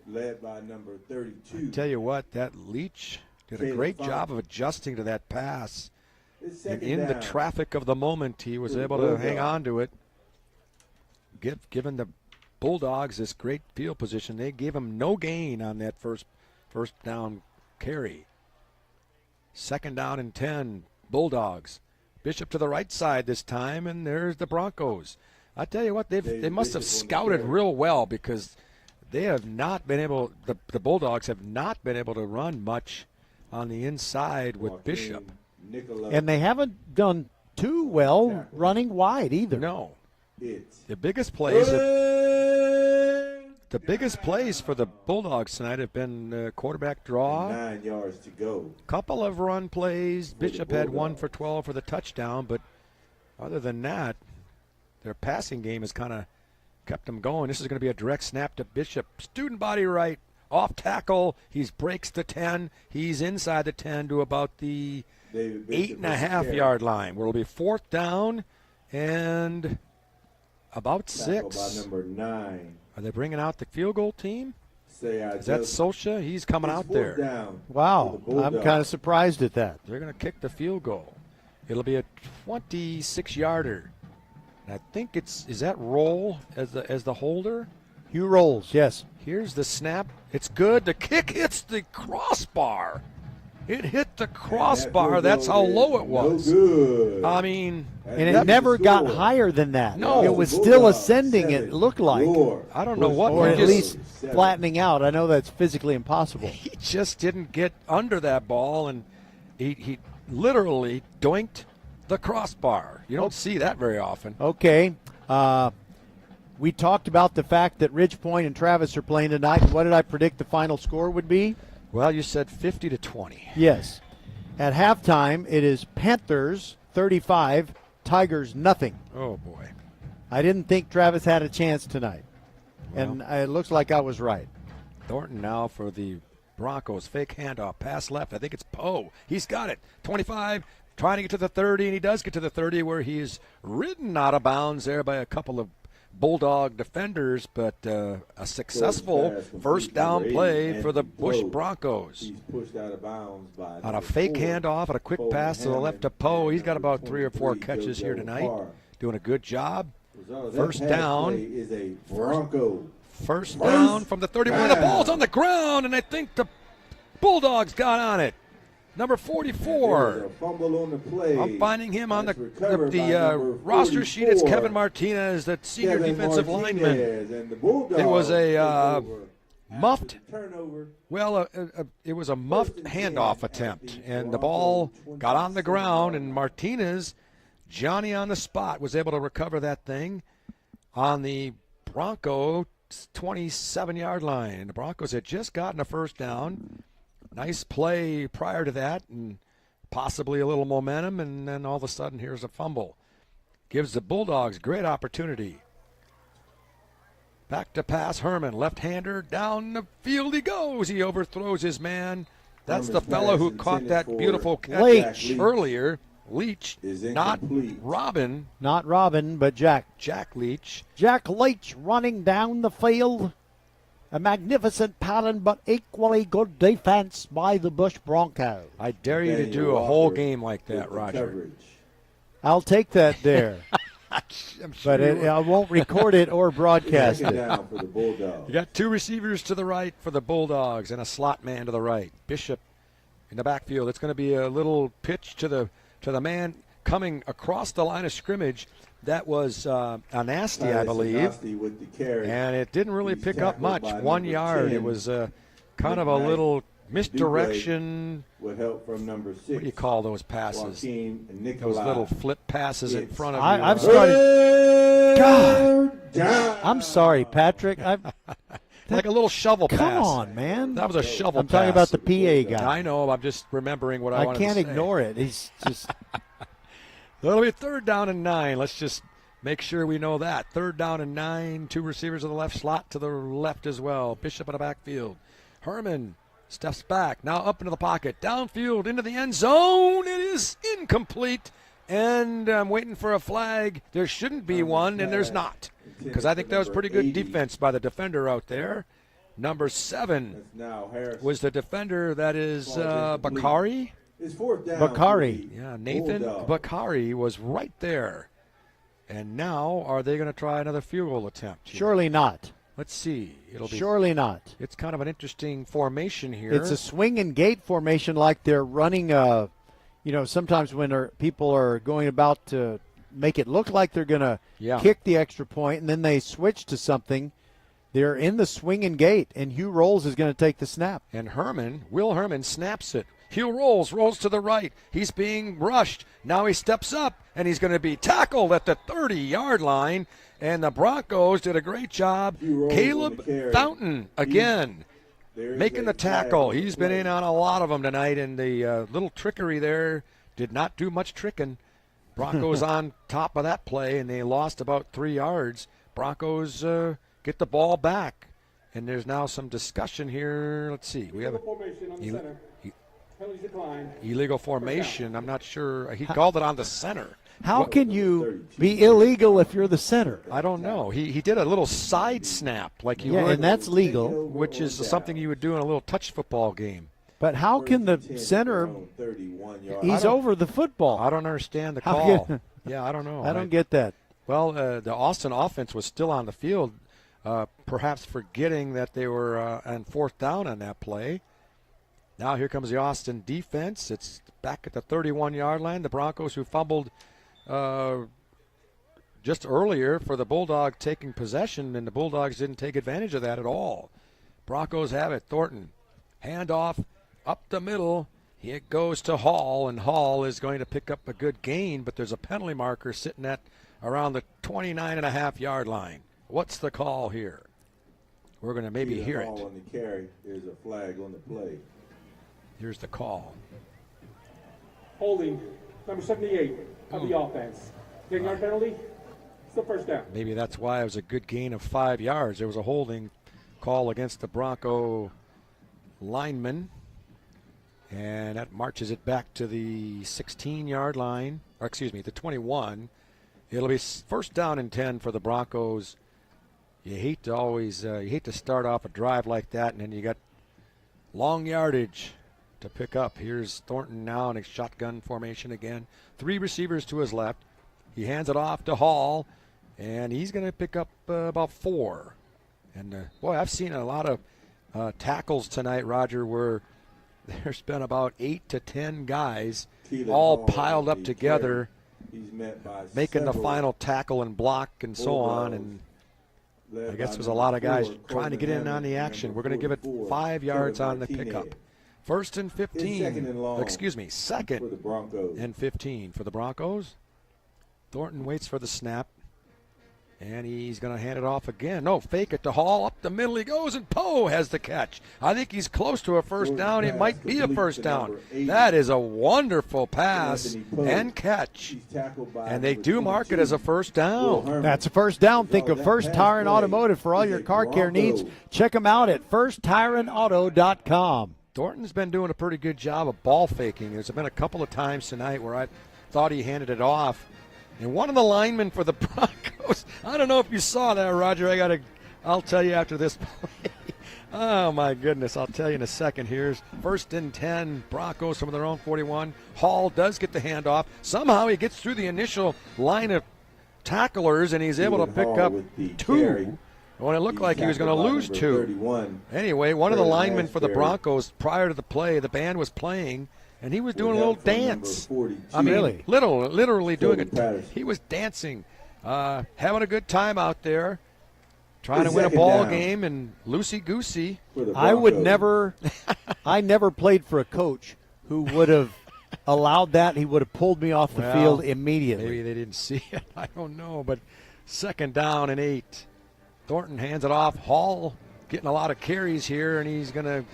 led by number 32.
Tell you what, that Leach did a
Caleb
great
Funk.
job of adjusting to that pass.
It's
And
second
in the
down.
traffic of the moment, he was
For the
able to hang
Bulldogs.
on to it. Given the Bulldogs this great field position, they gave him no gain on that first down carry. 2nd down and 10, Bulldogs. Bishop to the right side this time, and there's the Broncos. I tell you what, they must have
Bishop on the
scouted
carry.
real well, because they have not been able, the Bulldogs have not been able to run much on the inside with
Joaquin
Bishop.
Nicola.
And they haven't done too well running wide either.
No.
It's
The biggest plays for the Bulldogs tonight have been quarterback draw.
9 yards to go.
Couple of run plays.
the
Bishop had 1
Bulldogs.
for 12 for the touchdown, but other than that, their passing game has kind of kept them going. This is going to be a direct snap to Bishop. Student body right, off tackle. He breaks the 10. He's inside the 10 to about the
David Bishop
8.5
carry.
yard line, where it'll be 4th down and about
Tackled
6.
by number 9.
Are they bringing out the field goal team? Is that
just
Solskjaer? He's coming
it's
out
4th
there.
down
Wow,
for the
I'm
Bulldogs.
kind of surprised at that.
They're going to kick the field goal. It'll be a 26-yarder. And I think is that Roll as the holder?
Hugh Rolls, yes.
Here's the snap. It's good. The kick hits the crossbar. It hit the crossbar. That's how low it was.
No good.
I mean,
And it never got higher than that.
No.
It was
The
still
Bulldogs,
ascending, it
7.
looked like.
Lord.
I don't know what
Or
he
at
just-
least flattening out. I know that's physically impossible.
He just didn't get under that ball, and he literally doinked the crossbar. You don't see that very often.
Okay. We talked about the fact that Ridge Point and Travis are playing tonight. What did I predict the final score would be?
Well, you said 50-20.
Yes. At halftime, it is Panthers 35, Tigers nothing.
Oh, boy.
I didn't think Travis had a chance tonight. And it looks like I was right.
Thornton now for the Broncos. Fake handoff. Pass left. I think it's Poe. He's got it. 25, trying to get to the 30, and he does get to the 30 where he's ridden out of bounds there by a couple of Bulldog defenders, but a successful first down play for the Bush Broncos.
He's pushed out of bounds by
On a fake handoff and a quick pass to the left of Poe. He's got about 3 or 4 catches here tonight. Doing a good job. First down.
Is a Bronco.
First down from the 31. The ball's on the ground, and I think the Bulldogs got on it. Number 44.
There's a fumble on the play.
I'm finding him on
That's
the
recovered by number
roster sheet. It's
44.
Kevin Martinez, the senior
Kevin
defensive
Martinez,
lineman.
and the Bulldogs
It was a
take over
muffed.
after the turnover.
Well, it was a muffed handoff attempt, and the ball got on the ground, and Martinez, Johnny on the spot, was able to recover that thing on the Bronco 27-yard line. The Broncos had just gotten a first down. Nice play prior to that, and possibly a little momentum, and then all of a sudden here's a fumble. Gives the Bulldogs great opportunity. Back to pass, Herman, left-hander, down the field he goes. He overthrows his man. That's the
Herman's
fellow
pass
who caught
intended
that
for
beautiful
Jack
catch
Leach.
earlier. Leach,
is
not
incomplete.
Robin.
Not Robin, but Jack.
Jack Leach.
Jack Leach running down the field. A magnificent pattern, but equally good defense by the Bush Broncos.
I dare you to do a whole game like that, Roger.
I'll take that dare.
I'm sure
But I won't record it or broadcast
Second
it.
down for the Bulldogs.
You got two receivers to the right for the Bulldogs and a slot man to the right. Bishop in the backfield. It's going to be a little pitch to the man coming across the line of scrimmage. That was a nasty, I believe.
Nasty with the carry.
And it didn't really
He's
pick up
tackled
much.
by
1
number
yard.
10,
It was kind of a little misdirection.
With help from number 6.
What do you call those passes?
Joaquin and
Those
Nikolai.
little flip passes in front of you.
I've started. God, I'm sorry, Patrick.
Like a little shovel pass.
Come on, man.
That was a shovel
I'm
pass.
talking about the PA guy.
I know. I'm just remembering what I wanted to say.
I can't ignore it. He's just.
That'll be 3rd down and 9. Let's just make sure we know that. 3rd down and 9. Two receivers in the left slot to the left as well. Bishop in the backfield. Herman steps back. Now up into the pocket. Downfield into the end zone. It is incomplete. And I'm waiting for a flag. There shouldn't be one, and there's not. Because I think that was pretty good defense by the defender out there. Number 7 was the defender. That is Bakari.
It's 4th down.
Bakari.
Yeah, Nathan Bakari was right there. And now, are they going to try another field goal attempt here?
Surely not.
Let's see. It'll be
Surely not.
It's kind of an interesting formation here.
It's a swing and gate formation, like they're running. Sometimes when people are going about to make it look like they're going to kick the extra point, and then they switch to something. They're in the swing and gate, and Hugh Rolls is going to take the snap.
And Will Herman snaps it. Hugh rolls to the right. He's being rushed. Now he steps up, and he's going to be tackled at the 30-yard line. And the Broncos did a great job. Caleb Fountain again making the tackle. He's been in on a lot of them tonight, and the little trickery there did not do much tricking. Broncos on top of that play, and they lost about 3 yards. Broncos get the ball back, and there's now some discussion here. Let's see. We have illegal formation. I'm not sure. He called it on the center.
How can you be illegal if you're the center?
I don't know. He did a little side snap like you would.
And that's legal.
Which is something you would do in a little touch football game.
But how can the center – he's over the football.
I don't understand the call. Yeah, I don't know.
I don't get that.
Well, the Austin offense was still on the field, perhaps forgetting that they were on 4th down on that play. Now here comes the Austin defense. It's back at the 31-yard line. The Broncos, who fumbled just earlier for the Bulldog taking possession, and the Bulldogs didn't take advantage of that at all. Broncos have it. Thornton, handoff up the middle. It goes to Hall, and Hall is going to pick up a good gain, but there's a penalty marker sitting at around the 29.5-yard line. What's the call here? We're going to maybe hear it.
On the carry, there's a flag on the play.
Here's the call.
Holding, number 78 of the offense. 10-yard penalty. It's the 1st down.
Maybe that's why it was a good gain of 5 yards. There was a holding call against the Bronco lineman. And that marches it back to the 16-yard line. Or excuse me, the 21. It'll be 1st down and 10 for the Broncos. You hate to start off a drive like that, and then you got long yardage to pick up. Here's Thornton now in a shotgun formation again. 3 receivers to his left. He hands it off to Hall, and he's going to pick up about 4. And, boy, I've seen a lot of tackles tonight, Roger, where there's been about 8 to 10 guys all piled up together, making the final tackle and block and so on. And I guess there's a lot of guys trying to get in on the action. We're going to give it 5 yards on the pickup. 1st and 15. Excuse me, 2nd and 15 for the Broncos. Thornton waits for the snap, and he's going to hand it off again. No, fake it to Hall. Up the middle he goes, and Poe has the catch. I think he's close to a 1st down. It might be a 1st down. That is a wonderful pass and catch. And they do mark it as a 1st down.
That's a 1st down. Think of First Tire and Automotive for all your car care needs. Check them out at firsttireandauto.com.
Thornton's been doing a pretty good job of ball faking. There's been a couple of times tonight where I've thought he handed it off. And one of the linemen for the Broncos, I don't know if you saw that, Roger. I'll tell you after this play. Oh, my goodness. I'll tell you in a second. Here's 1st and 10, Broncos from their own 41. Hall does get the handoff. Somehow he gets through the initial line of tacklers, and he's able to pick up 2 when it looked like he was going to lose 2. Anyway, one of the linemen for the Broncos prior to the play, the band was playing, and he was doing a little dance. I mean,
really?
literally doing it. He was dancing, having a good time out there, trying to win a ball game and loosey-goosey.
I never played for a coach who would have allowed that. He would have pulled me off the field immediately.
Maybe they didn't see it. I don't know. But 2nd down and 8. Thornton hands it off. Hall getting a lot of carries here, and he's going to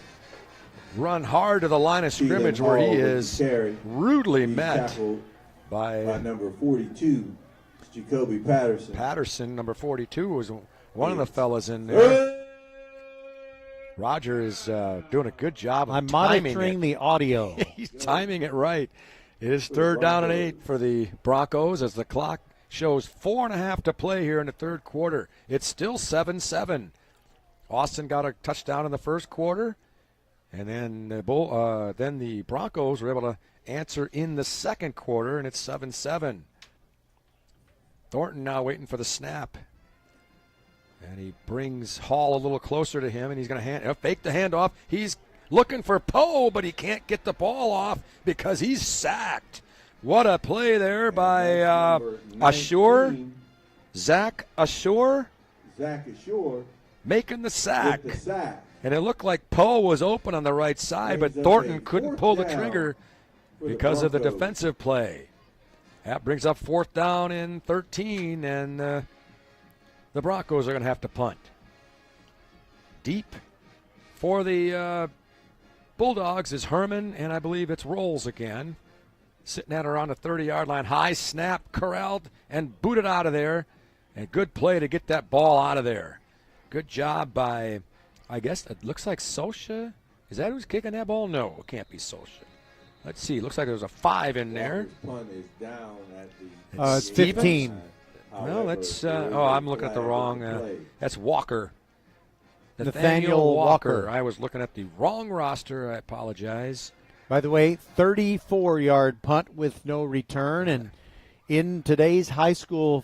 run hard to the line of scrimmage where he is rudely met by
number 42, Jacoby Patterson.
Patterson, number 42, was one of the fellas in there. Roger is doing a good job of
I'm
timing
monitoring
it.
the audio.
He's timing it right. It is 3rd down and 8 for the Broncos as the clock shows 4.5 to play here in the 3rd quarter. It's still 7-7. Austin got a touchdown in the 1st quarter, and then the Broncos were able to answer in the 2nd quarter, and it's 7-7. Thornton now waiting for the snap. And he brings Hall a little closer to him, and he's going to fake the handoff. He's looking for Poe, but he can't get the ball off because he's sacked. What a play there by Ashore. Zach Ashore.
Zach Ashore
making the sack. And it looked like Poe was open on the right side, but Thornton couldn't pull the trigger because of the defensive play. That brings up 4th down and 13, and the Broncos are going to have to punt. Deep for the Bulldogs is Herman, and I believe it's Rolls again. Sitting at around the 30-yard line. High snap, corralled, and booted out of there. And good play to get that ball out of there. Good job by, I guess, it looks like Sosha. Is that who's kicking that ball? No, it can't be Sosha. Let's see. Looks like there's a 5 in there.
Punt is down at
it's 15.
No, that's I'm looking at the wrong. That's Walker.
Nathaniel Walker.
I was looking at the wrong roster. I apologize.
By the way, 34-yard punt with no return. And in today's high school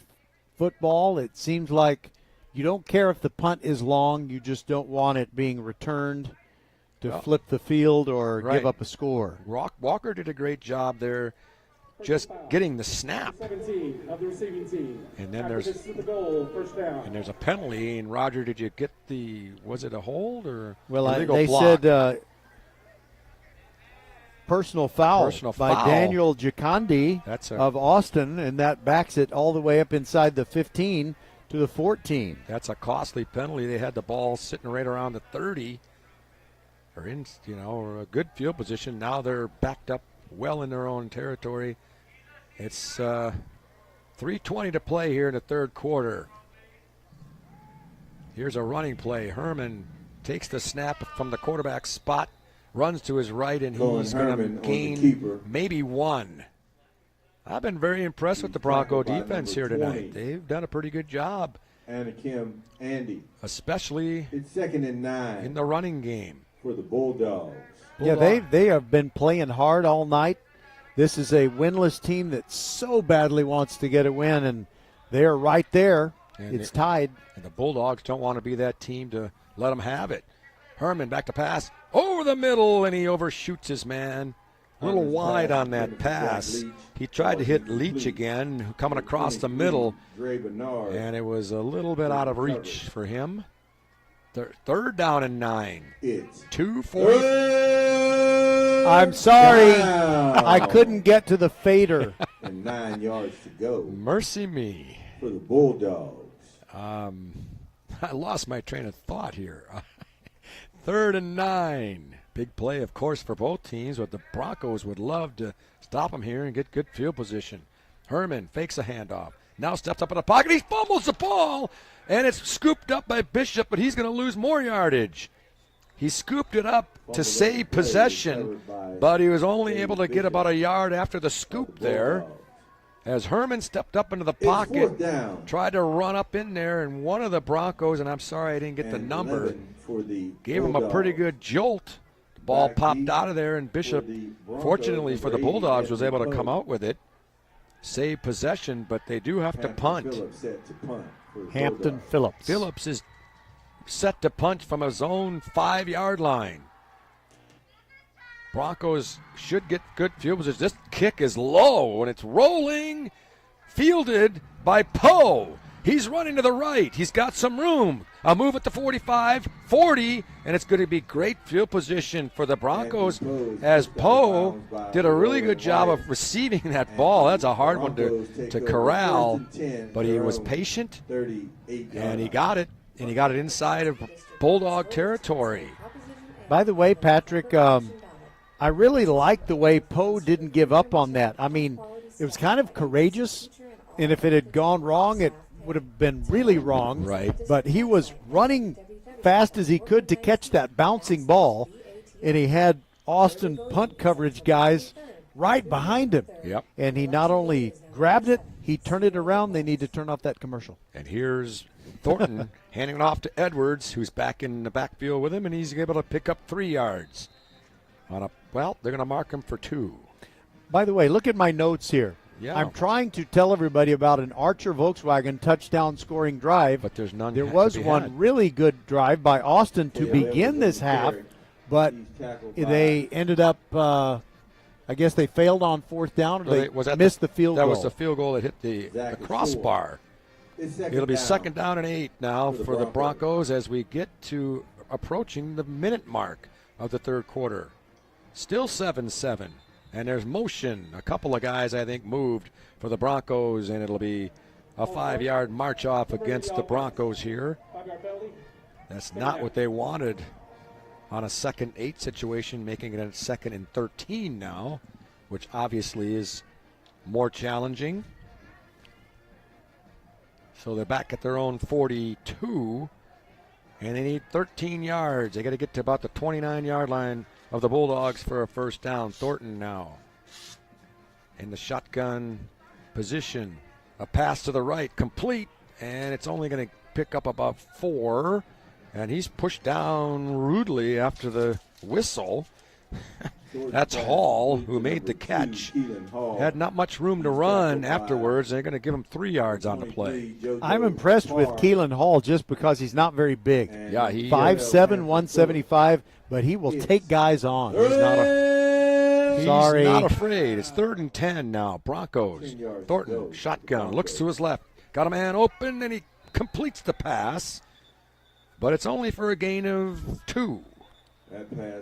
football, it seems like you don't care if the punt is long. You just don't want it being returned to flip the field or give up a score.
Walker did a great job there just getting the snap.
17 of the receiving team.
And then there's
first down.
And there's a penalty. And Roger, did you get was it a hold or
they
block?
said personal foul by Daniel Giocondi of Austin, and that backs it all the way up inside the 15 to the 14.
That's a costly penalty. They had the ball sitting right around the 30, or in a good field position. Now they're backed up well in their own territory. It's 3:20 to play here in the 3rd quarter. Here's a running play. Herman takes the snap from the quarterback spot, runs to his right, and he's going to gain maybe 1. I've been very impressed with the Bronco defense here tonight. They've done a pretty good job.
Andy.
Especially
it's 2nd and 9
in the running game.
For the Bulldogs.
Yeah, they have been playing hard all night. This is a winless team that so badly wants to get a win, and they're right there. It's tied.
And the Bulldogs don't want to be that team to let them have it. Herman back to pass. Over the middle, and he overshoots his man. A little wide on that pass. He tried to hit Leach again, coming across the middle, and it was a little bit out of reach for him. 3rd down and 9.
It's
2:40.
I'm sorry. I couldn't get to the fader.
And 9 yards to go.
Mercy me.
For the Bulldogs.
I lost my train of thought here. 3rd and 9. Big play, of course, for both teams, but the Broncos would love to stop them here and get good field position. Herman fakes a handoff. Now steps up in the pocket. He fumbles the ball, and it's scooped up by Bishop, but he's going to lose more yardage. He scooped it up to save possession, but he was only able to get about a yard after the scoop there. as Herman stepped up into the
It's
pocket,
fourth down.
tried to run up in there, and one of the Broncos, and I'm sorry I didn't get the
And
number,
11 for the
gave him a pretty
Bulldogs.
good jolt. The ball
Back
popped
deep
out of there, and Bishop,
for the Broncos,
fortunately for the
number 80,
Bulldogs, was able to
Anthony
come
Poe.
out with it, save possession, but they do have to
Hampton
punt.
Phillips set to punt for the
Hampton
Bulldogs.
Phillips.
Phillips is set to punt from his own 5-yard line. Broncos should get good field position. This kick is low, and it's rolling, fielded by Poe. He's running to the right. He's got some room. A move at the 45, 40, and it's going to be great field position for the Broncos as Poe did a really good job of receiving that ball. That's a hard one to corral, but he was patient, and he got it, and he got it inside of Bulldog territory.
By the way, Patrick, I really like the way Poe didn't give up on that. I mean, it was kind of courageous, and if it had gone wrong, it would have been really wrong.
Right.
But he was running fast as he could to catch that bouncing ball, and he had Austin punt coverage guys right behind him.
Yep.
And he not only grabbed it, he turned it around. They need to turn off that commercial.
And here's Thornton handing it off to Edwards, who's back in the backfield with him, and he's able to pick up 3 yards. Well, they're going to mark him for 2.
By the way, look at my notes here.
Yeah.
I'm trying to tell everybody about an Archer Volkswagen touchdown scoring drive.
But there's none.
There
to
was
be
one
had.
really good drive by Austin to begin this half, but they ended up, I guess they failed on fourth down, or they missed the field goal.
That was the field goal that hit the crossbar. It'll be second down and 8 now for the Broncos as we get to approaching the minute mark of the third quarter. Still 7-7. And there's motion. A couple of guys, I think, moved for the Broncos, and it'll be a 5-yard march off against the Broncos here. That's not what they wanted on a 2nd-8 situation, making it a 2nd and 13 now, which obviously is more challenging. So they're back at their own 42, and they need 13 yards. They got to get to about the 29-yard line of the Bulldogs for a first down. Thornton now in the shotgun position. A pass to the right, complete, and it's only going to pick up about 4. And he's pushed down rudely after the whistle. That's Hall, who made the catch. Had not much room to run afterwards. They're going to give him 3 yards on the play.
I'm impressed with Keelan Hall just because he's not very big.
Yeah, he
5'7", 175, but he will take guys on. He's
not afraid. It's 3rd and 10 now. Broncos. Thornton, shotgun, looks to his left. Got a man open, and he completes the pass. But it's only for a gain of 2.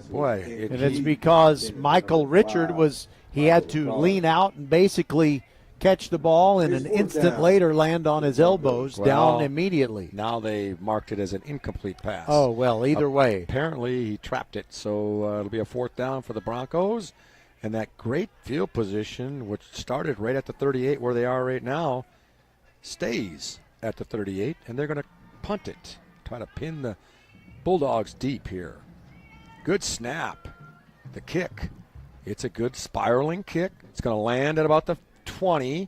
Boy,
and it's because Michael Richard he had to lean out and basically catch the ball, and an instant later land on his elbows down immediately.
Now they marked it as an incomplete pass.
Oh, well, either way.
Apparently he trapped it, so it'll be a 4th down for the Broncos. And that great field position, which started right at the 38 where they are right now, stays at the 38, and they're going to punt it. Try to pin the Bulldogs deep here. Good snap. The kick. It's a good spiraling kick. It's going to land at about the 20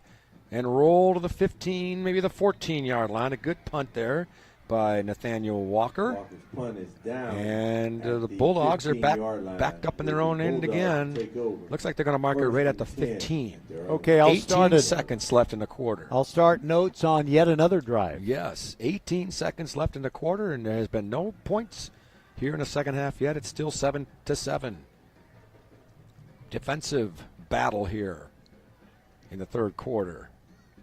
and roll to the 15, maybe the 14-yard line. A good punt there by Nathaniel Walker.
Walker's punt is down.
And
at
the Bulldogs are
15-yard line.
backed up in their own end again. Looks like they're going to mark it right at the 15.
Okay, I'll start
18 seconds left in the quarter.
I'll start notes on yet another drive.
Yes, 18 seconds left in the quarter, and there has been no points here in the second half yet. It's still 7-7. Defensive battle here in the third quarter.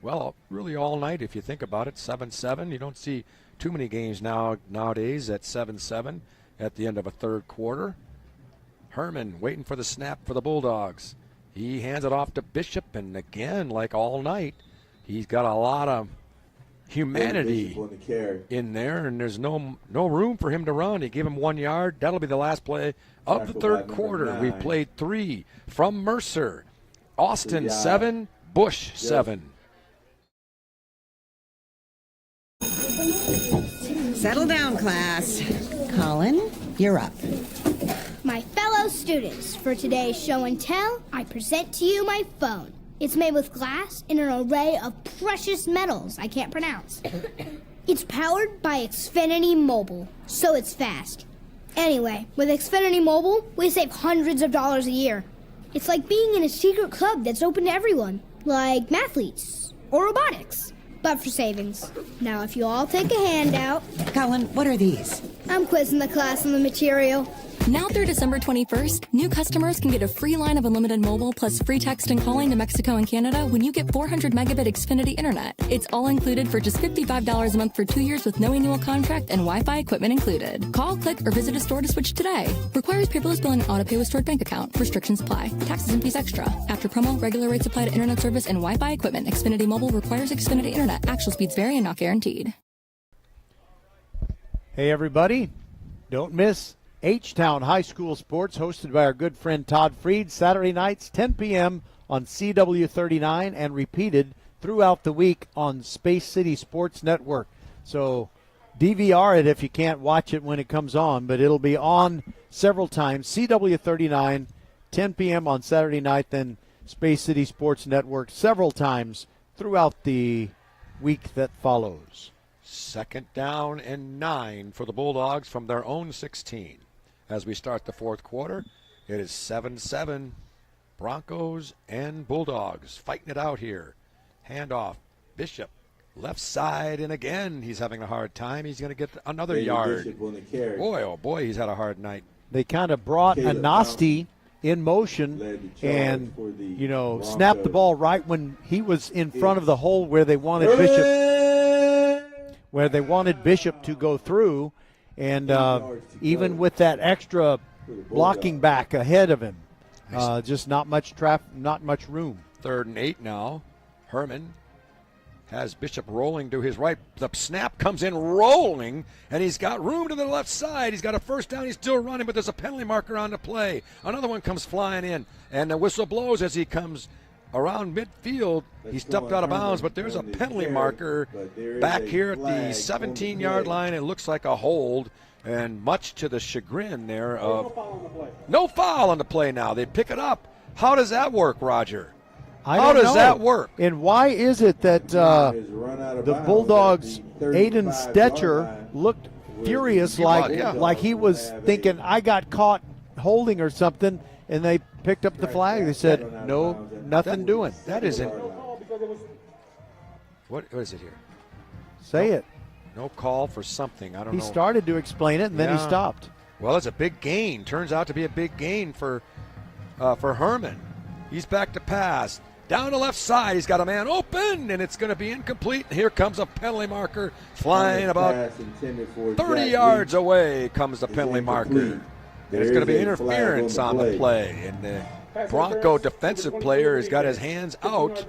Well, really all night if you think about it. 7-7. You don't see too many games nowadays at 7-7 at the end of a third quarter. Herman waiting for the snap for the Bulldogs. He hands it off to Bishop, and again, like all night, he's got a lot of humanity in there, and there's no room for him to run. He gave him 1 yard. That'll be the last play of the third quarter. We've played 3 from Mercer. Austin 7, Bush 7.
Settle down, class. Colin, you're up.
My fellow students, for today's show and tell, I present to you my phone. It's made with glass and an array of precious metals I can't pronounce. It's powered by Xfinity Mobile, so it's fast. Anyway, with Xfinity Mobile, we save hundreds of dollars a year. It's like being in a secret club that's open to everyone, like mathletes or robotics, but for savings. Now, if you all take a handout...
Colin, what are these?
I'm quizzing the class on the material.
Now through December 21st, new customers can get a free line of unlimited mobile plus free text and calling to Mexico and Canada when you get 400 megabit Xfinity internet. It's all included for just $55 a month for 2 years with no annual contract and Wi-Fi equipment included. Call, click, or visit a store to switch today. Requires paperless billing and autopay with stored bank account. Restrictions apply. Taxes and fees extra. After promo, regular rates apply to internet service and Wi-Fi equipment. Xfinity Mobile requires Xfinity internet. Actual speeds vary and not guaranteed.
Hey, everybody. Don't miss H-Town High School Sports, hosted by our good friend Todd Freed, Saturday nights, 10 p.m. on CW39 and repeated throughout the week on Space City Sports Network. So DVR it if you can't watch it when it comes on, but it'll be on several times. CW39, 10 p.m. on Saturday night, then Space City Sports Network several times throughout the week that follows.
2nd down and 9 for the Bulldogs from their own 16. As we start the fourth quarter, it is 7-7. Broncos and Bulldogs fighting it out here. Handoff. Bishop, left side, and again he's having a hard time. He's going to get another yard. Boy, oh boy, he's had a hard night.
They kind of brought Anasti in motion and, snapped the ball right when he was in front of the hole where they wanted Bishop to go through. And even with that extra blocking back ahead of him, just not much room.
3rd and 8 now. Herman has Bishop rolling to his right. The snap comes in rolling, and he's got room to the left side. He's got a first down. He's still running, but there's a penalty marker on the play. Another one comes flying in, and the whistle blows as he comes around midfield. He stepped out of bounds, but there's a penalty marker back here at the 17-yard line. It looks like a hold, and much to the chagrin there of no foul on the play now. They pick it up. How does that work, Roger? How does that work?
And why is it that the Bulldogs, Aiden Stetcher, looked furious like he was thinking, I got caught holding or something, and they picked up the flag. They said, no, nothing doing.
That isn't. What is it here?
Say it.
No call for something. I don't know.
He started to explain it, and then he stopped.
Well, it's a big gain. Turns out to be a big gain for Herman. He's back to pass. Down the left side, he's got a man open, and it's going to be incomplete. And here comes a penalty marker flying about 30 yards away comes the penalty marker. And it's going to be interference on the play. And the Bronco defensive player has got his hands out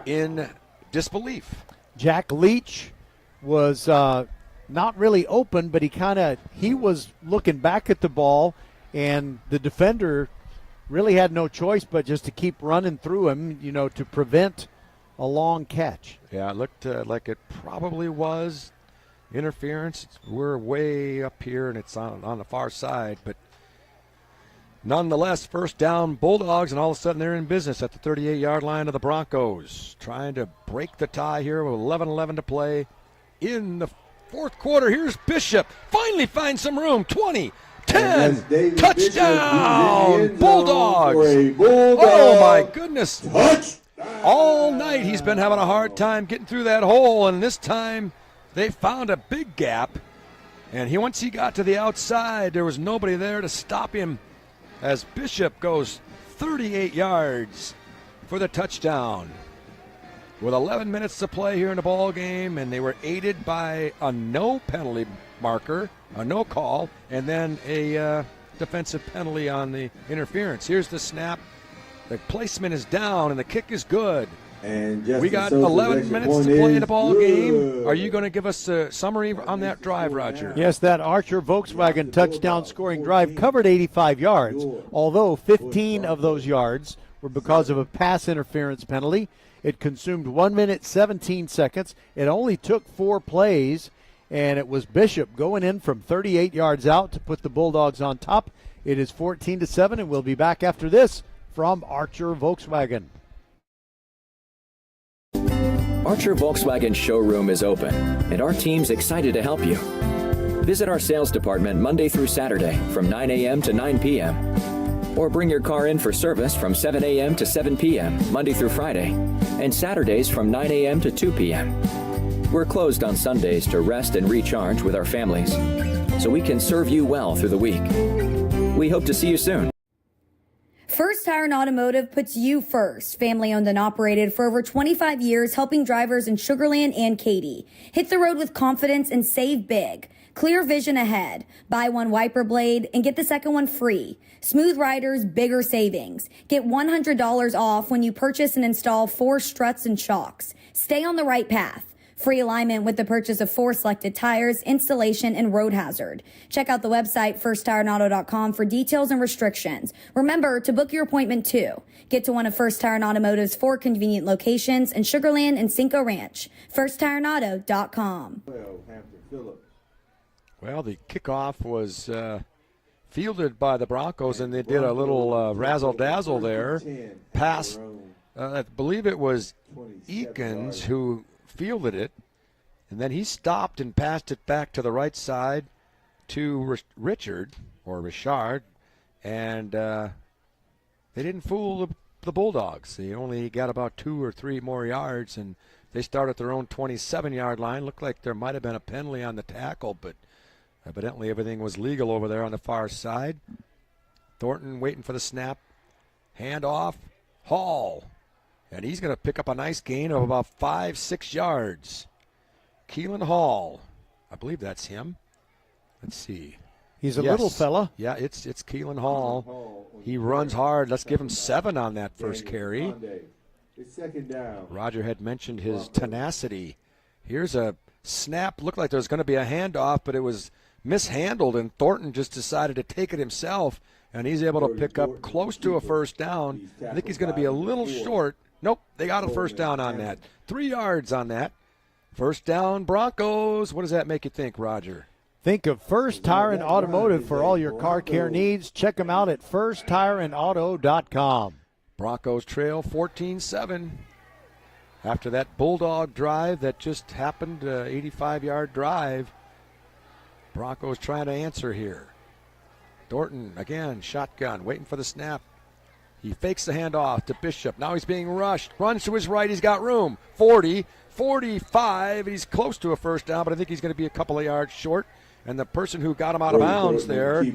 in disbelief.
Jack Leach was not really open, but he was looking back at the ball, and the defender really had no choice but just to keep running through him, to prevent a long catch.
Yeah, it looked like it probably was interference. We're way up here, and it's on the far side. But nonetheless, first down Bulldogs, and all of a sudden they're in business at the 38-yard line of the Broncos, trying to break the tie here with 11-11 to play in the fourth quarter. Here's Bishop. Finally finds some room. 20. 10, touchdown, Bulldogs. Oh, my goodness. All night he's been having a hard time getting through that hole, and this time they found a big gap. And once he got to the outside, there was nobody there to stop him as Bishop goes 38 yards for the touchdown. With 11 minutes to play here in the ball game, and they were aided by a no penalty marker, a no call, and then a defensive penalty on the interference. Here's the snap. The placement is down, and the kick is good.
And
we got 11 minutes to play in the ball game. Are you going to give us a summary on that drive, Roger?
Yes, that Archer Volkswagen touchdown scoring drive covered 85 yards, although 15 of those yards were because of a pass interference penalty. It consumed 1 minute, 17 seconds. It only took 4 plays, and it was Bishop going in from 38 yards out to put the Bulldogs on top. It is 14-7, and we'll be back after this from Archer Volkswagen.
Archer Volkswagen showroom is open, and our team's excited to help you. Visit our sales department Monday through Saturday from 9 a.m. to 9 p.m. Or bring your car in for service from 7 a.m. to 7 p.m. Monday through Friday, and Saturdays from 9 a.m. to 2 p.m. We're closed on Sundays to rest and recharge with our families, so we can serve you well through the week. We hope to see you soon.
First Tire and Automotive puts you first. Family owned and operated for over 25 years, helping drivers in Sugar Land and Katy. Hit the road with confidence and save big. Clear vision ahead. Buy one wiper blade and get the second one free. Smooth riders, bigger savings. Get $100 off when you purchase and install 4 struts and shocks. Stay on the right path. Free alignment with the purchase of 4 selected tires, installation, and road hazard. Check out the website firsttireandauto.com for details and restrictions. Remember to book your appointment too. Get to one of First Tire and Automotive's 4 convenient locations in Sugar Land and Cinco Ranch. firsttireandauto.com.
Well, the kickoff was fielded by the Broncos, and they did a little razzle-dazzle there. Pass, I believe it was Eakins who fielded it, and then he stopped and passed it back to the right side to Richard, and they didn't fool the Bulldogs. They only got about 2 or 3 more yards, and they start at their own 27-yard line. Looked like there might have been a penalty on the tackle, but evidently everything was legal over there on the far side. Thornton waiting for the snap. Hand off. Hall. And he's going to pick up a nice gain of about 5-6 yards. Keelan Hall. I believe that's him. Let's see.
He's a little fella.
Yeah, it's Keelan Hall. He runs hard. Let's give him 7 on that first carry.
It's second down.
Roger had mentioned his tenacity. Here's a snap. Looked like there was going to be a handoff, but it was mishandled, and Thornton just decided to take it himself, and he's able to pick up close to a first down. I think he's going to be a little short. Nope, they got a first down on that. 3 yards on that. First down, Broncos. What does that make you think, Roger?
Think of First Tire and Automotive for all your car care needs. Check them out at firsttireandauto.com.
Broncos trail 14-7. After that Bulldog drive that just happened, 85-yard drive, Broncos trying to answer here. Thornton, again, shotgun, waiting for the snap. He fakes the handoff to Bishop. Now he's being rushed. Runs to his right. He's got room. 40, 45. He's close to a first down, but I think he's going to be a couple of yards short. And the person who got him out of bounds there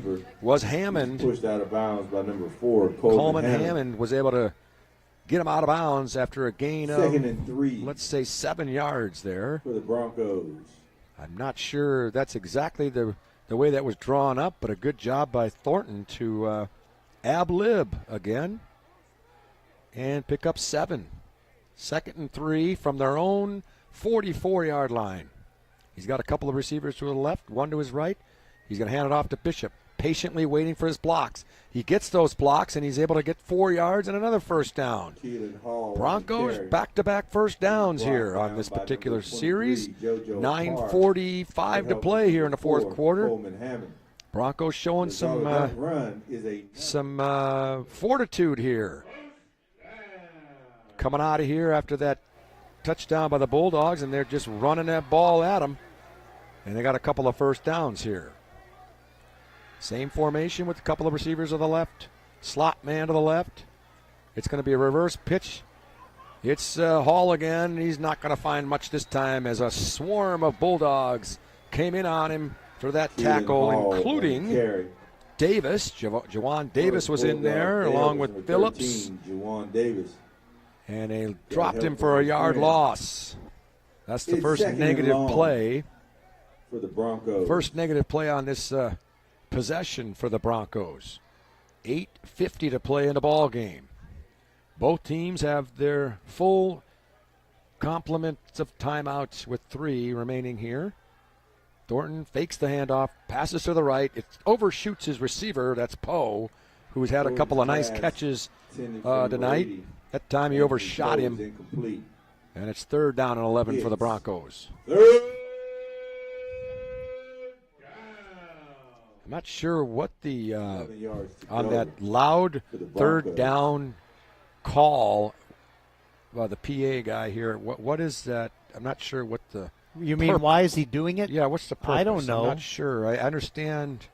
was Hammond.
Pushed out of bounds by number 4,
Coleman Hammond was able to get him out of bounds after a gain of,
2nd and 3.
Let's say 7 yards there.
For the Broncos.
I'm not sure that's exactly the way that was drawn up, but a good job by Thornton to ab-lib again and pick up 7. 2nd and 3 from their own 44-yard line. He's got a couple of receivers to the left, one to his right. He's going to hand it off to Bishop, patiently waiting for his blocks. He gets those blocks, and he's able to get 4 yards and another first down. Broncos back-to-back first downs here on this particular series. 9:45 to play here in the fourth quarter. Broncos showing some fortitude here. Coming out of here after that touchdown by the Bulldogs, and they're just running that ball at them. And they got a couple of first downs here. Same formation with a couple of receivers to the left. Slot man to the left. It's going to be a reverse pitch. It's Hall again. He's not going to find much this time as a swarm of Bulldogs came in on him for that tackle, including Davis. Jawan Davis was in there along with Phillips.
Jawan Davis.
And they dropped him for a yard loss. That's the first negative play
for the Broncos.
First negative play on this possession for the Broncos. 8:50 to play in the ball game. Both teams have their full complement of timeouts with 3 remaining here. Thornton fakes the handoff, passes to the right. It overshoots his receiver. That's Poe, who's had a couple of nice catches tonight. That time he overshot him. And it's 3rd down and 11 for the Broncos. I'm not sure what the on that loud 3rd down call the PA guy here. What is that? I'm not sure what the.
You mean why is he doing it?
Yeah, what's the purpose?
I don't know.
I'm not sure. I understand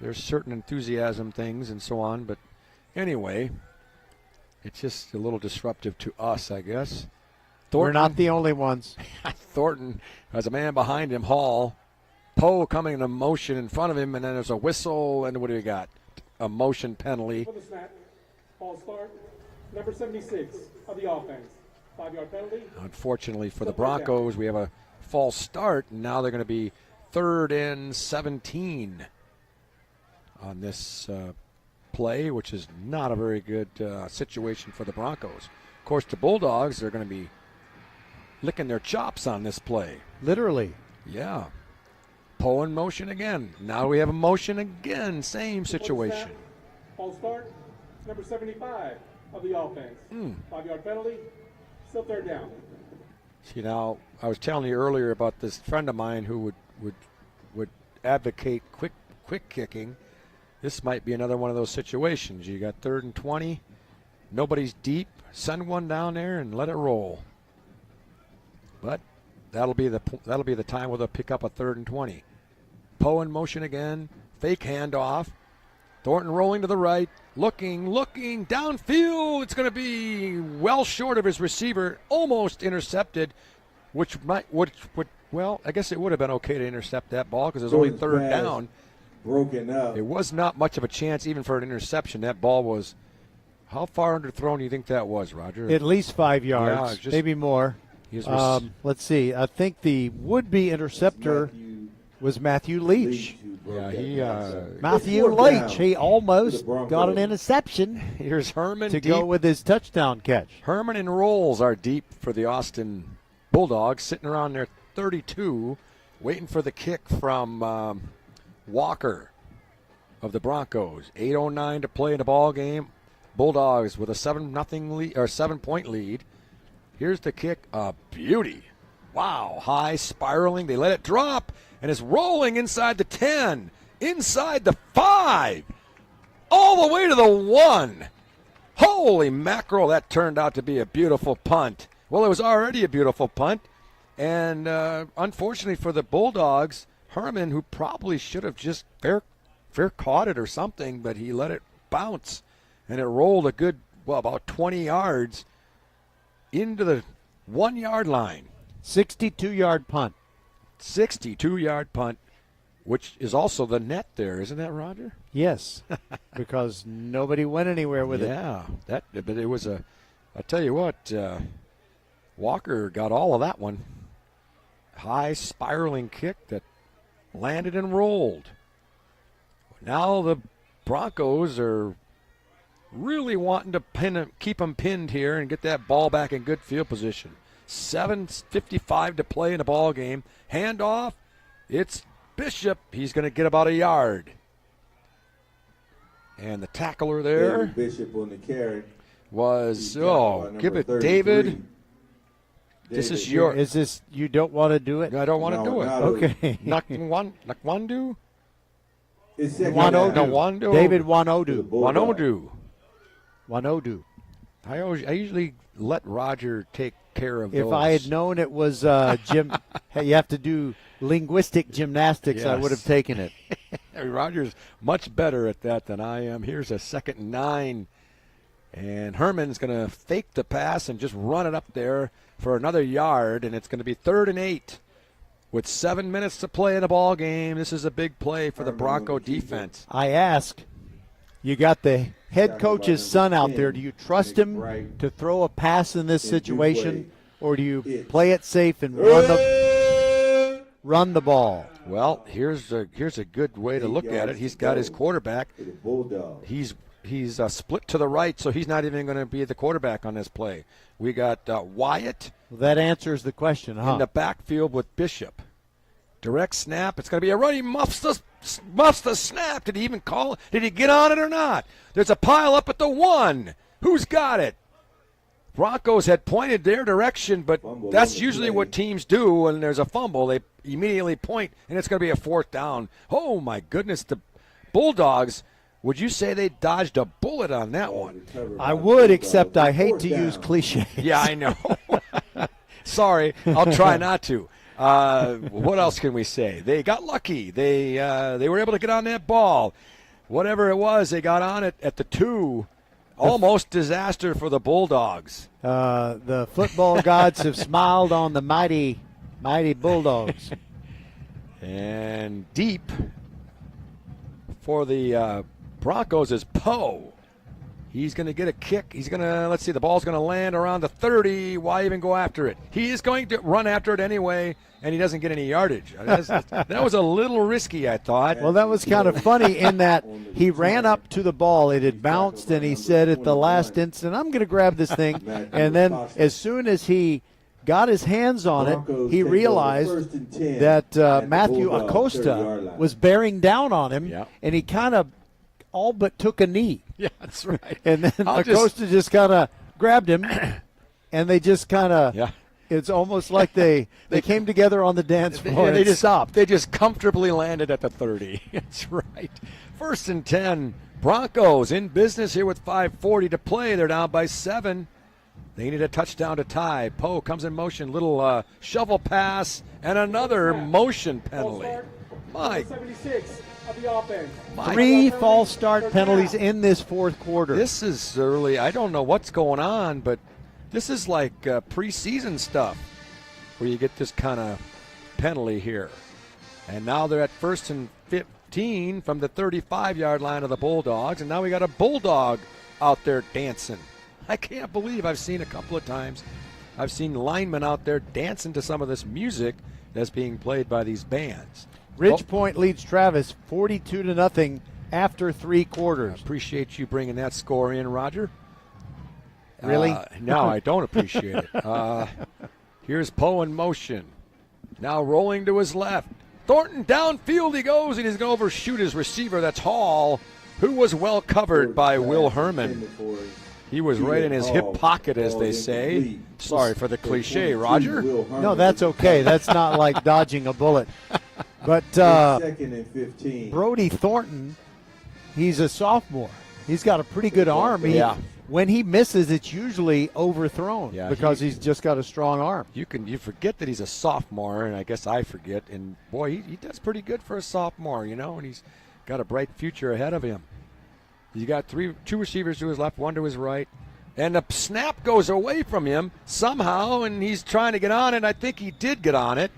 there's certain enthusiasm things and so on, but anyway, it's just a little disruptive to us, I guess.
We're not the only ones.
Thornton has a man behind him, Hall. Poe coming in a motion in front of him, and then there's a whistle, and what do we got? A motion penalty.
For the snap, false start, number 76 of the offense. 5-yard penalty.
Unfortunately for the Broncos, we have a false start, and now they're going to be 3rd and 17 on this play, which is not a very good situation for the Broncos. Of course, the Bulldogs are going to be licking their chops on this play.
Literally.
Yeah. Poe in motion again. Now we have a motion again. Same situation.
False start, number 75 of the offense. 5-yard penalty, still 3rd down.
See, now I was telling you earlier about this friend of mine who would advocate quick kicking. This might be another one of those situations. You got 3rd and 20, nobody's deep. Send one down there and let it roll. But that'll be the time where they'll pick up a 3rd and 20. Poe in motion again. Fake handoff. Thornton rolling to the right. Looking downfield. It's going to be well short of his receiver. Almost intercepted, which well, I guess it would have been okay to intercept that ball because it was only 3rd down.
Broken up.
It was not much of a chance even for an interception. That ball was, how far underthrown do you think that was, Roger?
At least 5 yards, maybe more. Let's see. I think the would-be interceptor was Matthew Leach. Matthew Leach. He almost got an interception.
Here's Herman
to
deep.
go with his touchdown catch.
Herman and Rolls are deep for the Austin Bulldogs, sitting around their 32, waiting for the kick from Walker of the Broncos. 8:09 to play in the ball game. Bulldogs with a 7-0 lead or 7-point lead. Here's the kick, a beauty. Wow, high spiraling. They let it drop, and it's rolling inside the 10, inside the 5, all the way to the 1. Holy mackerel, that turned out to be a beautiful punt. Well, it was already a beautiful punt, and unfortunately for the Bulldogs, Herman, who probably should have just fair caught it or something, but he let it bounce, and it rolled a good, about 20 yards into the 1-yard line.
62-yard punt.
62-yard punt, which is also the net there, isn't that, Roger?
Yes, because nobody went anywhere with it.
Yeah, but it was I tell you what, Walker got all of that one. High spiraling kick that landed and rolled. Now the Broncos are really wanting to keep them pinned here and get that ball back in good field position. 7:55 to play in the ball game. Handoff. It's Bishop. He's going to get about a yard. And the tackler there
Bishop on the carry
was, give it
33.
David. This is your.
Is this, you don't want to do it?
I don't want to do it.
Okay.
Nakwandu?
Wanodu. David Wanodu.
Wanodu. I usually let Roger take care of those.
If I had known it was you have to do linguistic gymnastics, I would have taken it.
Roger's much better at that than I am. Here's a 2nd and 9. And Herman's going to fake the pass and just run it up there for another yard, and it's going to be 3rd and 8 with 7 minutes to play in a ball game. This is a big play for the Bronco defense.
I ask, you got the head coach's son out there. Do you trust him to throw a pass in this situation, or do you play it safe and run the ball?
Well, here's a good way to look at it. He's got his quarterback. He's split to the right, so he's not even going to be the quarterback on this play. We got Wyatt.
Well, that answers the question, huh?
In the backfield with Bishop. Direct snap. It's going to be a run. He muffs the snap. Did he even call it? Did he get on it or not? There's a pile up at the 1. Who's got it? Broncos had pointed their direction, but that's usually what teams do when there's a fumble. They immediately point, and it's going to be a 4th down. Oh, my goodness. The Bulldogs Would you say they dodged a bullet on that one?
I would, except I hate to use cliches.
Yeah, I know. Sorry, I'll try not to. What else can we say? They got lucky. They were able to get on that ball. Whatever it was, they got on it at the 2. Almost disaster for the Bulldogs.
The football gods have smiled on the mighty Bulldogs.
And deep for the Broncos is Poe. He's going to get a kick. He's going to, let's see, the ball's going to land around the 30. Why even go after it? He is going to run after it anyway, and he doesn't get any yardage. That was a little risky, I thought.
Well, that was kind of funny in that he ran up to the ball. It had bounced, and he said at the last instant, I'm going to grab this thing. And then as soon as he got his hands on it, he realized that Matthew Acosta was bearing down on him, and he kind of all but took a knee.
Yeah, that's right.
And then Acosta just kind of grabbed him, and they just kind of it's almost like they came together on the dance floor and stopped.
They just comfortably landed at the 30. That's right. 1st and 10. Broncos in business here with 5:40 to play. They're down by 7. They need a touchdown to tie. Poe comes in motion. Little shovel pass and another motion penalty. My
76 of the offense.
3 false start penalties in this fourth quarter.
This is early. I don't know what's going on, but this is like preseason stuff where you get this kind of penalty here. And now they're at 1st and 15 from the 35-yard line of the Bulldogs, and now we got a Bulldog out there dancing. I can't believe I've seen a couple of times. I've seen linemen out there dancing to some of this music that's being played by these bands.
Ridge Point leads Travis 42-0 after 3 quarters.
I appreciate you bringing that score in, Roger.
Really?
No, I don't appreciate it. Here's Poe in motion. Now rolling to his left. Thornton downfield he goes, and he's going to overshoot his receiver. That's Hall, who was well covered by Will Herman. He was right in his hip pocket, as they say. Sorry for the cliche, Roger.
No, that's okay. That's not like dodging a bullet. But
2nd and 15.
Brody Thornton, he's a sophomore. He's got a pretty good arm. When he misses, it's usually overthrown because he's just got a strong arm.
You forget that he's a sophomore, and I guess I forget. And, boy, he does pretty good for a sophomore, and he's got a bright future ahead of him. You got 2 receivers to his left, 1 to his right. And the snap goes away from him somehow, and he's trying to get on it. I think he did get on it.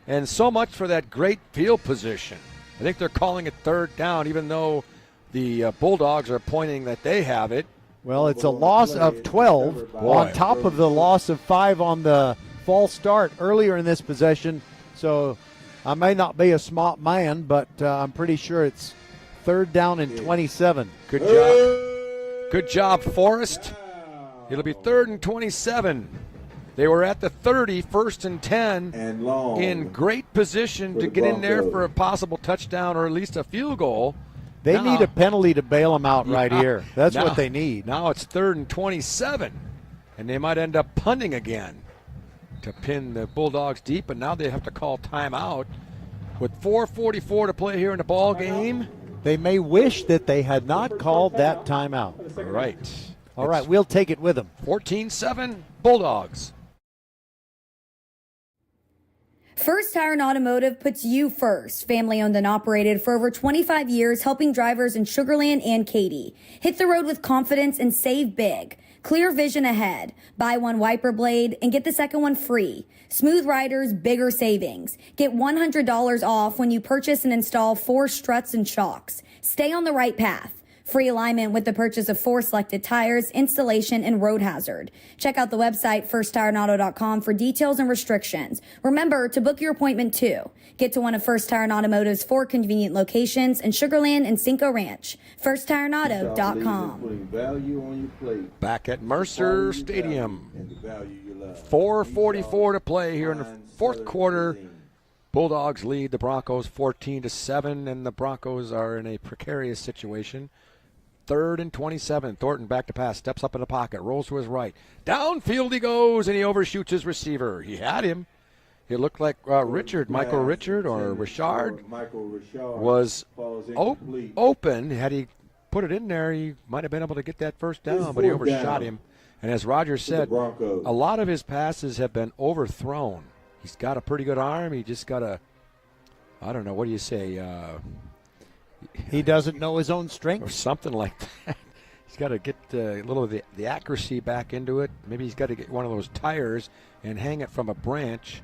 And so much for that great field position. I think they're calling it 3rd down, even though the Bulldogs are pointing that they have it.
Well, it's a loss of 12 on top of the loss of 5 on the false start earlier in this possession. So I may not be a smart man, but I'm pretty sure it's 3rd down and 27.
Good job. Good job, Forrest. It'll be 3rd and 27. They were at the 30, 1st and 10,
and long
in great position to get in there for a possible touchdown or at least a field goal.
They need a penalty to bail them out right here. That's what they need.
Now it's 3rd and 27, and they might end up punting again to pin the Bulldogs deep, and now they have to call timeout with 4:44 to play here in the ball game.
They may wish that they had not called that timeout. All right, we'll take it with them.
14-7 Bulldogs.
First Tire and Automotive puts you first. Family owned and operated for over 25 years, helping drivers in Sugar Land and Katy. Hit the road with confidence and save big. Clear vision ahead. Buy 1 wiper blade and get the second one free. Smooth riders, bigger savings. Get $100 off when you purchase and install 4 struts and shocks. Stay on the right path. Free alignment with the purchase of 4 selected tires, installation, and road hazard. Check out the website firsttireandauto.com for details and restrictions. Remember to book your appointment too. Get to one of First Tire and Automotive's 4 convenient locations in Sugar Land and Cinco Ranch. FirstTireandAuto.com.
Back at Mercer Stadium. 4:44 to play here in the fourth quarter. Bulldogs lead the Broncos 14-7, and the Broncos are in a precarious situation. 3rd and 27. Thornton back to pass, steps up in the pocket, rolls to his right. Downfield he goes, and he overshoots his receiver. He had him. It looked like Michael Richard or Richard was open. Had he put it in there, he might have been able to get that first
It's
down, but he
fourth
overshot
down
him. And as Roger said,
Broncos.
a lot of his passes have been overthrown. He's got a pretty good arm. He just got to, I don't know, what do you say?
He doesn't know his own strength.
Or something like that. He's got to get a little of the accuracy back into it. Maybe he's got to get one of those tires and hang it from a branch,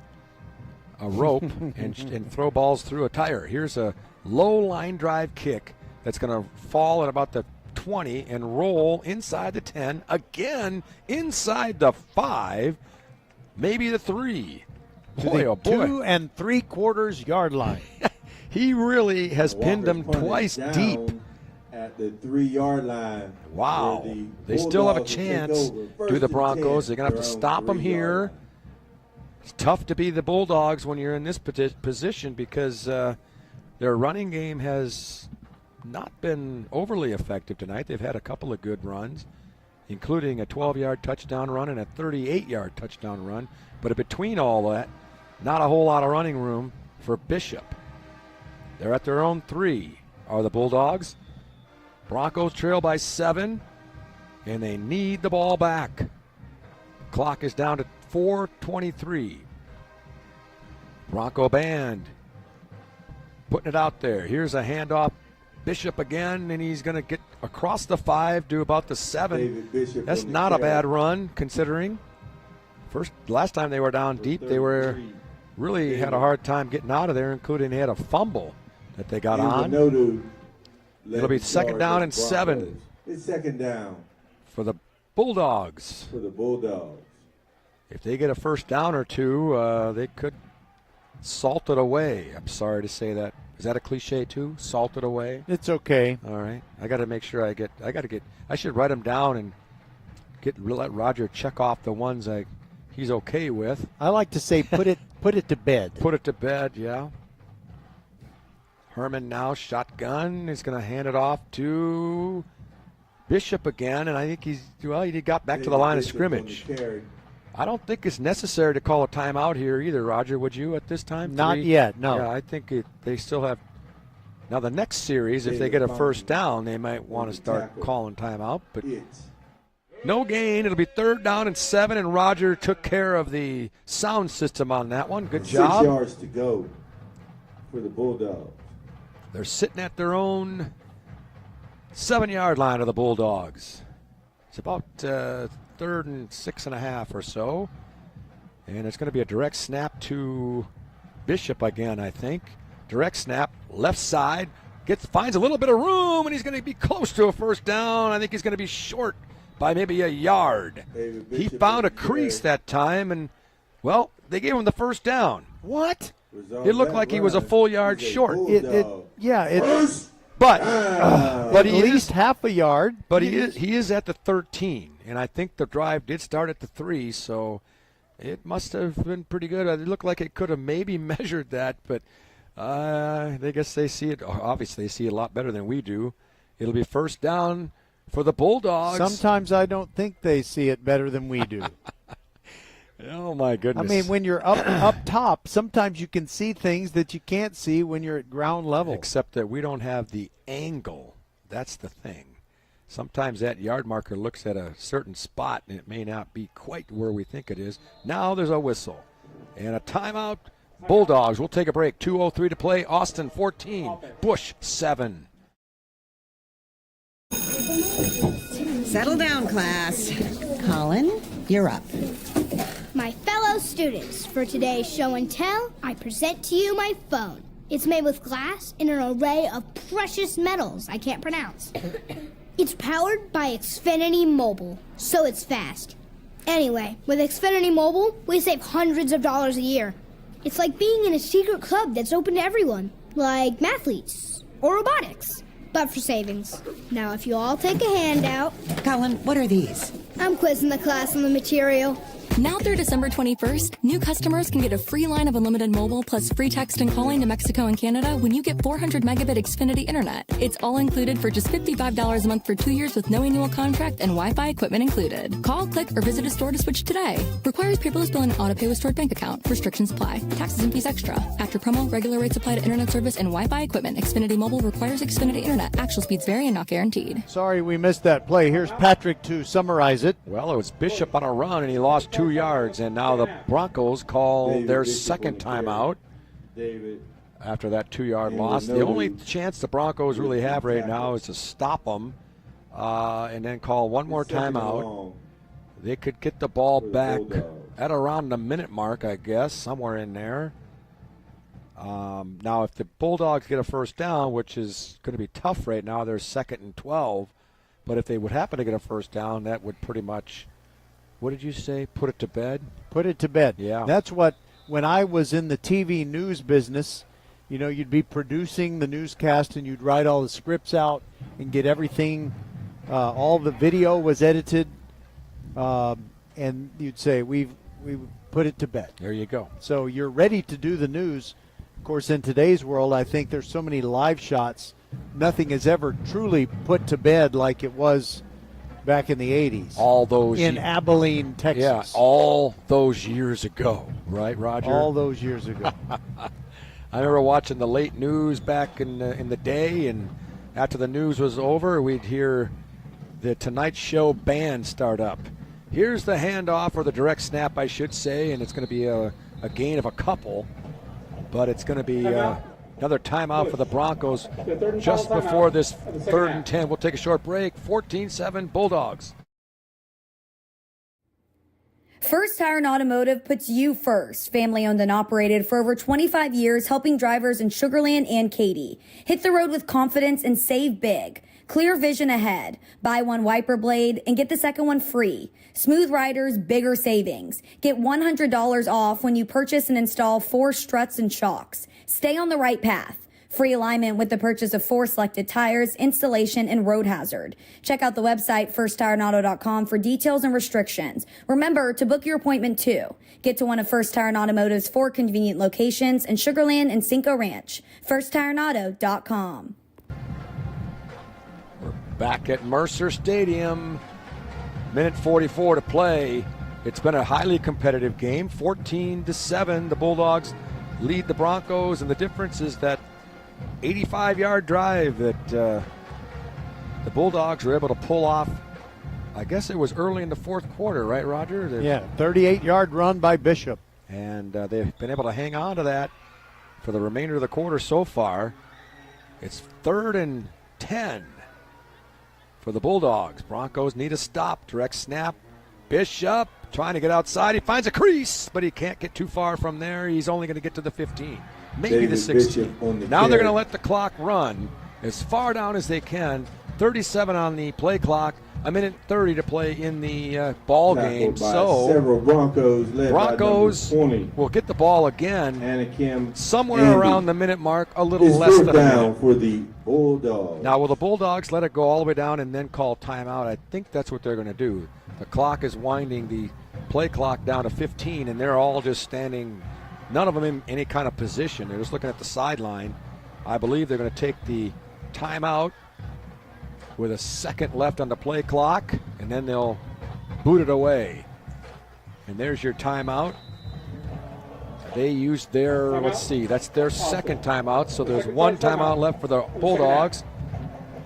a rope, and throw balls through a tire. Here's a low line drive kick that's going to fall at about the 20 and roll inside the 10, again inside the 5, maybe the 3. Boy, oh boy.
2 3/4 yard line.
He really has pinned them
Walker's
twice
punted
deep.
down at the 3-yard line.
Wow.
where the
They still have a
Bulldogs will take
chance,
over. First
do the
and
Broncos.
10,
They're going to have to
their own
stop them
3-yard
here.
line.
It's tough to be the Bulldogs when you're in this position because their running game has not been overly effective tonight. They've had a couple of good runs, including a 12-yard touchdown run and a 38-yard touchdown run. But between all that, not a whole lot of running room for Bishop. They're at their own 3, are the Bulldogs. Broncos trail by 7, and they need the ball back. Clock is down to 4:23. Bronco band putting it out there. Here's a handoff. Bishop again, and he's going to get across the 5 to about the 7.
David Bishop
That's
on the
not a
carry.
bad run considering. Last time they were down deep, they were really had a hard time getting out of there, including they had a fumble that they got on.
Inodu led
It'll be
the
second
charge
down
of
and
Broncos.
7
It's second down
for the Bulldogs.
for the Bulldogs.
If they get a first down or two, they could salt it away. I'm sorry to say that. Is that a cliche too? Salt it away?
It's okay.
All right. I got to make sure I should write them down and let Roger check off the ones he's okay with.
I like to say put it to bed.
Put it to bed, yeah. Herman now shotgun. He's going to hand it off to Bishop again, and I think he got back to the line of scrimmage. I don't think it's necessary to call a timeout here either, Roger, would you, at this time?
Not
3?
yet, no.
Yeah, I think they still have. Now, the next series, if they get a first down, they might want to start calling timeout. But no gain. It'll be 3rd down and 7, and Roger took care of the sound system on that one. Good job.
6 yards to go for the Bulldogs.
They're sitting at their own 7-yard line of the Bulldogs. It's about 3rd and 6.5 or so. And it's going to be a direct snap to Bishop again, I think. Direct snap, left side, finds a little bit of room, and he's going to be close to a first down. I think he's going to be short by maybe a yard. He found a crease that time, and, well, they gave him the first down. What? It looked like he was a full yard short. But
at least half a yard.
But he is at the 13, and I think the drive did start at the 3, so it must have been pretty good. It looked like it could have maybe measured that, but I guess they see it. Obviously, they see it a lot better than we do. It'll be first down for the Bulldogs.
Sometimes I don't think they see it better than we do.
Oh, my goodness.
I mean, when you're up top, sometimes you can see things that you can't see when you're at ground level.
Except that we don't have the angle. That's the thing. Sometimes that yard marker looks at a certain spot, and it may not be quite where we think it is. Now there's a whistle. And a timeout. Bulldogs. We'll take a break. 2:03 to play. Austin 14. Bush 7.
Settle down, class. Colin, you're up.
My fellow students, for today's show and tell, I present to you my phone. It's made with glass and an array of precious metals I can't pronounce. It's powered by Xfinity Mobile, so it's fast. Anyway, with Xfinity Mobile, we save hundreds of dollars a year. It's like being in a secret club that's open to everyone, like mathletes or robotics, but for savings. Now, if you all take a handout.
Colin, what are these?
I'm quizzing the class on the material.
Now through December 21st, new customers can get a free line of unlimited mobile plus free text and calling to Mexico and Canada when you get 400 megabit Xfinity internet. It's all included for just $55 a month for 2 years with no annual contract and Wi-Fi equipment included. Call, click, or visit a store to switch today. Requires paperless bill and auto pay with stored bank account. Restrictions apply. Taxes and fees extra. After promo, regular rates apply to internet service and Wi-Fi equipment. Xfinity Mobile requires Xfinity internet. Actual speeds vary and not guaranteed.
Sorry we missed that play. Here's Patrick to summarize it.
Well, it was Bishop on a run, and he lost 2 yards, and now the Broncos call their second timeout after that 2-yard loss. The only chance the Broncos really have right now is to stop them and then call one more timeout. They could get the ball back at around the minute mark, I guess, somewhere in there. Now, if the Bulldogs get a first down, which is going to be tough right now, they're 2nd and 12. But if they would happen to get a first down, that would pretty much, what did you say, put it to bed?
Put it to bed.
Yeah.
That's what, when I was in the TV news business, you know, you'd be producing the newscast and you'd write all the scripts out and get everything, all the video was edited, and you'd say, we put it to bed.
There you go.
So you're ready to do the news. Of course, in today's world, I think there's so many live shots. Nothing is ever truly put to bed like it was back in the 80s.
All those
in Abilene, Texas.
Yeah, all those years ago, right, Roger?
All those years ago.
I remember watching the late news back in the day, and after the news was over, we'd hear the Tonight Show band start up. Here's the handoff, or the direct snap, I should say, and it's going to be a gain of a couple, but it's going to be another timeout for the Broncos just before this 3rd and 10. We'll take a short break. 14-7 Bulldogs.
First Tire and Automotive puts you first. Family owned and operated for over 25 years, helping drivers in Sugar Land and Katy. Hit the road with confidence and save big. Clear vision ahead. Buy one wiper blade and get the second one free. Smooth riders, bigger savings. Get $100 off when you purchase and install 4 struts and shocks. Stay on the right path. Free alignment with the purchase of 4 selected tires, installation, and road hazard. Check out the website firsttireandauto.com for details and restrictions. Remember to book your appointment too. Get to one of First Tire and Automotive's 4 convenient locations in Sugar Land and Cinco Ranch. firsttireandauto.com.
We're back at Mercer Stadium. Minute 44 to play. It's been a highly competitive game. 14-7. The Bulldogs lead the Broncos, and the difference is that 85-yard drive that the Bulldogs were able to pull off. I guess it was early in the fourth quarter, right, Roger?
Yeah, 38-yard run by Bishop.
And they've been able to hang on to that for the remainder of the quarter so far. It's 3rd and 10 for the Bulldogs. Broncos need a stop. Direct snap. Bishop trying to get outside. He finds a crease, but he can't get too far from there. He's only going to get to the 15, maybe the 16. Now they're going to let the clock run as far down as they can. 37 on the play clock. A minute 30 to play in the ball game. So
several Broncos led
Broncos
by number 20.
will get the ball again
Anakim
somewhere
Andy
around the minute mark, a little
is
less than a
down
minute.
for the Bulldogs.
Now, will the Bulldogs let it go all the way down and then call timeout? I think that's what they're going to do. The clock is winding the play clock down to 15, and they're all just standing, none of them in any kind of position. They're just looking at the sideline. I believe they're going to take the timeout with a second left on the play clock, and then they'll boot it away. And there's your timeout. They used their, let's see, that's their second timeout, so there's one timeout left for the Bulldogs.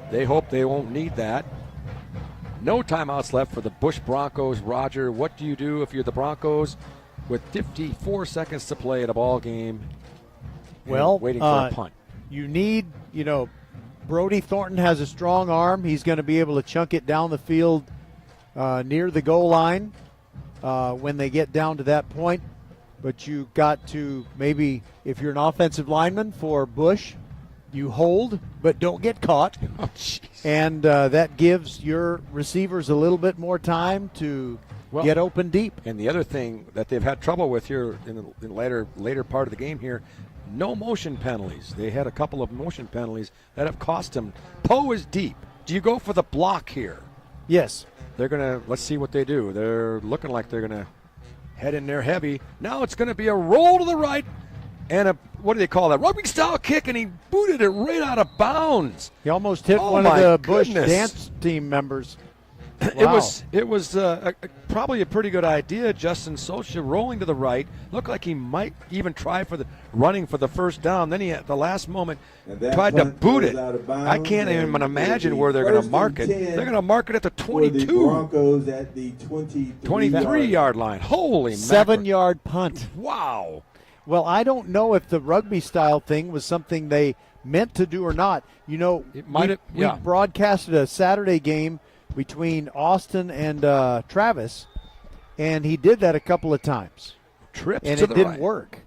They hope they won't need that. No timeouts left for the Bush Broncos. Roger, what do you do if you're the Broncos with 54 seconds to play at a ball game?
Well,
waiting for a punt.
You need, Brody Thornton has a strong arm. He's going to be able to chunk it down the field near the goal line when they get down to that point. But you got to maybe, if you're an offensive lineman for Bush, you hold but don't get caught.
Oh,
and that gives your receivers a little bit more time to get open deep.
And the other thing that they've had trouble with here in the later part of the game here, no motion penalties. They had a couple of motion penalties that have cost them. Poe is deep. Do you go for the block here?
Yes.
They're going to, let's see what they do. They're looking like they're going to Head in there heavy. Now it's going to be a roll to the right and a, what do they call that? Rugby-style kick, and he booted it right out of bounds.
He almost hit one of the Bush dance team members. Wow.
It was probably a pretty good idea. Justin Socha rolling to the right. Looked like he might even try for the running for the first down. Then he at the llast moment tried to boot it. I can't even imagine where they're going to mark it. They're going to mark it at the 22.
The Broncos at the
23-yard line. Holy
7-yard punt.
Wow.
Well, I don't know if the rugby style thing was something they meant to do or not. You know, we broadcasted a Saturday game between Austin and Travis, and he did that a couple of times.
Trips
and
to
it
the
didn't
right.
work.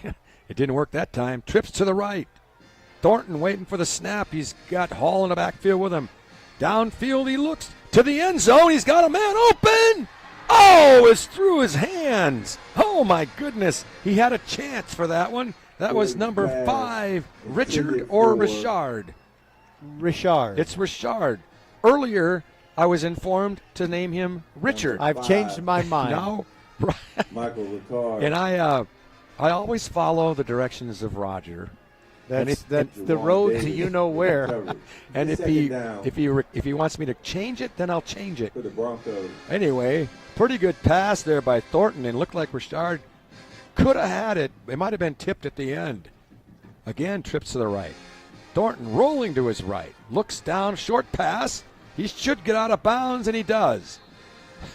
It didn't work that time. Trips to the right. Thornton waiting for the snap. He's got Hall in the backfield with him. Downfield, he looks to the end zone. He's got a man open. Oh, it's through his hands. Oh, my goodness. He had a chance for that one. That was number 5, Richard or Richard?
Richard.
It's Richard. Earlier, I was informed to name him Richard.
I've changed my mind.
No.
Michael Ricard.
And I always follow the directions of Roger.
That's the road to you know where.
And if he wants me to change it, then I'll change it.
For the Broncos.
Anyway, pretty good pass there by Thornton, and looked like Richard could have had it. It might have been tipped at the end. Again, trips to the right. Thornton rolling to his right. Looks down, short pass. He should get out of bounds, and he does.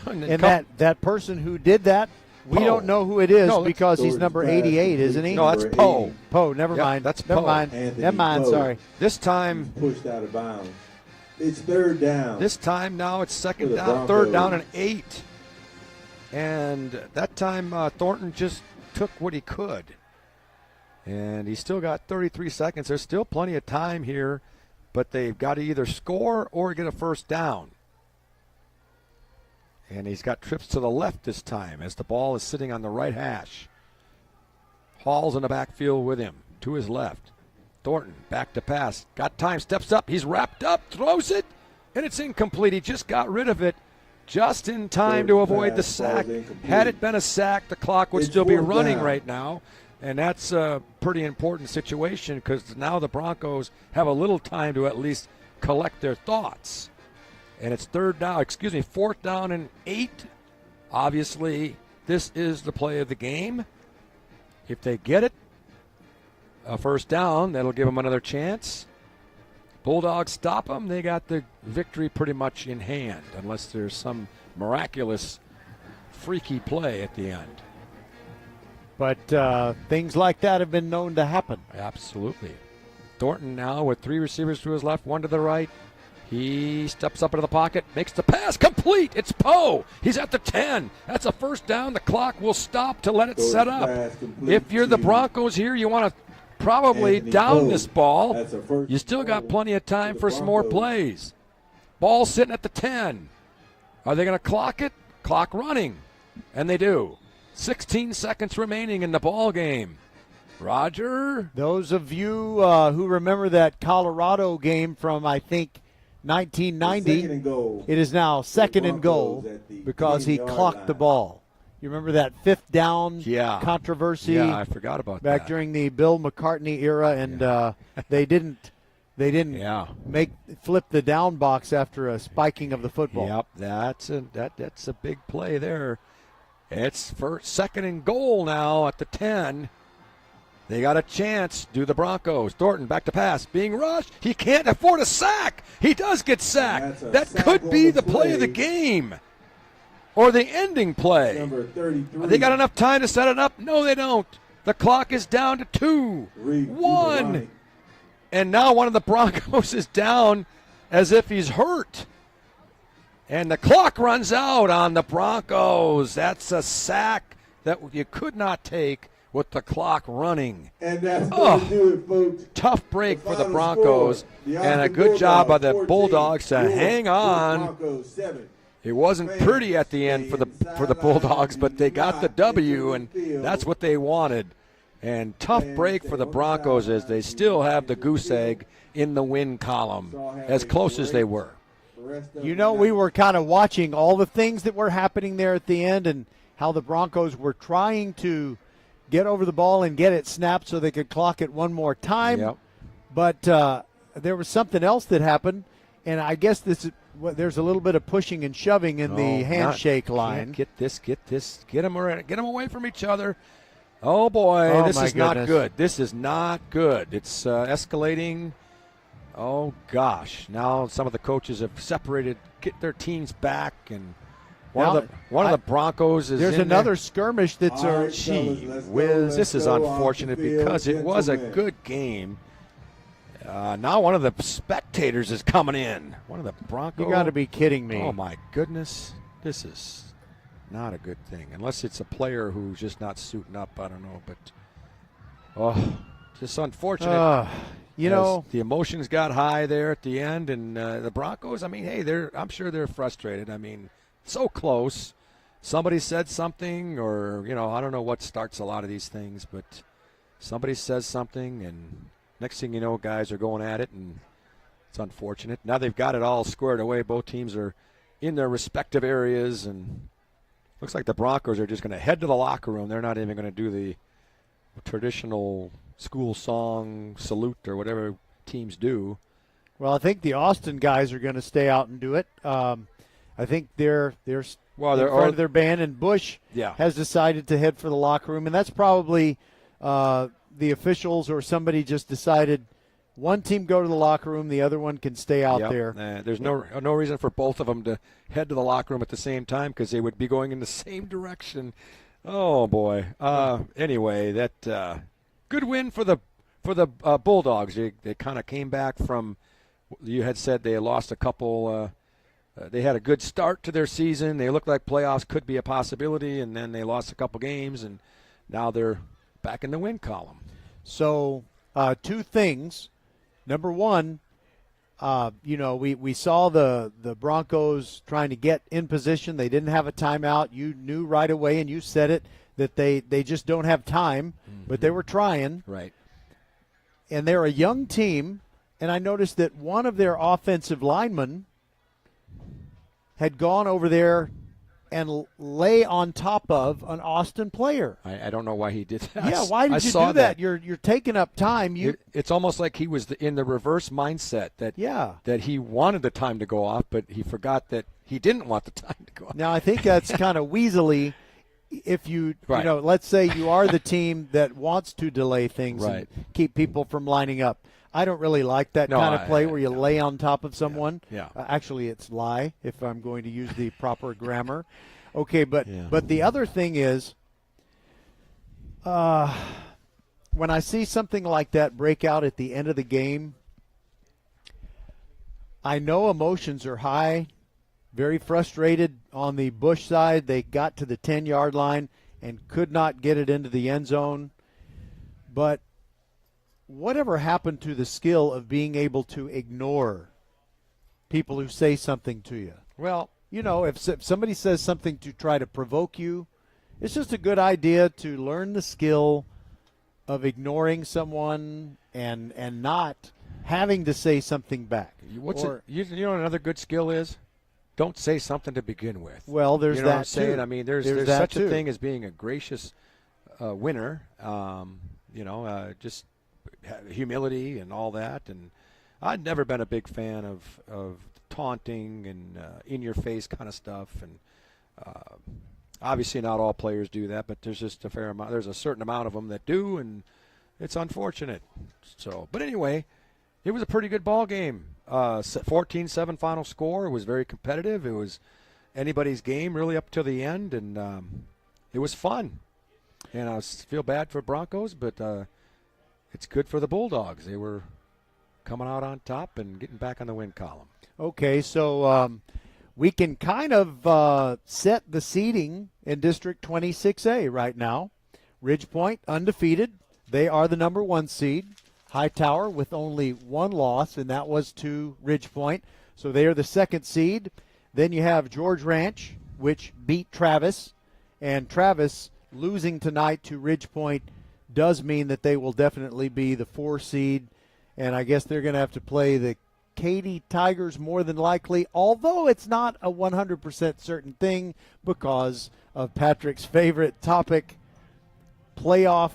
And that person who did that, we don't know who it is because he's number 88, isn't he?
No, that's Poe.
Poe, never mind.
That's
never
Poe.
mind. Never mind, sorry.
This time
pushed out of bounds. It's third down.
This time now it's second down, third down and 8. And that time Thornton just took what he could. And he's still got 33 seconds. There's still plenty of time here, but they've got to either score or get a first down. And he's got trips to the left this time as the ball is sitting on the right hash. Hall's in the backfield with him to his left. Thornton back to pass. Got time, steps up. He's wrapped up, throws it, and it's incomplete. He just got rid of it just in time to avoid the sack. Had it been a sack, the clock would still be running right now. And that's a pretty important situation because now the Broncos have a little time to at least collect their thoughts. And it's fourth down and 8. Obviously, this is the play of the game. If they get it, a first down, that'll give them another chance. Bulldogs stop them. They got the victory pretty much in hand, unless there's some miraculous, freaky play at the end.
But things like that have been known to happen.
Absolutely. Thornton now with 3 receivers to his left, 1 to the right. He steps up into the pocket, makes the pass complete. It's Poe. He's at the 10. That's a first down. The clock will stop to let it set up. If you're the Broncos here, you want to probably down this ball. You still got plenty of time for some more plays. Ball sitting at the 10. Are they going to clock it? Clock running. And they do. 16 seconds remaining in the ball game. Roger?
Those of you who remember that Colorado game from, I think, 1990, it is now second and goal because he clocked the ball. You remember that 5th down controversy?
Yeah, I forgot about that.
Back during the Bill McCartney era, and they didn't flip the down box after a spiking of the football.
Yep, that's a big play there. It's for second and goal now at the 10. They got a chance, do the Broncos. Thornton back to pass, being rushed. He can't afford a sack. He does get sacked. That could be the play of the game or the ending play.
Number 33.
They got enough time to set it up? No, they don't. The clock is down to 2. 1. And now one of the Broncos is down as if he's hurt. And the clock runs out on the Broncos. That's a sack that you could not take with the clock running.
And that's going to do it, folks.
Tough break for the Broncos, and a good job by the Bulldogs to hang on. It wasn't pretty at the end for the Bulldogs, but they got the W, and that's what they wanted. And tough break for the Broncos as they still have the goose egg in the win column, as close as they were.
You know, we were kind of watching all the things that were happening there at the end, and how the Broncos were trying to get over the ball and get it snapped so they could clock it one more time.
Yep.
But there was something else that happened, and I guess there's a little bit of pushing and shoving in the handshake line.
Get this. Get them away from each other. Oh, boy,
Oh,
this
my
is not
goodness.
good. This is not good. It's escalating. Oh, gosh. Now some of the coaches have separated, get their teams back, and one of the Broncos is
There's
in
another
there.
skirmish that's
All right,
Gee
fellas, let's
whiz,
go,
this is
let's go.
unfortunate
Off the field,
because it was a
gentlemen.
good game. Now one of the spectators is coming in. One of the Broncos.
You got to be kidding me.
Oh, my goodness. This is not a good thing. Unless it's a player who's just not suiting up. I don't know. But, just unfortunate.
You know,
the emotions got high there at the end. And the Broncos, I mean, hey, I'm sure they're frustrated. I mean, so close. Somebody said something or, I don't know what starts a lot of these things. But somebody says something and next thing you know, guys are going at it, and it's unfortunate. Now they've got it all squared away. Both teams are in their respective areas, and looks like the Broncos are just going to head to the locker room. They're not even going to do the traditional school song salute or whatever teams do.
well, I think the Austin guys are going to stay out and do it. I think they're in front of their band, and Bush has decided to head for the locker room, and that's probably the officials or somebody just decided one team go to the locker room, the other one can stay out there.
There's no reason for both of them to head to the locker room at the same time because they would be going in the same direction. Oh boy. Anyway, that good win for the Bulldogs. They kind of came back from. You had said they lost a couple. They had a good start to their season. They looked like playoffs could be a possibility, and then they lost a couple games, and now they're back in the win column.
So, two things. Number one, we saw the Broncos trying to get in position. They didn't have a timeout. You knew right away, and you said it, that they just don't have time, but they were trying.
Right.
And they're a young team, and I noticed that one of their offensive linemen had gone over there and lay on top of an Austin player.
I don't know why he did that.
Yeah, why did you do that? You're taking up time.
It's almost like he was in the reverse mindset that he wanted the time to go off, but he forgot that he didn't want the time to go off.
Now, I think that's kind of weaselly. If
Right.
Let's say you are the team that wants to delay things and keep people from lining up. I don't really like that kind of play where you lay on top of someone.
Yeah.
Actually, it's lie if I'm going to use the proper grammar. Okay, but the other thing is, when I see something like that break out at the end of the game, I know emotions are high, very frustrated on the Bush side. They got to the 10-yard line and could not get it into the end zone. But whatever happened to the skill of being able to ignore people who say something to you?
Well,
if somebody says something to try to provoke you, it's just a good idea to learn the skill of ignoring someone and not having to say something back.
You know what another good skill is? Don't say something to begin with.
Well, there's
you know
that
what I'm saying?
too.
I mean, there's
that
such
too.
a thing as being a gracious winner. Just humility and all that. And I've never been a big fan of taunting and in-your-face kind of stuff. And obviously, not all players do that, but there's just a fair amount. There's a certain amount of them that do, and it's unfortunate. So, but anyway, it was a pretty good ball game. 14-7 final score. It was very competitive. It was anybody's game really up to the end, and it was fun. And I feel bad for Broncos, but it's good for the Bulldogs. They were coming out on top and getting back on the win column.
Okay, so we can kind of set the seeding in District 26A right now. Ridgepoint, undefeated. They are the number 1 seed. Hightower with only 1 loss, and that was to Ridgepoint. So they are the 2nd seed. Then you have George Ranch, which beat Travis. And Travis losing tonight to Ridgepoint does mean that they will definitely be the 4 seed. And I guess they're going to have to play the Katy Tigers more than likely, although it's not a 100% certain thing because of Patrick's favorite topic, playoff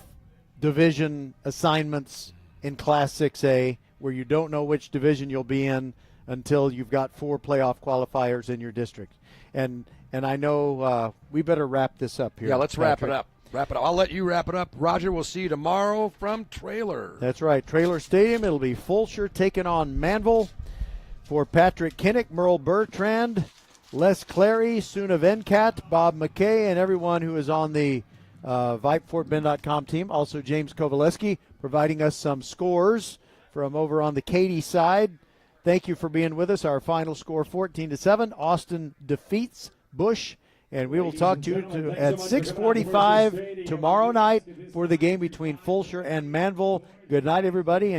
division assignments in Class 6A, where you don't know which division you'll be in until you've got 4 playoff qualifiers in your district. And I know we better wrap this up here.
Yeah, let's
Patrick.
wrap it up. I'll let you wrap it up. Roger, we'll see you tomorrow from Trailer.
That's right. Trailer Stadium. It'll be Fulsher taking on Manville. For Patrick Kinnick, Merle Bertrand, Les Clary, Suna Venkat, Bob McKay, and everyone who is on the VypeFortBend.com team. Also James Kovaleski providing us some scores from over on the Katy side. Thank you for being with us. Our final score, 14-7. Austin defeats Bush. And we will talk to you at 6:45 tomorrow night for the game between Fulsher and Manville. Good night, everybody, and